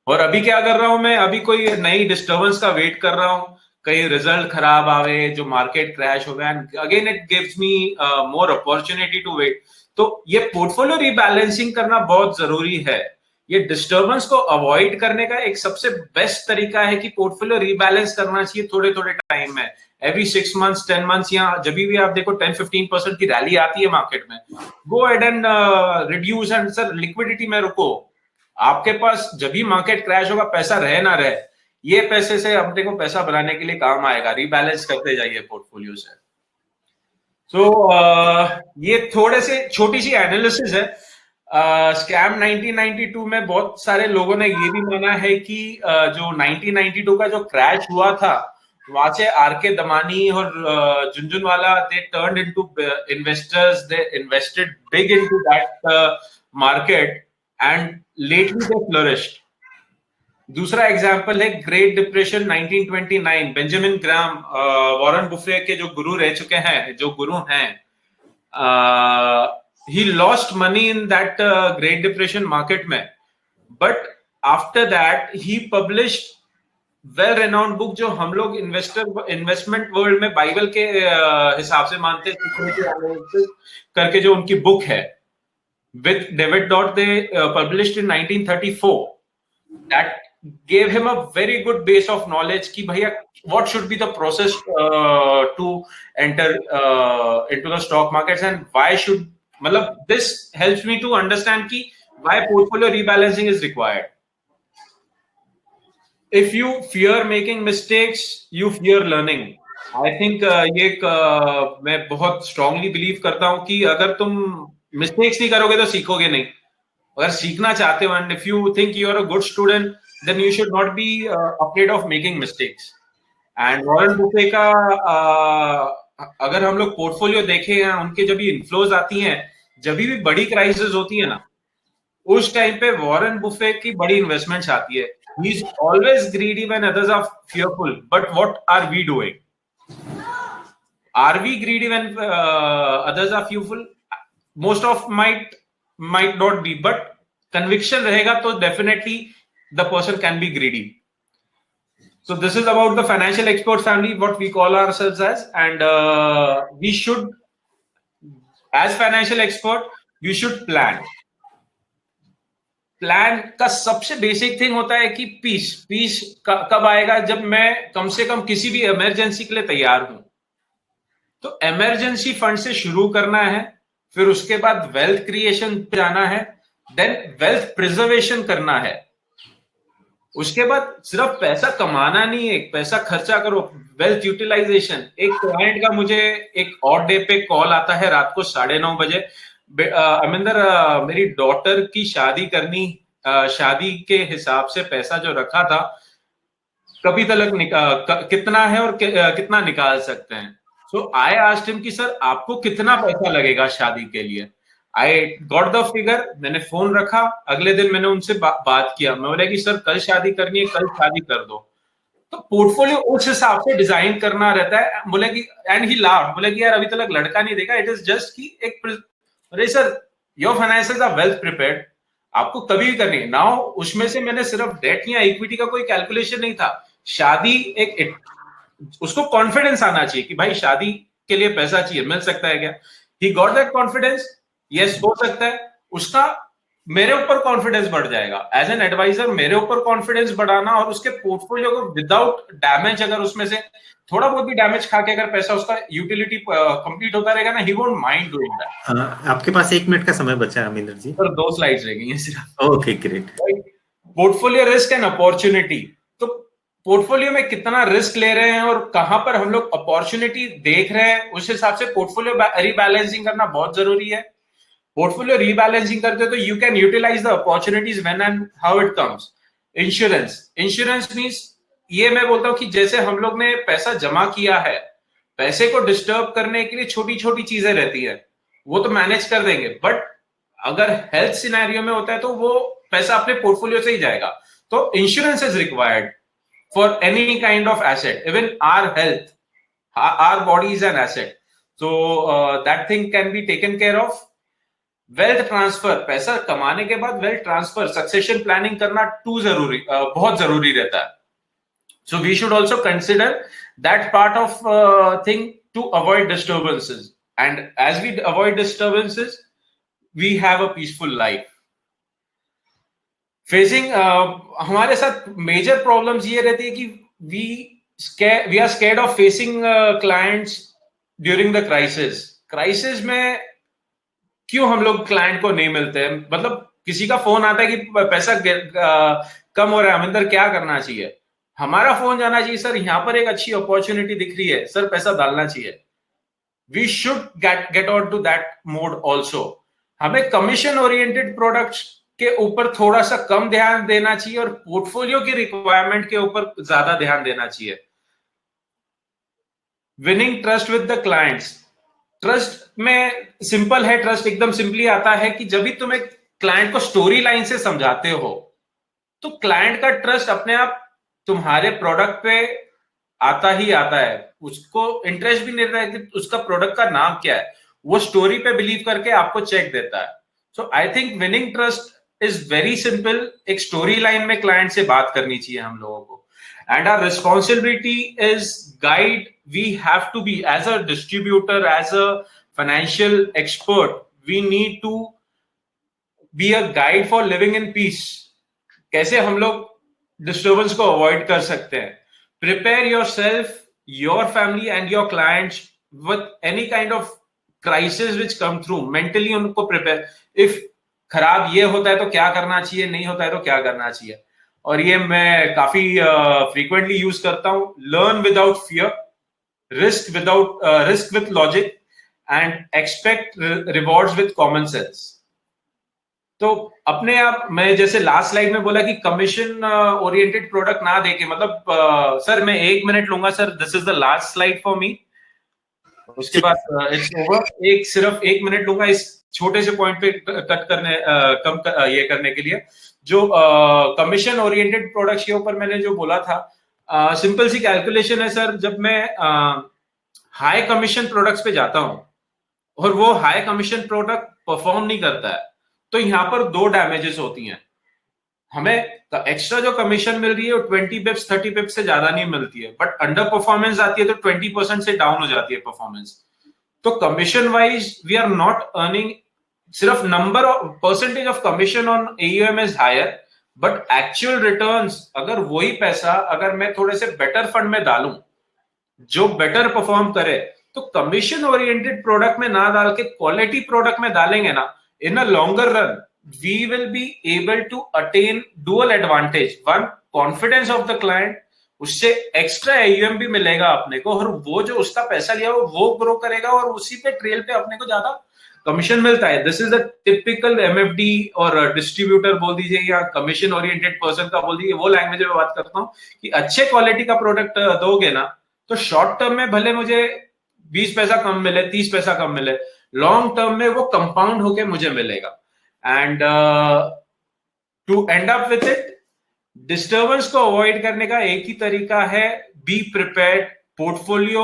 और अभी क्या कर रहा हूं मैं, अभी कोई नई डिस्टर्बेंस का वेट कर रहा हूं, कहीं रिजल्ट खराब आवे, जो मार्केट क्रैश हो गया, again it gives me more opportunity to wait. तो ये पोर्टफोलियो रीबैलेंसिंग करना बहुत जरूरी है। ये डिस्टर्बेंस को अवॉइड करने का एक सबसे बेस्ट तरीका है कि पोर्टफोलियो रीबैलेंस करना चाहिए थोड़े टाइम में, एवरी 6 months 10 months, या जब भी आप देखो 10-15% की रैली आती है मार्केट में, go ahead and reduce and sir liquidity में रुको। आपके पास जब भी मार्केट क्रैश होगा, पैसा रहे ना रहे, ये पैसे से अपने को पैसा बनाने के लिए काम आएगा, रीबैलेंस करते जाइए पोर्टफोलियो से। सो ये थोड़े से छोटी सी एनालिसिस है। स्कैम 1992 में बहुत सारे लोगों ने ये भी माना है कि जो 1992 का जो क्रैश हुआ था, वहां से आरके दमानी और झुनझुनवाला दे turned into investors, they invested big into that market and lately they flourished. दूसरा एग्जांपल है ग्रेट डिप्रेशन 1929, बेंजामिन ग्राम, वॉरेन बुफे के जो गुरु रह चुके हैं, जो गुरु हैं, he lost money in that great depression market में, but after that he published well renowned book जो हम लोग इन्वेस्टमेंट वर्ल्ड में बाइबल के हिसाब से मानते हैं, करके जो उनकी बुक है with David Dodd, they published in 1934, that gave him a very good base of knowledge कि भैया what should be the process to enter into the stock markets and why should, मतलब this helps me to understand कि why portfolio rebalancing is required. If you fear making mistakes, you fear learning. I think ये मैं बहुत strongly believe करता हूँ कि अगर तुम mistakes नहीं करोगे तो सीखोगे नहीं। अगर सीखना चाहते हो, and if you think you are a good student, then you should not be afraid of making mistakes. And Warren Buffett का अगर हम लोग पोर्टफोलियो देखें, उनके जब भी इन्फ्लोज आती हैं, जब भी बड़ी क्राइसिस होती है ना, उस टाइम पे वॉरेन बुफे की बड़ी इन्वेस्टमेंट्स आती है. He is always greedy when others are fearful. But what are we doing? Are we greedy when others are fearful? Most of might not be, but conviction रहेगा तो definitely the person can be greedy. So this is about the financial expert family, what we call ourselves as, and we should, as financial expert, we should plan. Plan का सबसे basic thing होता है कि piece कब आएगा, जब मैं कम से कम किसी भी इमरजेंसी के लिए तैयार हूं. तो इमरजेंसी फंड से शुरू करना है, फिर उसके बाद वेल्थ क्रिएशन पे जाना है, देन वेल्थ प्रिजर्वेशन करना है. उसके बाद सिर्फ पैसा कमाना नहीं है, पैसा खर्चा करो, वेल्थ यूटिलाइजेशन. एक क्लाइंट का मुझे एक ऑड डे पे कॉल आता है रात को 9:30 बजे, अमिंदर मेरी डॉटर की शादी करनी, शादी के हिसाब से पैसा जो रखा था कभी तक कितना है और कितना निकाल सकते हैं. सो आई आस्क्ड हिम कि सर आपको कितना पैसा लगेगा शादी के लिए. आई गॉट द फिगर, मैंने फोन रखा, अगले दिन मैंने उनसे बात किया. मैं बोला कि सर कल शादी करनी है, कल शादी कर दो. तो पोर्टफोलियो उस हिसाब से डिजाइन करना रहता है. बोले कि एंड ही लाफ्ड, बोले कि यार अभी तक लड़का नहीं देखा, इट इज जस्ट कि एक, अरे sir your finances are well prepared, आपको कभी भी करनी है. नाउ उसमें से मैंने सिर्फ डेट या इक्विटी का कोई कैलकुलेशन नहीं था. शादी एक उसको कॉन्फिडेंस आना चाहिए कि भाई शादी के लिए पैसा चाहिए, मिल सकता है क्या. He got that confidence, yes हो सकता है. उसका मेरे ऊपर कॉन्फिडेंस बढ़ जाएगा. एज एन एडवाइजर मेरे ऊपर कॉन्फिडेंस बढ़ाना और उसके पोर्टफोलियो को विदाउट डैमेज, अगर उसमें से थोड़ा बहुत भी डैमेज खा के अगर पैसा उसका यूटिलिटी कंप्लीट होता रहेगा ना, he won't mind doing that. आपके पास 1 मिनट का समय बचा है अमिंदर जी. सर 2 स्लाइड्स रह गई हैं सिर्फ. Okay great. Portfolio risk and opportunity. तो पोर्टफोलियो में कितना रिस्क ले रहे हैं और कहां पर हम लोग अपॉर्चुनिटी देख रहे हैं, उस हिसाब से पोर्टफोलियो रीबैलेंसिंग करना बहुत जरूरी है. पोर्टफोलियो रीबैलेंसिंग करते तो you can utilize the opportunities when and how it comes. Insurance means, ये मैं बोलता हूं कि जैसे हम लोग ने पैसा जमा किया है, पैसे को डिस्टर्ब करने के लिए छोटी छोटी चीजें रहती है, वो तो मैनेज कर देंगे. बट अगर हेल्थ सिनेरियो में होता है तो वो पैसा अपने पोर्टफोलियो से ही जाएगा. तो insurance is required for any kind of asset. Even our health, our body is an asset, so that thing can be taken care of. Wealth transfer, पैसा कमाने के बाद वेल्थ ट्रांसफर, सक्सेशन प्लानिंग करना बहुत जरूरी रहता है. So we should also consider that part of thing to avoid disturbances. And as we avoid disturbances, we have a peaceful life. Facing हमारे साथ major problems ये रहती है कि we are scared of facing clients during the crisis. Crisis में क्यों हम लोग क्लाइंट को नहीं मिलते हैं? मतलब किसी का फोन आता है कि पैसा कम हो रहा है, अमिंदर क्या करना चाहिए? हमारा फोन जाना चाहिए, सर यहाँ पर एक अच्छी अपॉर्चुनिटी दिख रही है, सर पैसा डालना चाहिए. We should get out to that mode also. हमें कमीशन ओरिएंटेड प्रोडक्ट्स के ऊपर थोड़ा सा कम ध्यान देना चाहिए और पोर्टफोलियो की रिक्वायरमेंट के ऊपर ज्यादा ध्यान देना चाहिए। Winning trust with the clients, trust में सिंपल है, ट्रस्ट एकदम सिंपली आता है कि जब भी तुम एक क्लाइंट को स्टोरी लाइन से समझाते हो तो क्लाइंट का ट्रस्ट अपने आप तुम्हारे प्रोडक्ट पे आता ही आता है। उसको इंटरेस्ट भी नहीं रहता है कि उसका प्रोडक्ट का नाम क्या है, वो स्टोरी पे बिलीव करके आपको चेक देता है। So I think winning trust is very simple. एक स्टोरी लाइन में क्लाइंट से बात करनी चाहिए हम लोगों को। And our responsibility is guide. We have to be, as a distributor, as a financial expert, we need to be a guide for living in peace. कैसे हम लोग disturbance को avoid कर सकते हैं? Prepare yourself, your family, and your clients with any kind of crisis which come through. Mentally उनको prepare. If खराब ये होता है तो क्या करना चाहिए, नहीं होता है तो क्या करना चाहिए, और ये मैं काफी फ्रीक्वेंटली यूज करता हूं। Learn without fear, risk with logic and expect rewards with common sense. तो अपने आप, मैं जैसे लास्ट स्लाइड में बोला कि कमीशन ओरिएंटेड प्रोडक्ट ना देके, मतलब सर मैं 1 मिनट लूंगा sir, this is the last slide for me, उसके बाद इट्स ओवर। सिर्फ 1 मिनट लूंगा इस छोटे से पॉइंट पे कट करने ये करने के लिए। जो कमीशन ओरिएंटेड प्रोडक्ट्स के ऊपर मैंने जो बोला था, सिंपल सी कैलकुलेशन है सर। जब मैं हाई कमीशन प्रोडक्ट्स पे जाता हूं और वो हाई कमीशन प्रोडक्ट परफॉर्म नहीं करता है, तो यहाँ पर 2 डैमेजेस होती हैं। हमें एक्स्ट्रा जो कमीशन मिल रही है वो 20 बिप्स 30 बिप्स से ज्यादा नहीं मिलती है, बट अंडर परफॉर्मेंस आती है तो 20% से डाउन हो जाती है परफॉर्मेंस। तो commission wise we are not earning, सिर्फ number of percentage of commission on AUM is higher, but actual returns, अगर वही पैसा अगर मैं थोड़े से बेटर फंड में डालूं जो बेटर परफॉर्म करे, तो कमीशन ओरिएंटेड प्रोडक्ट में ना डाल के क्वालिटी प्रोडक्ट में डालेंगे ना, in a longer run we will be able to attain dual advantage. One, confidence of the client, उससे एक्स्ट्रा AUM भी मिलेगा अपने को, और वो जो उसका पैसा लिया वो ग्रो करेगा और उसी पे ट्रेल पे अपने को ज्यादा कमीशन मिलता है। This is a typical MFD और डिस्ट्रीब्यूटर बोल दीजिए या कमीशन ओरिएंटेड पर्सन का बोल दीजिए, वो लैंग्वेज में बात करता हूँ कि अच्छे क्वालिटी का प्रोडक्ट दोगे ना तो शॉर्ट टर्म में भले मुझे 20 पैसा कम मिले, 30 पैसा कम मिले, लॉन्ग टर्म में वो कंपाउंड होके मुझे मिलेगा। And to end up with it, disturbance को अवॉइड करने का एक ही तरीका है, बी प्रिपेयर्ड। पोर्टफोलियो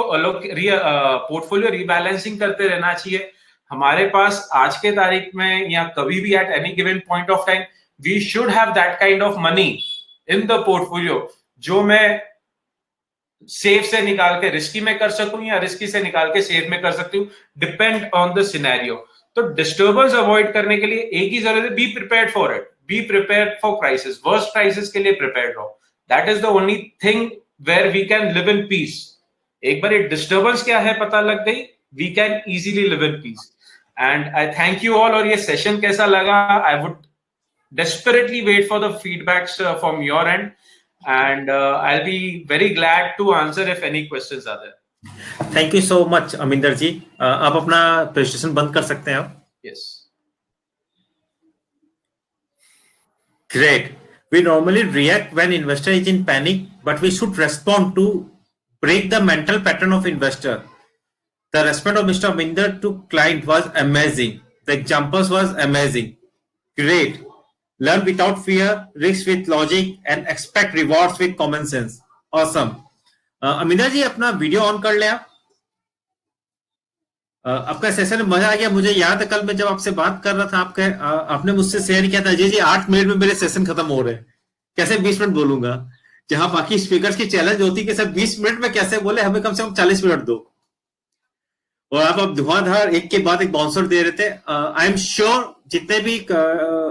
रीबैलेंसिंग करते रहना चाहिए। हमारे पास आज के तारीख में या कभी भी at any given point of time we should have that kind of money in the portfolio, जो मैं सेफ से निकाल के रिस्की में कर सकूं या रिस्की से निकाल के सेफ में कर सकती हूँ, डिपेंड ऑन द सिनेरियो। तो डिस्टर्बेंस अवॉइड करने के लिए एक ही जरूरत है, be prepared for it, be prepared for crisis, worst crisis के लिए प्रिपेयर्ड रहो। That is the only thing where we can live in peace. एक बार डिस्टर्बेंस क्या है पता लग गई, we can easily live in peace. And I thank you all. और ये सेशन कैसा लगा, I would desperately wait for the feedbacks from your end, and I'll be very glad to answer if any questions are there. Thank you so much Aminder ji. आप अपना presentation बंद कर सकते हैं आप। Yes. Great. We normally react when investor is in panic, but we should respond to break the mental pattern of investor. The response of Mr. Aminder to client was amazing. The examples was amazing. Great. Learn without fear, risk with logic, and expect rewards with common sense. Awesome. Aminder ji अपना video on कर ले आप। आपका session में मजा आ गया। मुझे याद है कल मैं जब आपसे बात कर रहा था, आपने मुझसे शेयर किया था, जी 8 मिनट में मेरे सेशन खत्म हो रहे हैं, कैसे 20 मिनट बोलूंगा, जहां बाकी स्पीकर्स की चैलेंज होती कि सर 20 मिनट में कैसे बोले, हमें कम से कम 40 मिनट दो। और आप अब धुआंधार एक के बाद एक बाउंसर दे रहे थे। आई एम श्योर जितने भी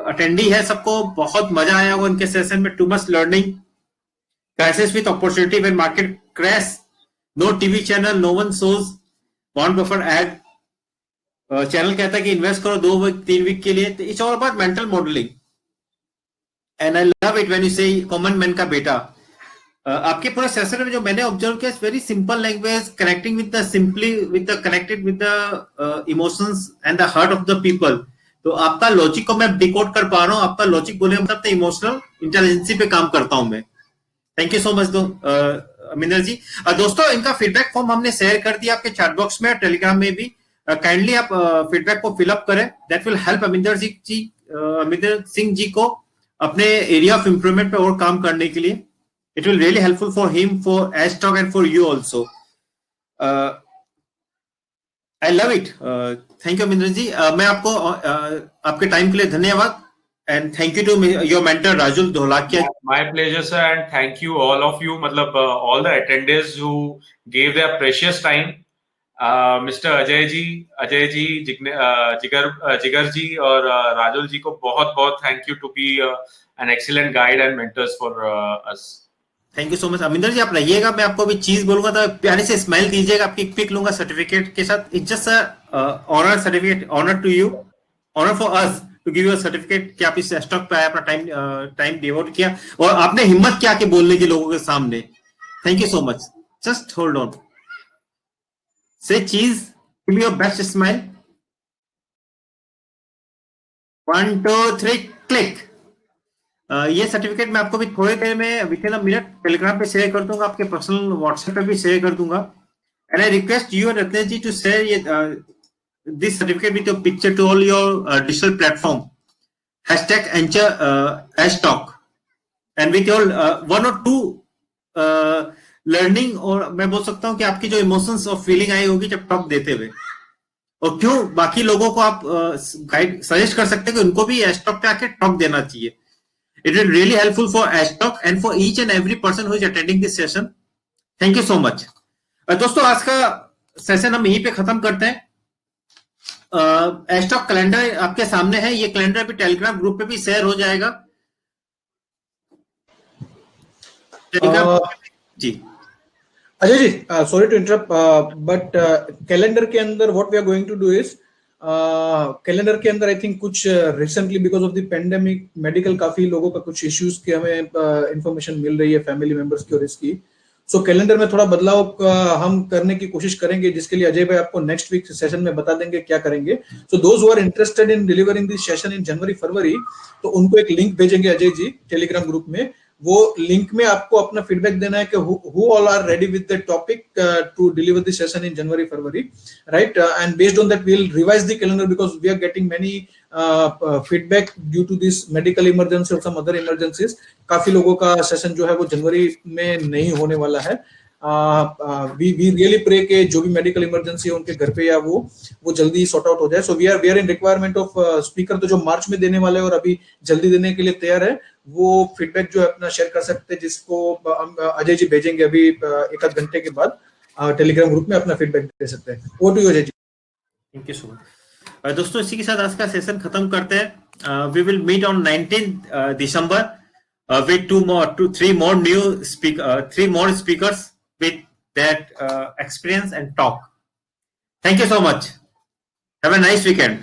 अटेंडी है सबको बहुत मजा आया होगा उनके सेशन में। Too much learning, crisis with opportunity when market crash, no TV channel, no one shows, Warren Buffett ad, channel कहता है कि इन्वेस्ट करो 2 वीक 3 वीक के लिए। It's all about mental modelling and I love it when you से common man का बेटा। आपके पूरे सेशन में जो मैंने ऑब्जर्व किया, very simple language, connecting with the simply with the connected with the emotions and the heart of the people. तो आपका लॉजिक को मैं डिकोड कर पा रहा हूँ, आपका लॉजिक बोले मतलब इमोशनल इंटेलिजेंसी पे काम करता हूं मैं। Thank you so much Aminder ji. दोस्तों इनका फीडबैक फॉर्म हमने शेयर कर दिया आपके चैट बॉक्स में, टेलीग्राम में भी। काइंडली आप फीडबैक को फिलअप करें, that will help Aminder Singh ji को अपने एरिया ऑफ इंप्रूवमेंट पे और काम करने के लिए। It will really helpful for him, for Estock and for you also. I love it. Thank you Aminder ji. मैं आपको आपके टाइम के लिए धन्यवाद, and thank you to your mentor Rajul Dholakya. My pleasure sir, and thank you all of you, मतलब all the attendees who gave their precious time. Mr. Ajay ji, जिगर जी और राजुल जी को बहुत बहुत thank you to be an excellent guide and mentors for us. Thank you so much. Aminder ji आप रहिएगा, मैं आपको अभी चीज बोलूंगा तो प्यारे से स्माइल दीजिएगा, आपकी पिक लूंगा सर्टिफिकेट के साथ। It's just honour certificate, honour to you, honour for us to give you certificate कि आप इस स्टॉक पे आए, अपना टाइम डिवोट किया और आपने हिम्मत किया कि बोलने की लोगों के सामने। Thank you so much. Just hold on, से चीज, give your best smile. 1 2 3 click. ये सर्टिफिकेट मैं आपको भी थोड़ी देर में with in a minute Telegram पे शेयर कर दूंगा, आपके पर्सनल व्हाट्सएप पे भी शेयर कर दूंगा। And I request you and Ratnesh ji to share this certificate with your picture to all your digital platform, hashtag Anchor #stock, and with your 1 or 2 learning, और मैं बोल सकता हूं कि आपकी जो इमोशंस और फीलिंग आई होगी जब टॉक देते हुए, और क्यों बाकी लोगों को आप गाइड सजेस्ट कर सकते हैं कि उनको भी #stock पे आके टॉक देना चाहिए। It will really helpful for #stock and for each and every person who is attending this session. Thank you so much. दोस्तों आज का सेशन हम यहीं पे खत्म करते हैं। #stock कैलेंडर आपके सामने है, ये कैलेंडर भी टेलीग्राम ग्रुप पे भी शेयर हो जाएगा। जी Ajay ji, sorry to interrupt, but calendar के अंदर what we are going to do is, calendar के अंदर आई थिंक कुछ recently because of the pandemic medical काफी लोगों का कुछ इश्यूज की हमें इंफॉर्मेशन मिल रही है, फैमिली मेंबर्स की और इसकी। सो कैलेंडर में थोड़ा बदलाव हम करने की कोशिश करेंगे, जिसके लिए अजय भाई आपको नेक्स्ट वीक सेशन में बता देंगे क्या करेंगे। So those who are interested in delivering this session in January February, तो उनको एक लिंक भेजेंगे अजय जी टेलीग्राम ग्रुप में। वो लिंक में आपको अपना फीडबैक देना है कि who all are ready with the topic to deliver the session in January February, right? And based on that we'll revise the calendar because we are getting many feedback due to this medical emergency or some other emergencies. काफी लोगों का session जो है वो जनवरी में नहीं होने वाला है। we really pray कि जो भी मेडिकल इमरजेंसी है उनके घर पे या वो जल्दी सॉर्ट आउट हो जाए। So we are in requirement of speaker, तो जो मार्च में देने वाले और अभी जल्दी देने के लिए तैयार है, वो फीडबैक जो है अपना शेयर कर सकते हैं, जिसको अजय जी भेजेंगे अभी 1 घंटे के बाद टेलीग्राम ग्रुप में अपना फीडबैक दे सकते हैं। Over to you Ajay ji. Thank you so much. दोस्तों इसी के साथ आज का सेशन खत्म करते हैं। We will meet on 19 December with 3 more speakers with that experience and talk. Thank you so much. Have a nice weekend.